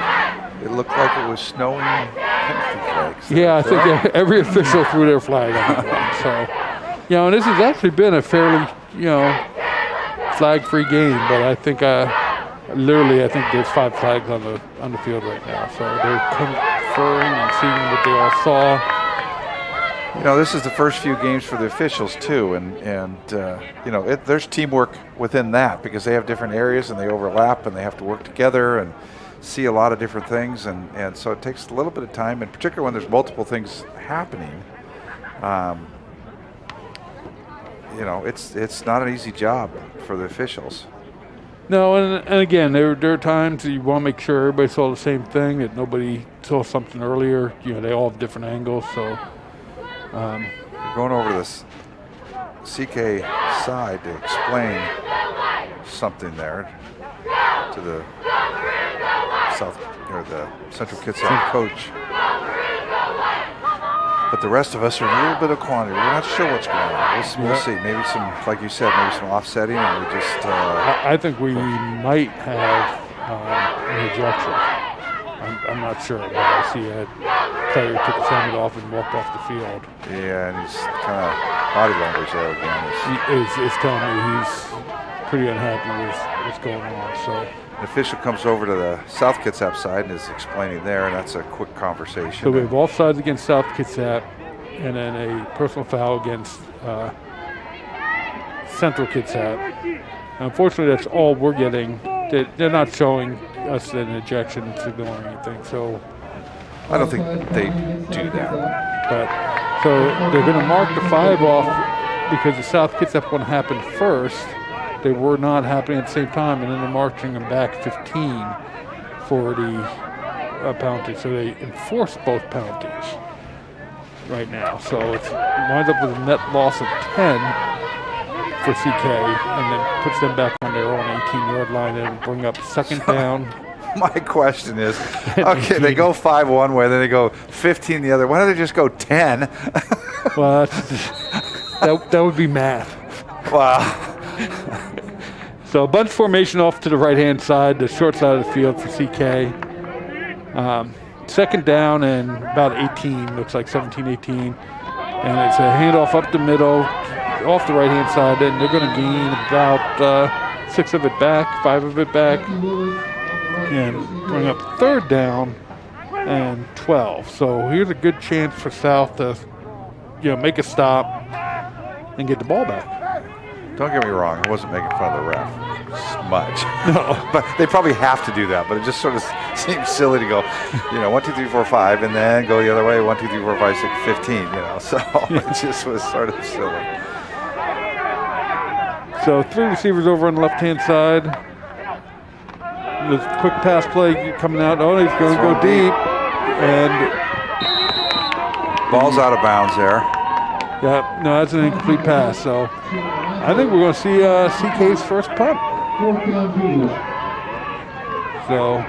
It looked like it was snowing penalty flags. Yeah, I think every official threw their flag on that one. So, and this has actually been a fairly, flag-free game, but I think literally, I think there's 5 flags on the field right now. So they're conferring and seeing what they all saw. This is the first few games for the officials too, and there's teamwork within that because they have different areas and they overlap and they have to work together and see a lot of different things, and so it takes a little bit of time, and particularly when there's multiple things happening. Yeah. It's not an easy job for the officials. No, and again, there are times that you want to make sure everybody saw the same thing, that nobody saw something earlier. They all have different angles, so. We're going over to this CK side to explain something there to the the Central Kitsap coach. But the rest of us are in a little bit of quantity. We're not sure what's going on. We'll see. Maybe some, like you said, maybe some offsetting, and we just. I think we might have an ejection. I'm not sure, but I see a player took his helmet off and walked off the field. Yeah, and he's kind of body language there again. Is telling me he's pretty unhappy with what's going on. So. An official comes over to the South Kitsap side and is explaining there, and that's a quick conversation. So we have offsides against South Kitsap, and then a personal foul against Central Kitsap. Unfortunately, that's all we're getting. They're not showing us an ejection signal or anything. So I don't think they do that. But so they're going to mark the 5 off because the South Kitsap one happened first. They were not happening at the same time, and then they're marching them back 15 for the penalty. So they enforce both penalties right now. So it winds up with a net loss of 10 for CK, and then puts them back on their own 18-yard line and bring up second down. My question is, okay, they go 5 one way, then they go 15 the other. Why don't they just go 10? Well, that would be math. Wow. So bunch formation off to the right-hand side, the short side of the field for CK. Second down and about 18, looks like 17, 18. And it's a handoff up the middle, off the right-hand side, and they're going to gain about 6 of it back, 5 of it back, and bring up third down and 12. So here's a good chance for South to, make a stop and get the ball back. Don't get me wrong, I wasn't making fun of the ref much. No. But they probably have to do that, but it just sort of seems silly to go, 1, 2, 3, 4, 5, and then go the other way, 1, 2, 3, 4, 5, 6, 15, So it just was sort of silly. So 3 receivers over on the left-hand side. The quick pass play coming out. Oh, he's going to go deep. And ball's out of bounds there. Yeah, no, that's an incomplete pass. So I think we're going to see CK's first punt. So,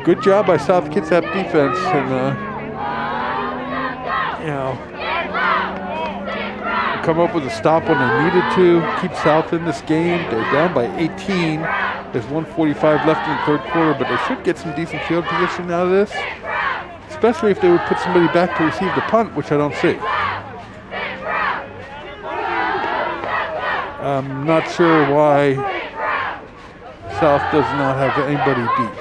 good job by South Kitsap defense, and come up with a stop when they needed to, keep South in this game. They're down by 18. There's 1:45 left in the third quarter, but they should get some decent field position out of this, especially if they would put somebody back to receive the punt, which I don't see. I'm not sure why South does not have anybody deep.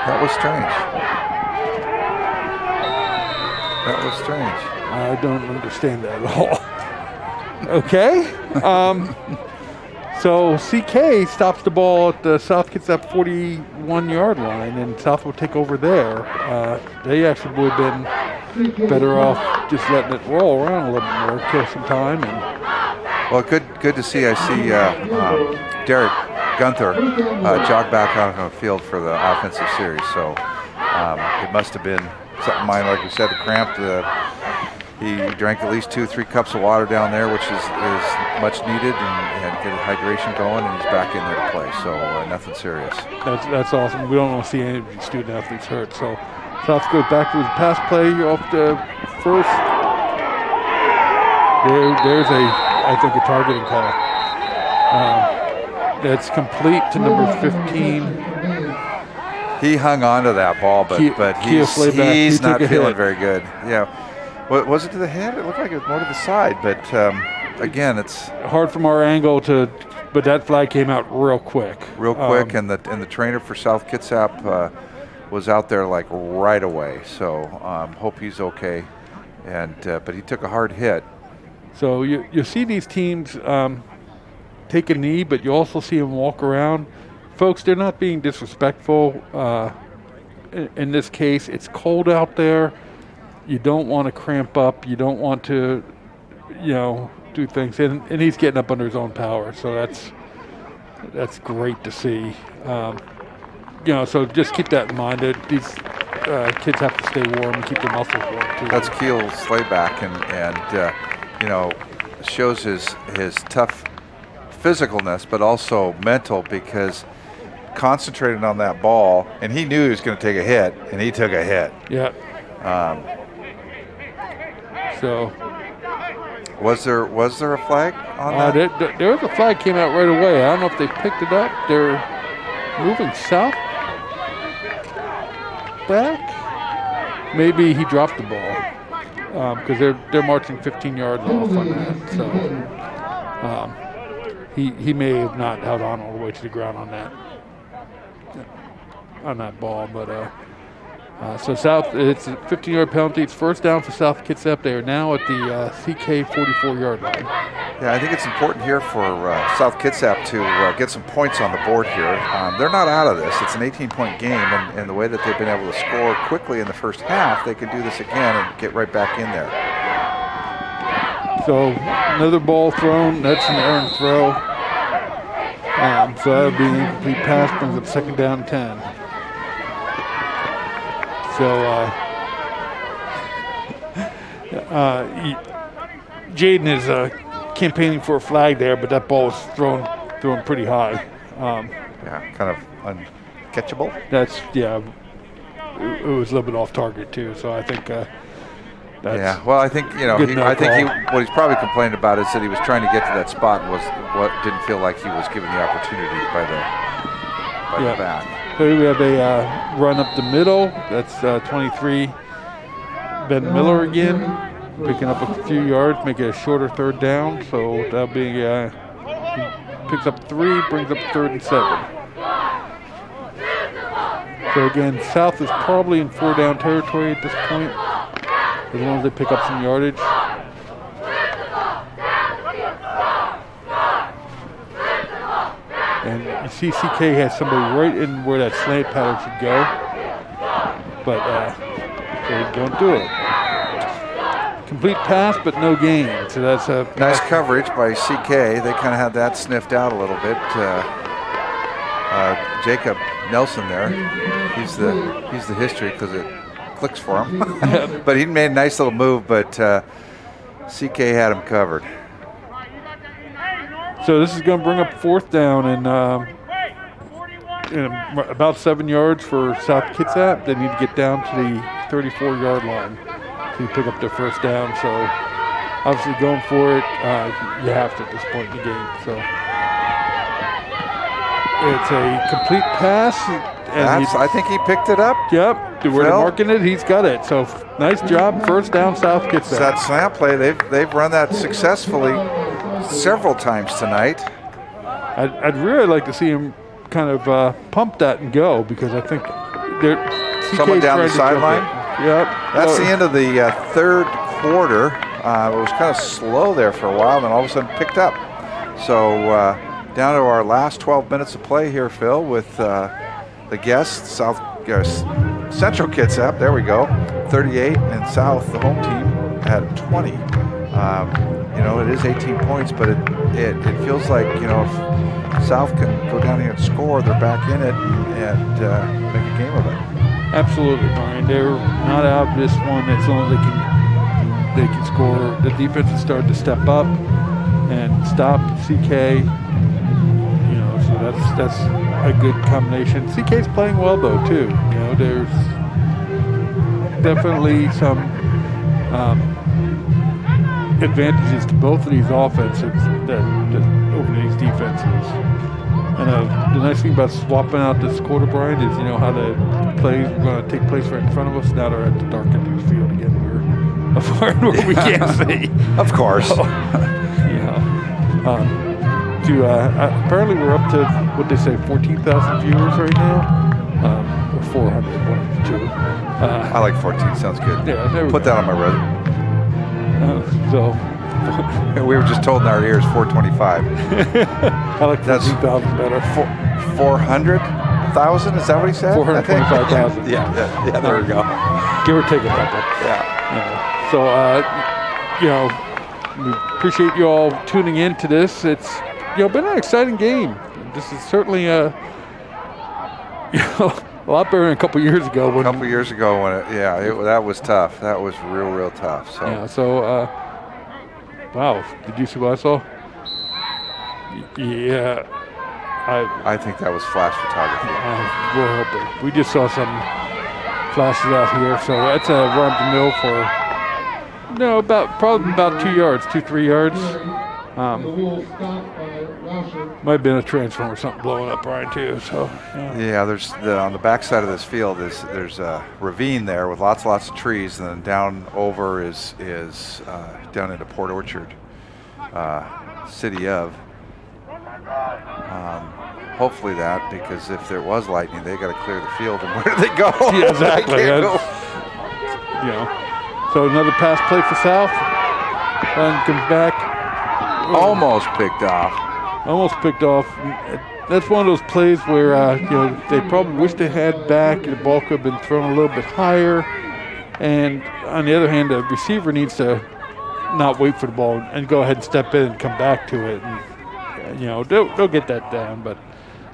That was strange. That was strange. I don't understand that at all. Okay. So CK stops the ball at the South Kitsap 41-yard line, and South will take over there. They actually would have been better off just letting it roll around a little bit more, kill some time. Well, good to see. I see Derek Gunther jog back out on the field for the offensive series. So it must have been something minor, like we said, the cramp. He drank at least 2-3 cups of water down there, which is much needed, and get hydration going, and he's back in there to play. So nothing serious. That's awesome. We don't want to see any of these student athletes hurt. So South goes back to the pass play off the first. There's I think a targeting call. That's complete to number 15. He hung on to that ball, but he's not feeling very good. Yeah. Was it to the head? It looked like it was more to the side, but again, it's hard from our angle but that flag came out real quick. And the trainer for South Kitsap was out there like right away. So hope he's okay. But he took a hard hit. So you see these teams take a knee, but you also see them walk around. Folks, they're not being disrespectful. In this case, it's cold out there. You don't want to cramp up. You don't want to do things, and he's getting up under his own power. So that's great to see. So just keep that in mind that these kids have to stay warm and keep their muscles warm too. That's Keel Slayback, and shows his tough physicalness, but also mental, because concentrated on that ball, and he knew he was going to take a hit, and he took a hit. Yeah. So. Was there a flag on that? There was a flag came out right away. I don't know if they picked it up. They're moving south back. Maybe he dropped the ball because they're marching 15 yards off on that. So he may have not held on all the way to the ground on that ball, but. So South, it's a 15-yard penalty. It's first down for South Kitsap. They are now at the CK 44-yard line. Yeah, I think it's important here for South Kitsap to get some points on the board here. They're not out of this. It's an 18-point game, and the way that they've been able to score quickly in the first half, they can do this again and get right back in there. So another ball thrown. That's an errant throw. So that would be an incomplete pass, brings up second down 10. So Jaden is campaigning for a flag there, but that ball was thrown pretty high. Kind of uncatchable. It was a little bit off target too. So I think that's well, I think what he's probably complaining about is that he was trying to get to that spot and didn't feel like he was given the opportunity by the back. So we have a run up the middle. That's 23. Ben Miller again, picking up a few yards, make it a shorter third down. So that'll be he picks up 3, brings up 3rd and 7. So again, South is probably in 4-down territory at this point, as long as they pick up some yardage. And you see CK has somebody right in where that slant pattern should go, but they don't do it. Complete pass, but no gain. So that's a nice coverage by CK. They kind of had that sniffed out a little bit. Jacob Nelson there. He's the history because it clicks for him. But he made a nice little move, but CK had him covered. So this is going to bring up 4th down and about 7 yards for South Kitsap. They need to get down to the 34-yard line to pick up their first down. So obviously going for it, you have to at this point in the game. So it's a complete pass. And I think he picked it up. Yep. Where they're marking it, he's got it. So nice job. First down, South Kitsap. That slant play, they've run that successfully several times tonight. I'd really like to see him kind of pump that and go, because I think someone down the sideline. Yep. That's the end of the third quarter. It was kind of slow there for a while, and then all of a sudden picked up. So down to our last 12 minutes of play here, Phil, with the guests, Central Kitsap. There we go, 38, and South, the home team, at 20. It is 18 points, but it feels like, if South can go down here and score, they're back in it and make a game of it. Absolutely, Brian. They're not out of this one as long as they can score. The defense has started to step up and stop CK. So that's a good combination. CK's playing well though too. There's definitely some advantages to both of these offenses over these defenses. And the nice thing about swapping out this quarter, Brian, is how the plays are going to take place right in front of us. Now they're at the dark end of the field again. We're afar where we can't see. Of course. So, apparently we're up to what they say 14,000 viewers right now, or 400, one of the two. I like 14. Sounds good. Yeah, put that on my resume. We were just told in our ears 425. I like 14,000 better. 400,000? Is that what he said? 425,000. Yeah, there we go. Give or take a couple. Yeah. So, We appreciate you all tuning in to this. It's been an exciting game. This is certainly a lot better than a couple years ago. When that was tough. That was real tough. So yeah. So wow, did you see what I saw? Yeah. I think that was flash photography. We're hoping. We just saw some flashes out here, so that's a run up the middle for probably about 2 yards, 2-3 yards. Might have been a transformer or something blowing up, Brian, too. So yeah, there's on the back side of this field there's a ravine there with lots of trees, and then down over is down into Port Orchard, city of. Hopefully that, because if there was lightning, they got to clear the field, and where do they go? Yeah, exactly. So another pass play for South. And comes back. Almost picked off. That's one of those plays where they probably wish they had back. The ball could have been thrown a little bit higher. And on the other hand, the receiver needs to not wait for the ball and go ahead and step in and come back to it. And, they'll get that down, but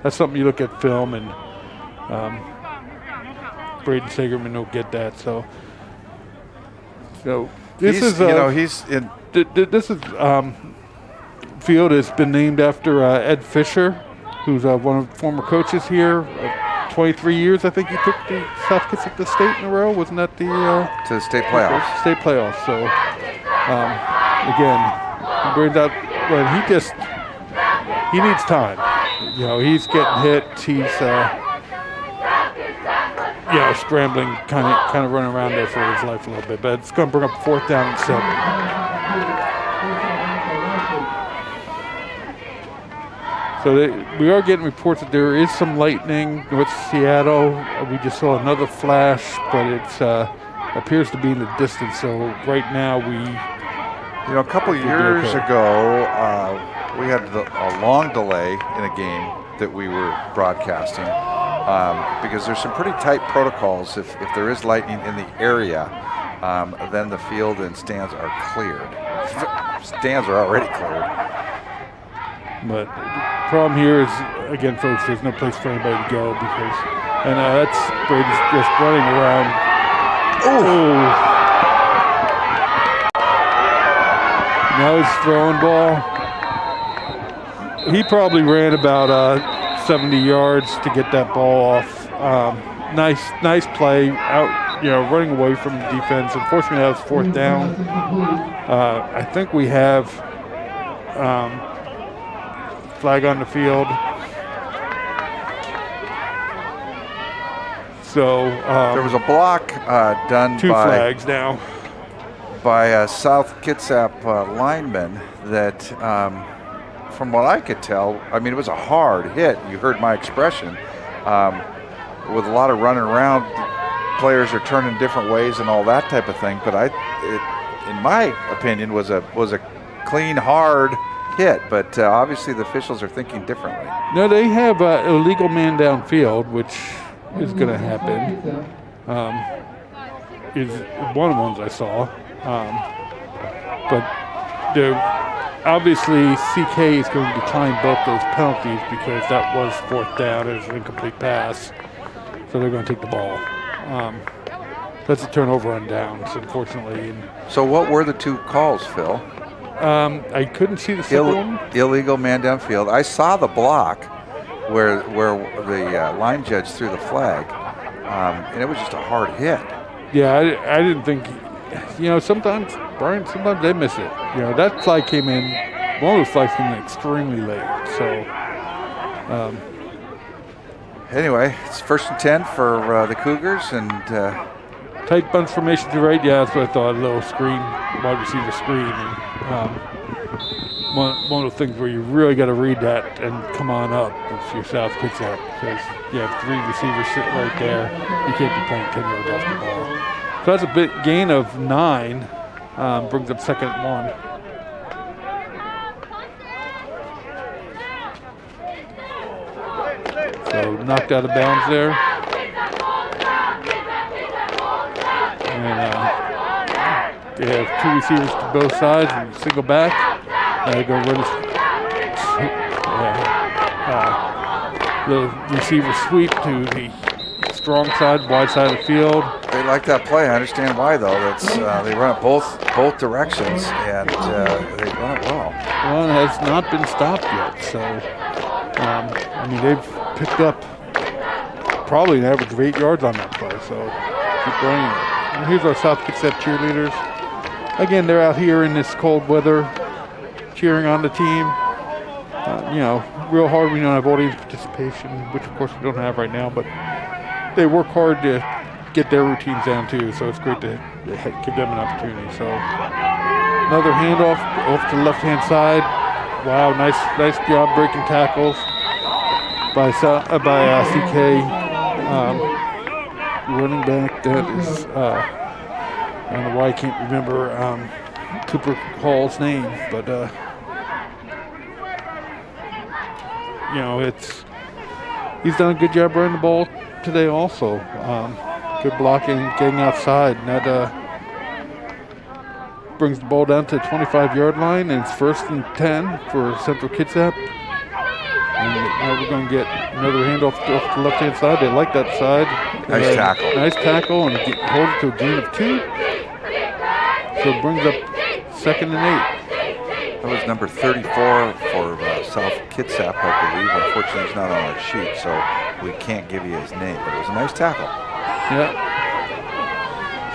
that's something you look at film, and Braden Sagerman will get that. So this field has been named after Ed Fisher, who's one of the former coaches here. 23 years, I think he took the South Kitsap to state in a row. Wasn't that the to the state playoffs? State playoffs. So again, he brings out. Well, he needs time. He's getting hit. He's scrambling, kind of running around there for his life a little bit. But it's going to bring up 4th down and 7. So we are getting reports that there is some lightning north Seattle. We just saw another flash, but it appears to be in the distance. So right now a couple years ago, we had a long delay in a game that we were broadcasting because there's some pretty tight protocols. If there is lightning in the area, then the field and stands are cleared. Stands are already cleared. But the problem here is, again, folks, there's no place for anybody to go and that's Braden's just running around. Oh! Now he's throwing ball. He probably ran about 70 yards to get that ball off. Nice play out, running away from the defense. Unfortunately, that was 4th down. I think we have flag on the field. So there was a block done 2 flags now by a South Kitsap lineman that, from what I could tell, it was a hard hit. You heard my expression. With a lot of running around, players are turning different ways and all that type of thing. But in my opinion, was a clean, hard hit. But obviously, the officials are thinking differently. No, they have illegal man downfield, which is going to happen. Is one of the ones I saw. But obviously CK is going to decline both those penalties because that was 4th down. It was an incomplete pass. So they're going to take the ball. That's a turnover on downs, unfortunately. So what were the 2 calls, Phil? I couldn't see the second one. Illegal man downfield. I saw the block where the line judge threw the flag, and it was just a hard hit. Yeah, I didn't think. Sometimes, Brian, they miss it. That flag came in, one of those flags came in extremely late. So, anyway, it's 1st and 10 for the Cougars, and tight bunch formation to right. Yeah, that's what I thought. A little screen, wide receiver screen. And, one of the things where you really got to read that and come on up if you're South Kitsap, because you have 3 receivers sitting right there. You can't be playing 10-yard basketball. So that's a big gain of 9. Brings up 2nd and 1. So knocked out of bounds there. And They have two receivers to both sides and single back. They go run the receiver sweep to the strong side, wide side of the field. They like that play. I understand why, though. That's they run it both directions, and they run it well. Well, it has not been stopped yet. So, I mean, they've picked up probably an average of 8 yards on that play. So, keep running it. And here's our South Kitsap cheerleaders. Again, they're out here in this cold weather, cheering on the team. You know, real hard. We don't have audience participation, which of course we don't have right now, but they work hard to get their routines down too, so it's great to give them an opportunity. So another handoff off to the left-hand side. Wow, nice job breaking tackles by CK. Running back, that is, I don't know why I can't remember Cooper Hall's name, but you know, he's done a good job running the ball today also. Good blocking, getting outside, and that brings the ball down to the 25-yard line, and it's 1st and 10 for Central Kitsap. And now we're going to get another handoff off the left-hand side. They like that side. Nice tackle. Nice tackle, and hold it to a gain of 2. So it brings up 2nd and 8. That was number 34 for South Kitsap, I believe. Unfortunately, he's not on our sheet, so we can't give you his name. But it was a nice tackle. Yeah.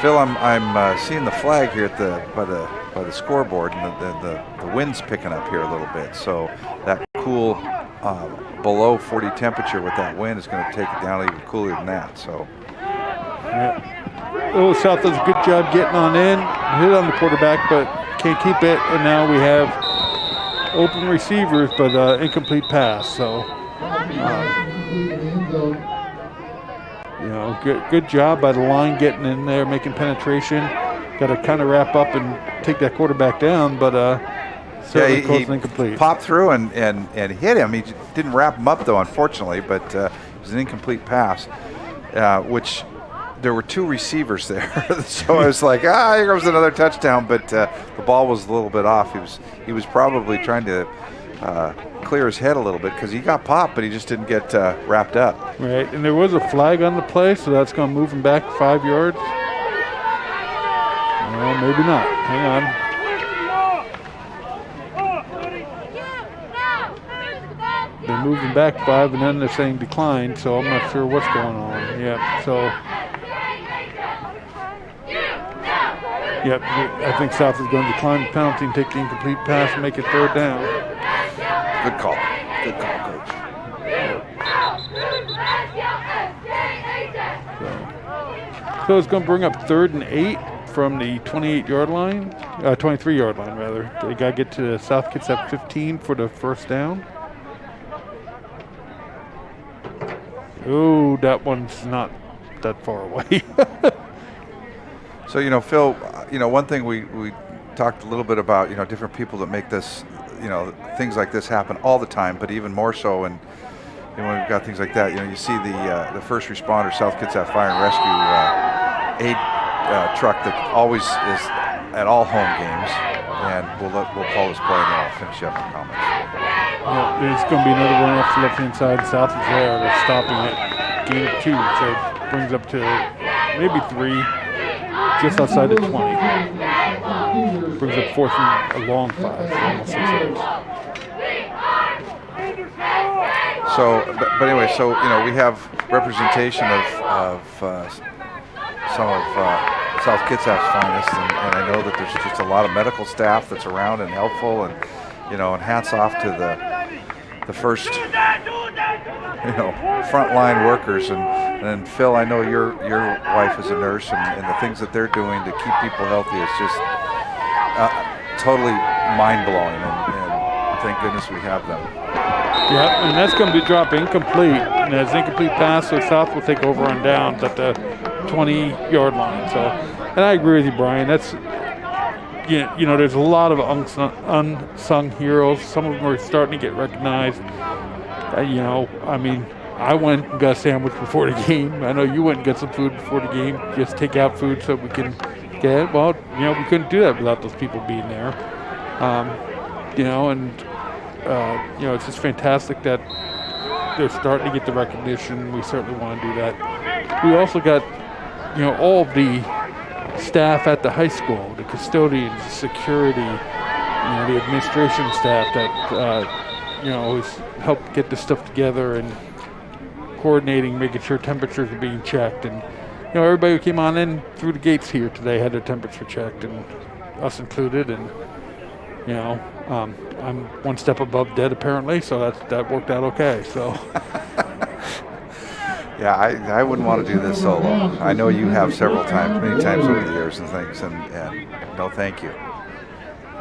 Phil, I'm seeing the flag here at by the scoreboard, and the wind's picking up here a little bit. So that cool below 40 temperature with that wind is going to take it down even cooler than that. So. Yeah. Oh, South does a good job getting on in, hit on the quarterback, but can't keep it. And now we have open receivers, but incomplete pass. So, you know, good job by the line getting in there, making penetration. Got to kind of wrap up and take that quarterback down, but certainly close and incomplete. Popped through and hit him. He didn't wrap him up though, unfortunately, but it was an incomplete pass, which there were 2 receivers there. So I was like, here goes another touchdown, but the ball was a little bit off. He was probably trying to clear his head a little bit because he got popped, but he just didn't get wrapped up. Right, and there was a flag on the play, so that's going to move him back 5 yards. Well, maybe not. Hang on. They moved him back 5, and then they're saying decline, so I'm not sure what's going on. Yeah, so. Yep, I think South is going to decline the penalty and take the incomplete pass and make it 3rd down. Good call. Good call, Coach. So it's going to bring up 3rd and 8 from the 28-yard line, 23-yard line rather. They got to get to South Kitsap 15 for the 1st down. Oh, that one's not that far away. So, you know, Phil, you know, one thing we talked a little bit about, you know, different people that make this, you know, things like this happen all the time, but even more so when we've got things like that. You know, you see the first responder, South Kitsap Fire and Rescue aid truck that always is at all home games, and we'll call this play and then I'll finish up the comments. Yeah, there's going to be another run off the left-hand side. South is there. They're stopping it. Gain of 2, so it brings up to maybe 3, just outside the 20. Brings up 4th and a long 5, almost 6 yards. So, but anyway, so you know, we have representation of some of South Kitsap's finest, and I know that there's just a lot of medical staff that's around and helpful, and you know, and hats off to the first, you know, frontline workers, and Phil, I know your wife is a nurse, and the things that they're doing to keep people healthy is just totally mind-blowing, and thank goodness we have them. Yep, and that's going to be dropped incomplete, and as incomplete pass, so South will take over on downs at the 20-yard line. So, and I agree with you, Brian. That's, you know, there's a lot of unsung heroes. Some of them are starting to get recognized. You know, I mean, I went and got a sandwich before the game. I know you went and got some food before the game. Just take out food so we can scared. Well, we couldn't do that without those people being there. It's just fantastic that they're starting to get the recognition. We certainly want to do that. We also got, all of the staff at the high school, the custodians, the security, the administration staff that, always help get this stuff together and coordinating, making sure temperatures are being checked. And, everybody who came on in through the gates here today had their temperature checked, and us included. And, I'm one step above dead apparently, so that worked out okay. So. Yeah, I wouldn't want to do this solo. I know you have many times over the years and things, and no, thank you.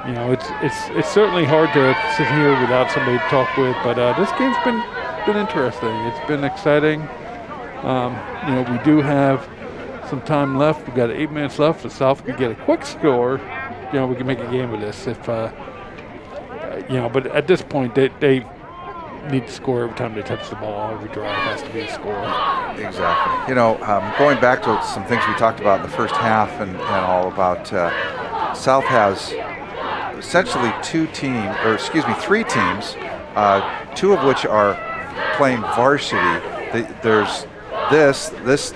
It's certainly hard to sit here without somebody to talk with, but this game's been interesting. It's been exciting. We do have some time left. We've got 8 minutes left. If South could get a quick score, we can make a game of this. If but at this point, they need to score every time they touch the ball. Every drive has to be a score. Exactly. Going back to some things we talked about in the first half and all about South has essentially three teams, two of which are playing varsity. There's this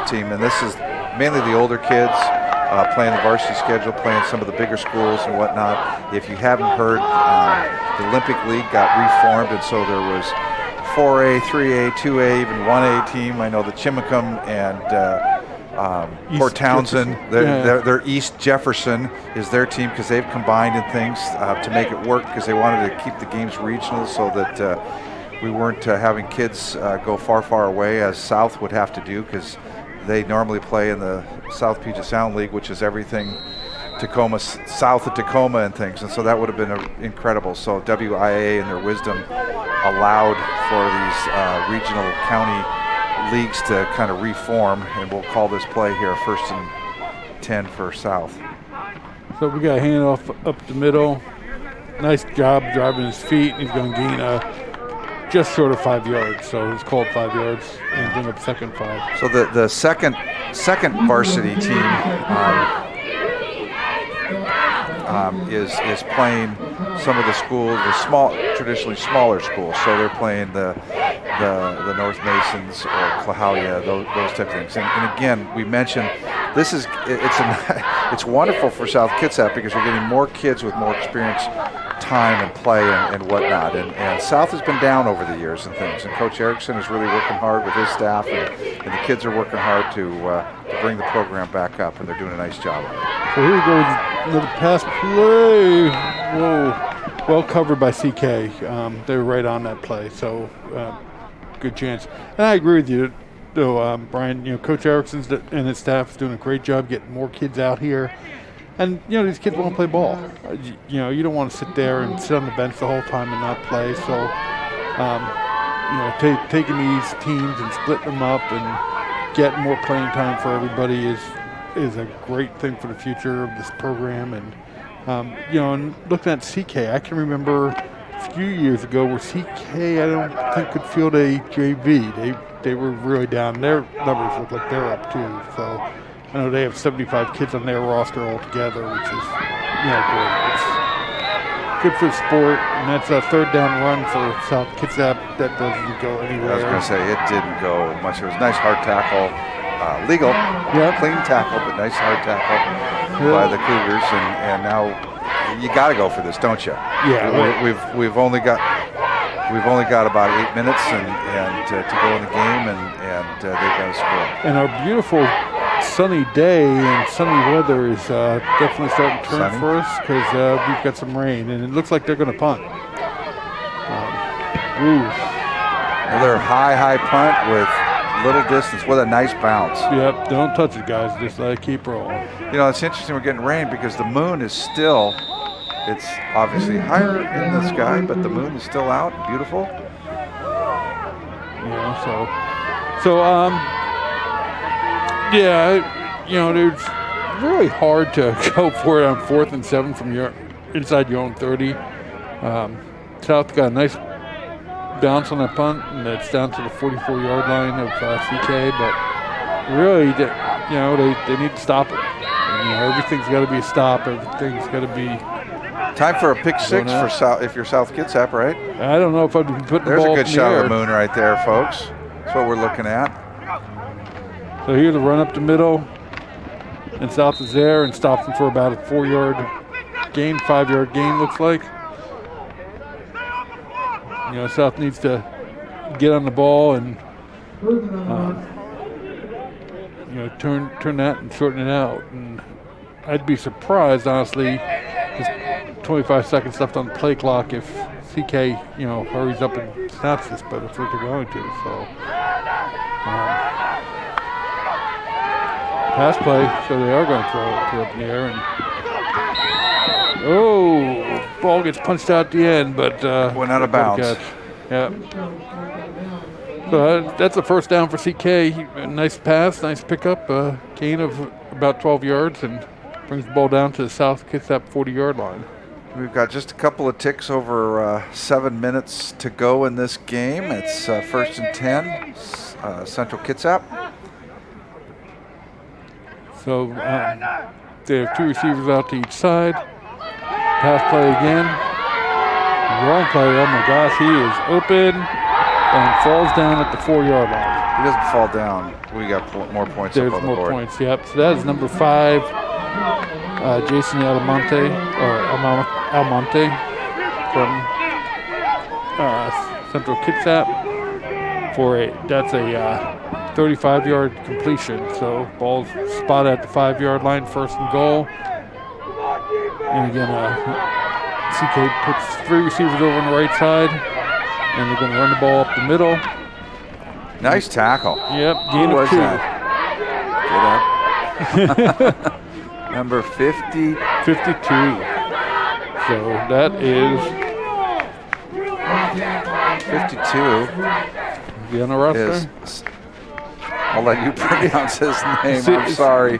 team, and this is mainly the older kids playing the varsity schedule, playing some of the bigger schools and whatnot. If you haven't heard, the Olympic League got reformed, and so there was 4A, 3A, 2A, even 1A team. I know the Chimacum and Port Townsend, their East Jefferson is their team because they've combined in things to make it work because they wanted to keep the games regional so that we weren't having kids go far away as South would have to do because they normally play in the South Puget Sound League, which is everything Tacoma, south of Tacoma and things, and so that would have been incredible. So WIA in their wisdom allowed for these regional county leagues to kind of reform, and we'll call this play here 1st and 10 for South. So we got a handoff up the middle. Nice job driving his feet. He's going to gain just short of 5 yards, so it's called 5 yards and bring up second 5. So the second varsity team is playing some of the schools, traditionally smaller schools. So they're playing the North Masons or Clahalia, those type of things. And again, we mentioned it's wonderful for South Kitsap because we're getting more kids with more experience, time and play and whatnot. And South has been down over the years and things. And Coach Erickson is really working hard with his staff, and the kids are working hard to bring the program back up, and they're doing a nice job of it. So here we go with another pass play. Whoa. Well covered by CK. They were right on that play, so good chance. And I agree with you, though, Brian. Coach Erickson and his staff is doing a great job getting more kids out here. And, these kids want to play ball. You don't want to sit there and sit on the bench the whole time and not play. So, taking these teams and splitting them up and getting more playing time for everybody is a great thing for the future of this program. And, and looking at CK, I can remember a few years ago where CK, I don't think could field a JV. They were really down. Their numbers look like they're up too. So I know they have 75 kids on their roster altogether, which is great. It's good for the sport, and that's a third down run for South Kitsap that doesn't go anywhere. I was going to say it didn't go much. It was a nice hard tackle, legal, clean tackle, but nice hard tackle by the Cougars, and now you got to go for this, don't you? Yeah, we've only got about 8 minutes and to go in the game, and they've got to score. And our beautiful sunny day and sunny weather is definitely starting to turn for us because we've got some rain, and it looks like they're going to punt. Another high punt with little distance with a nice bounce. Yep, don't touch it, guys. Just let it keep rolling. It's interesting we're getting rain because the moon is still, it's obviously higher in the sky, but the moon is still out, beautiful. It's really hard to go for it on 4th and 7 from inside your own 30. South got a nice bounce on that punt, and it's down to the 44-yard line of CK. But really, they need to stop it. everything's got to be a stop. Everything's got to be. Time for a pick six for if you're South Kitsap, right? I don't know if I'd be putting the ball There's a good up in the shot air. of the moon right there, folks. That's what we're looking at. So here's a run up the middle, and South is there and stops him for about a 4-yard gain, 5-yard gain looks like. South needs to get on the ball and turn that and shorten it out. And I'd be surprised, honestly, there's 25 seconds left on the play clock if CK, hurries up and snaps this, but it's what they're going to. So pass play, so they are going to throw it up in the air. And ball gets punched out at the end, but went out of bounds. Yeah. So that's a first down for CK. Nice pass, nice pickup, gain of about 12 yards, and brings the ball down to the South Kitsap 40-yard line. We've got just a couple of ticks over 7 minutes to go in this game. It's 1st and 10, Central Kitsap. So they have 2 receivers out to each side. Pass play again. Wrong play. Oh my gosh, he is open and falls down at the 4-yard line. He doesn't fall down. We got more points up on the board. There's more points, yep. So that is number 5, Jason Almonte from Central Kitsap that's a 35-yard completion. So ball's spotted at the 5-yard line, 1st and goal. And again, CK puts 3 receivers over on the right side, and they're going to run the ball up the middle. Nice tackle. Yep, gain of 2. Get up. Number 50. 52. So that is 52. Is he on the roster? I'll let you pronounce his name. I'm sorry.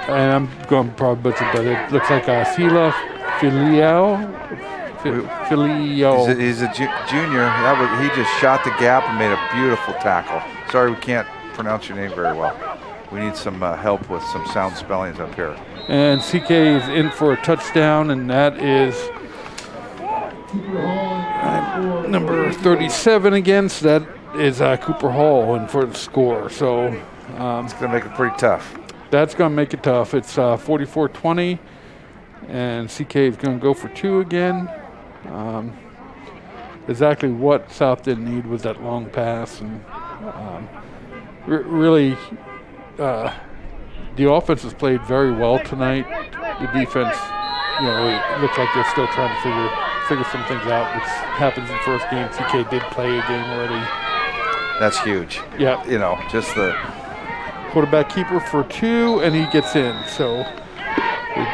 And I'm going to probably butcher, but it looks like Sila Filio. He's a junior. He just shot the gap and made a beautiful tackle. Sorry, we can't pronounce your name very well. We need some help with some sound spellings up here. And CK is in for a touchdown, and that is number 37 again. So that is Cooper Hall in for the score. So it's going to make it pretty tough. That's going to make it tough. It's 44-20, and CK is going to go for 2 again. Exactly what South didn't need was that long pass, and really the offense has played very well tonight. The defense, it looks like they're still trying to figure some things out, which happens in the first game. CK did play a game already. That's huge. Yeah. Just the quarterback keeper for 2, and he gets in. So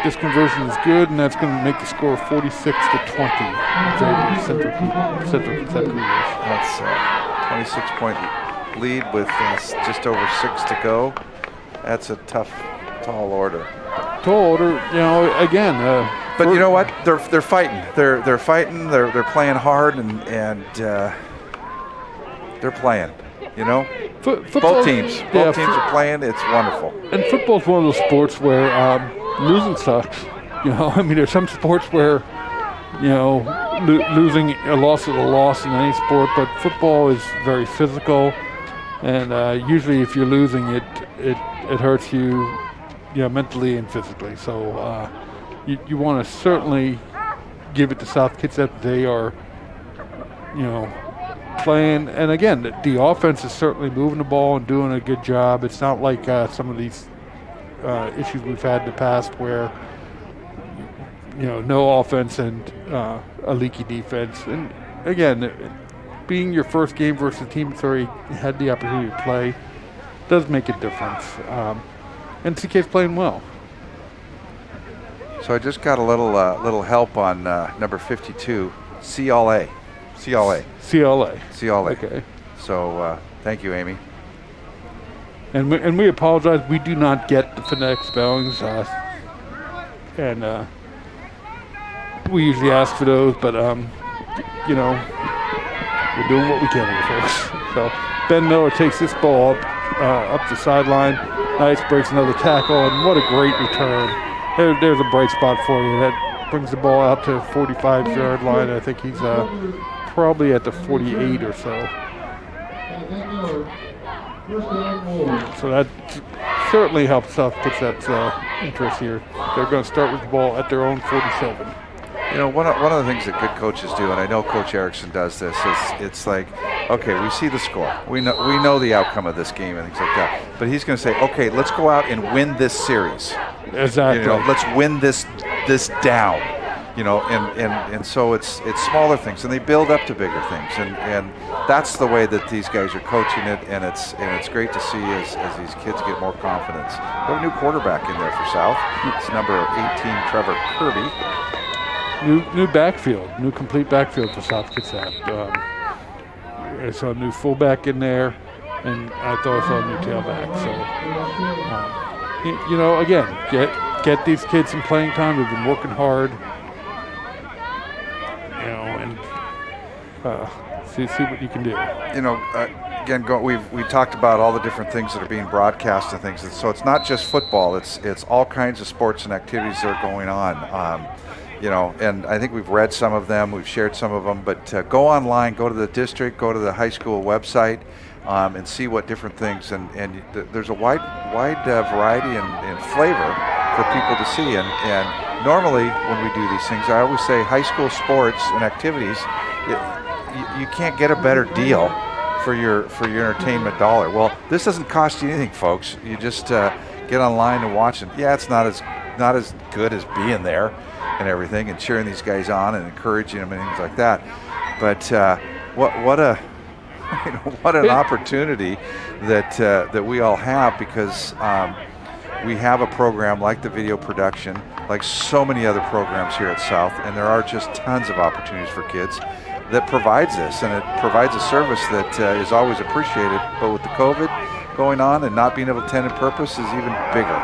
this conversion is good, and that's going to make the score 46-20. Central Kitsap Cougars. That's a 26-point lead with just over 6 to go. That's a tall order. Again. But you know what? They're fighting. They're fighting. They're playing hard, and they're playing. Both teams are playing. It's wonderful. And football's one of those sports where losing sucks. There's some sports where losing a loss is a loss in any sport, but football is very physical, and usually if you're losing, it hurts you, mentally and physically. So you want to certainly give it to South Kitsap. They are, playing, and again, the offense is certainly moving the ball and doing a good job. It's not like some of these issues we've had in the past where no offense and a leaky defense. And again, being your first game versus a team that's already had the opportunity to play does make a difference. And CK's playing well. So I just got a little help on number 52, CLA. Okay. So thank you, Amy. And we apologize. We do not get the phonetic spellings, and we usually ask for those, but we're doing what we can with those. So Ben Miller takes this ball up the sideline, Nice, breaks another tackle, and what a great return. There's a bright spot for you. That brings the ball out to 45-yard line. I think he's probably at the 48 or so. So that certainly helps South Kitsap's interest here. They're going to start with the ball at their own 47. You know, one of the things that good coaches do, and I know Coach Erickson does this, is it's like, okay, we see the score. We know the outcome of this game and things like that. But he's going to say, okay, let's go out and win this series. Exactly. You know, let's win this down. You know, and so it's smaller things, and they build up to bigger things, and that's the way that these guys are coaching it, and it's great to see as these kids get more confidence. We have a new quarterback in there for South. It's number 18, Trevor Kirby. New backfield, new complete backfield for South Kitsap. I saw a new fullback in there, and I thought I saw a new tailback. So, you know, again, get these kids some playing time. They've been working hard. You know, and see what you can do. You know, again, we talked about all the different things that are being broadcast and things. And so it's not just football. It's all kinds of sports and activities that are going on. You know, and I think we've read some of them. We've shared some of them. But go online, go to the district, go to the high school website, and see what different things. And there's a wide variety and flavor for people to see. And normally when we do these things, I always say high school sports and activities, you can't get a better deal for your entertainment dollar. Well, this doesn't cost you anything, folks. You just get online and watch it. Yeah, it's not as good as being there and everything and cheering these guys on and encouraging them and things like that. But what an opportunity that we all have, because we have a program like the video production, like so many other programs here at South, and there are just tons of opportunities for kids that provides this, and it provides a service that is always appreciated. But with the COVID going on and not being able to attend in purpose is even bigger.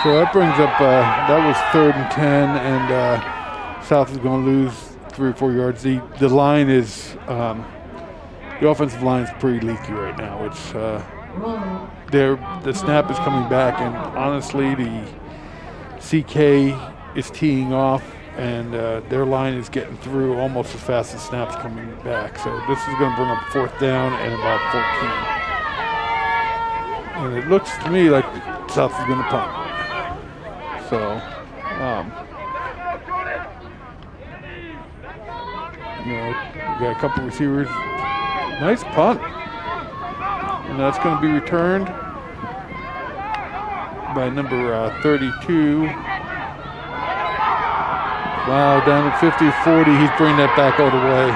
So that brings up, that was 3rd and 10, and South is going to lose 3 or 4 yards. The line is, the offensive line is pretty leaky right now. It's the snap is coming back, and honestly, the CK is teeing off, and their line is getting through almost as fast as snap's coming back. So this is going to bring up 4th down and about 14. And it looks to me like South is going to punt. So, you know, we got a couple receivers. Nice punt. And that's going to be returned by number 32. Wow, down at 50, 40. He's bringing that back all the way.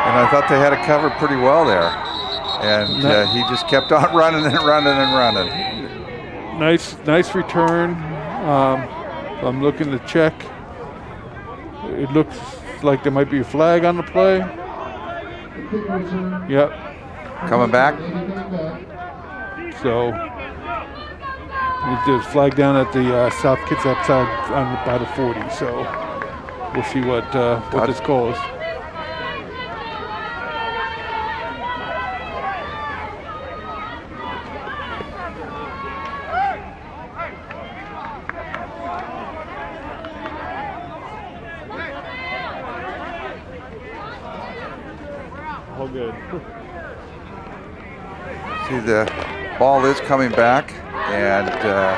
And I thought they had it covered pretty well there. And he just kept on running and running and running. Nice return. I'm looking to check. It looks like there might be a flag on the play. Yep. Coming back. So there's a flag down at the South Kitsap side by the 40. So we'll see what this call is. All good. See, the ball is coming back, and the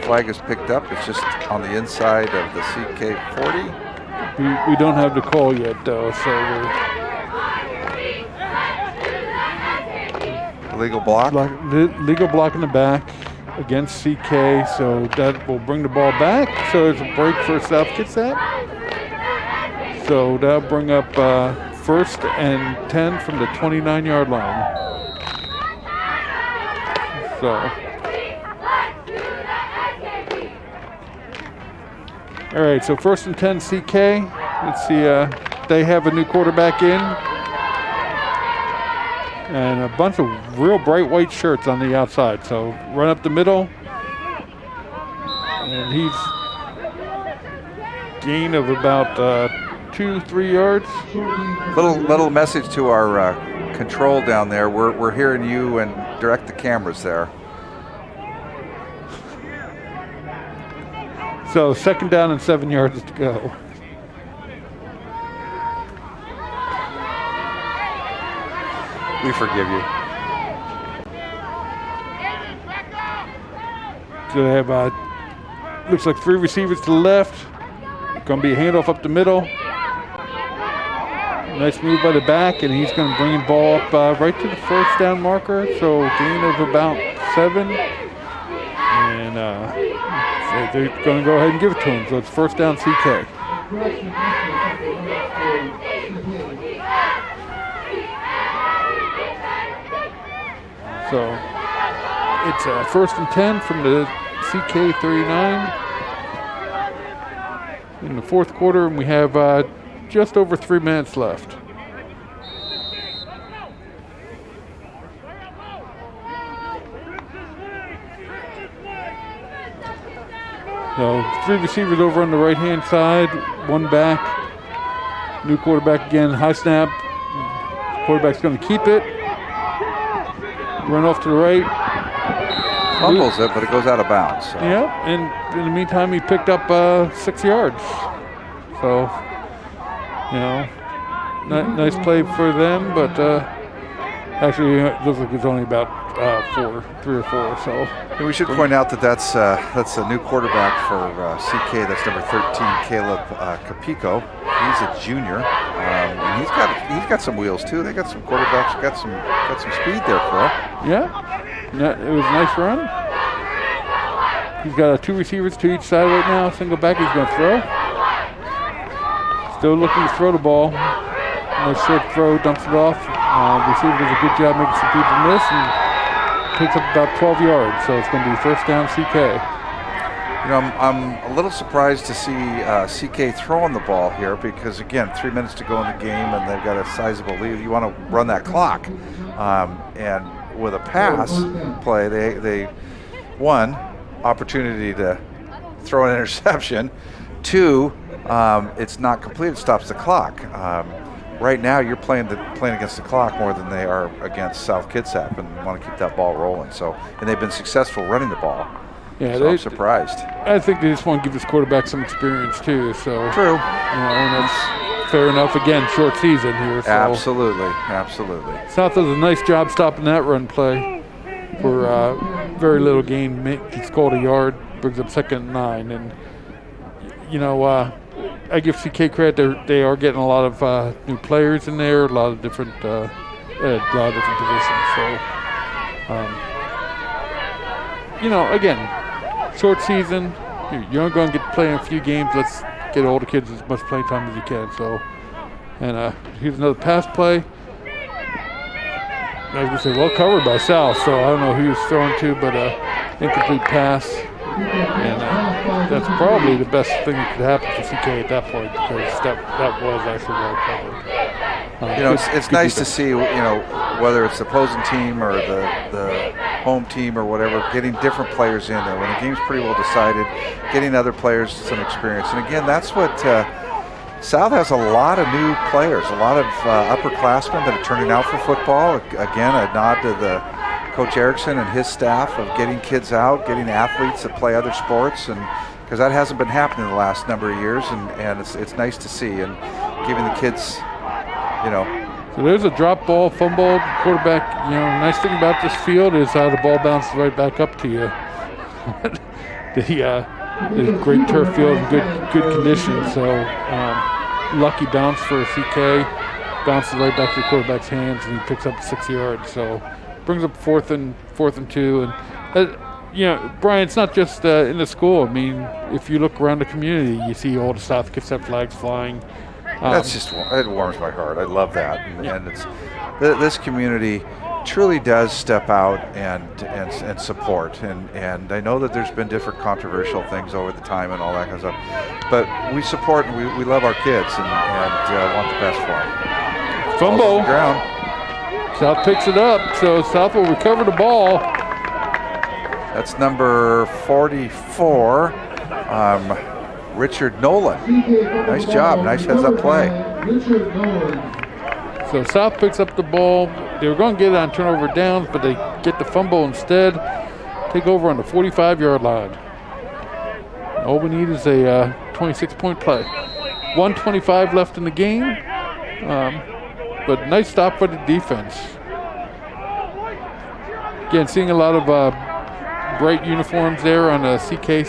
flag is picked up. It's just on the inside of the CK 40. We don't have the call yet, though, so we're legal block. Legal block in the back against CK, so that will bring the ball back. So there's a break for South Kitsap. So that'll bring up 1st and 10 from the 29-yard line. So, all right, so 1st and 10 CK. Let's see, they have a new quarterback in. And a bunch of real bright white shirts on the outside. So run up the middle. And he's gain of about 2-3 yards. Little message to our control down there. We're hearing you and direct the cameras there. So 2nd down and 7 yards to go. We forgive you. So they have, looks like 3 receivers to the left. Going to be a handoff up the middle. Nice move by the back, and he's going to bring the ball up right to the 1st down marker. So gain of about 7. And they're going to go ahead and give it to him. So it's 1st down CK. So it's 1st and 10 from the CK 39 in the 4th quarter, and we have just over 3 minutes left. So 3 receivers over on the right-hand side, 1 back. New quarterback again, high snap. Quarterback's going to keep it. Run off to the right. Fumbles it, but it goes out of bounds. So. Yeah, and in the meantime, he picked up 6 yards. So, nice play for them, but actually, it looks like it's only about 3 or 4. So, and we should point out that that's a new quarterback for CK. That's number 13, Caleb Capico. He's a junior, and he's got some wheels too. They got some quarterbacks, got some speed there for him. Yeah, it was a nice run. He's got 2 receivers to each side right now. Single back, he's going to throw. Still looking to throw the ball. Nice short throw, dumps it off. Receiver does a good job making some people miss and picks up about 12 yards. So it's going to be 1st down CK. I'm a little surprised to see CK throwing the ball here because, again, 3 minutes to go in the game and they've got a sizable lead. You want to run that clock. And with a pass play, they one, opportunity to throw an interception. 2, it's not complete. It stops the clock. Right now, you're playing against the clock more than they are against South Kitsap, and want to keep that ball rolling. So, and they've been successful running the ball. Yeah, so I'm surprised. I think they just want to give this quarterback some experience too. So true. And that's fair enough. Again, short season here. So. Absolutely. South does a nice job stopping that run play for very little gain. He scored a yard, brings up 2nd and 9, and I give CK credit. They are getting a lot of new players in there, a lot of different positions. So, again. Short season, you're only going to get to play in a few games. Let's get all the kids as much playing time as you can. So, and here's another pass play. I was going to say, well covered by South, so I don't know who he was throwing to, but incomplete pass. And that's probably the best thing that could happen for CK at that point because that was actually well covered. It's nice to see, whether it's the opposing team or the home team or whatever, getting different players in there. When the game's pretty well decided, getting other players some experience. And again, that's what South has a lot of new players, a lot of upperclassmen that are turning out for football. Again, a nod to the Coach Erickson and his staff of getting kids out, getting athletes that play other sports, and because that hasn't been happening the last number of years, and it's nice to see, and giving the kids, So there's a drop ball, fumble, quarterback. Nice thing about this field is how the ball bounces right back up to you. The great turf field and good conditions. So lucky bounce for CK, bounces right back to the quarterback's hands, and he picks up 6 yards. So brings up 4th and 2. And Brian, it's not just in the school. I mean, if you look around the community, you see all the South Kitsap flags flying. That's it warms my heart. I love that, and it's this community truly does step out and support, and I know that there's been different controversial things over the time and all that kind of stuff, but we support and we love our kids and want the best for them. Fumble. Ground. South picks it up, so South will recover the ball. That's number 44. Richard Nolan. Nice job. Nice heads-up play. So South picks up the ball. They were going to get it on turnover downs, but they get the fumble instead. Take over on the 45-yard line. All we need is a 26-point play. 1:25 left in the game, but nice stop by the defense. Again, seeing a lot of bright uniforms there on the CK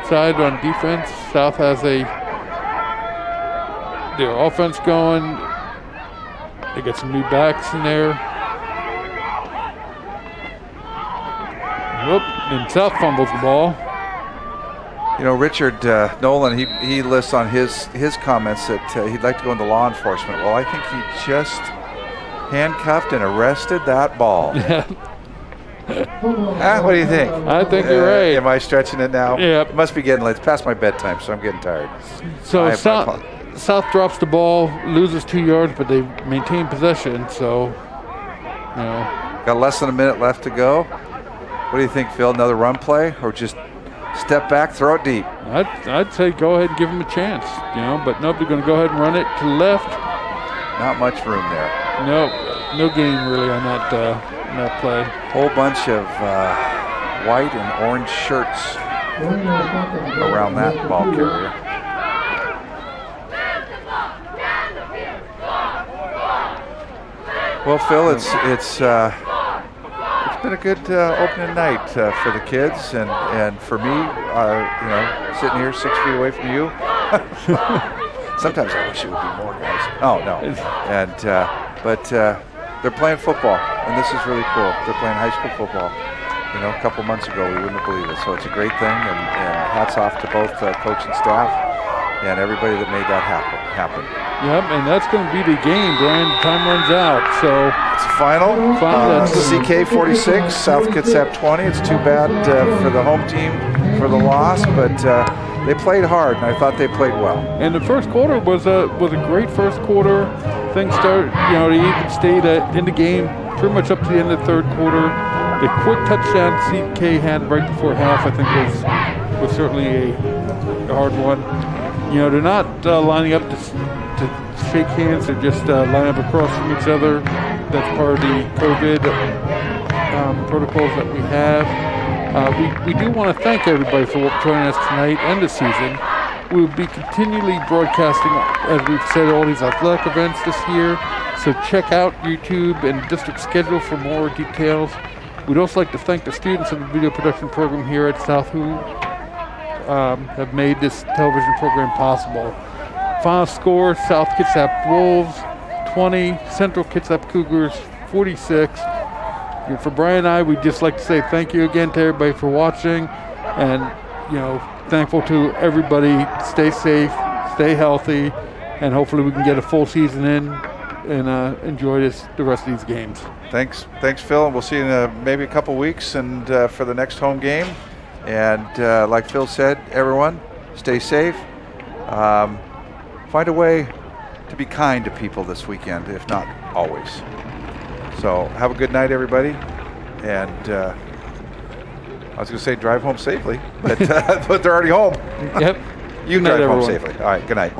side on defense. South has their offense going. They got some new backs in there. Whoop, and South fumbles the ball. You know, Richard Nolan, he lists on his comments that he'd like to go into law enforcement. Well, I think he just handcuffed and arrested that ball. What do you think? I think you're right. Am I stretching it now? Yeah. It must be getting late. It's past my bedtime, so I'm getting tired. So South drops the ball, loses 2 yards, but they maintain possession. So, you know, got less than a minute left to go. What do you think, Phil? Another run play, or just step back, throw it deep? I'd say go ahead and give them a chance. You know, but nope, they're going to go ahead and run it to the left. Not much room there. No gain really on that play. Whole bunch of white and orange shirts around that ball carrier. Well, Phil, it's been a good opening night for the kids and for me. You know, sitting here 6 feet away from you. Sometimes I wish it would be more, guys. Oh no, and but they're playing football, and this is really cool. They're playing high school football. You know, a couple months ago, we wouldn't have believed it. So it's a great thing, and hats off to both coach and staff and everybody that made that happen. Yep, and that's going to be the game, Brian. Time runs out, so it's final. CK 46, South Kitsap 20. It's too bad for the home team for the loss, but they played hard, and I thought they played well. And the first quarter was a great first quarter. Things started, you know, they even stayed in the game pretty much up to the end of the third quarter. The quick touchdown CK had right before half, I think, was certainly a hard one. You know, they're not lining up to shake hands. They're just lining up across from each other. That's part of the COVID protocols that we have. We do want to thank everybody for joining us tonight and this season. We'll be continually broadcasting, as we've said, all these athletic events this year. So check out YouTube and district schedule for more details. We'd also like to thank the students of the video production program here at South who have made this television program possible. Final score, South Kitsap Wolves 20, Central Kitsap Cougars 46. And for Brian and I, we'd just like to say thank you again to everybody for watching, and, you know, thankful to everybody. Stay safe, stay healthy, and hopefully we can get a full season in and enjoy the rest of these games. Thanks, Phil, and we'll see you in maybe a couple weeks and for the next home game. And like Phil said, everyone, stay safe. Find a way to be kind to people this weekend, if not always. So have a good night, everybody. And I was going to say drive home safely, but, but they're already home. Yep. You can drive home safely. All right, good night.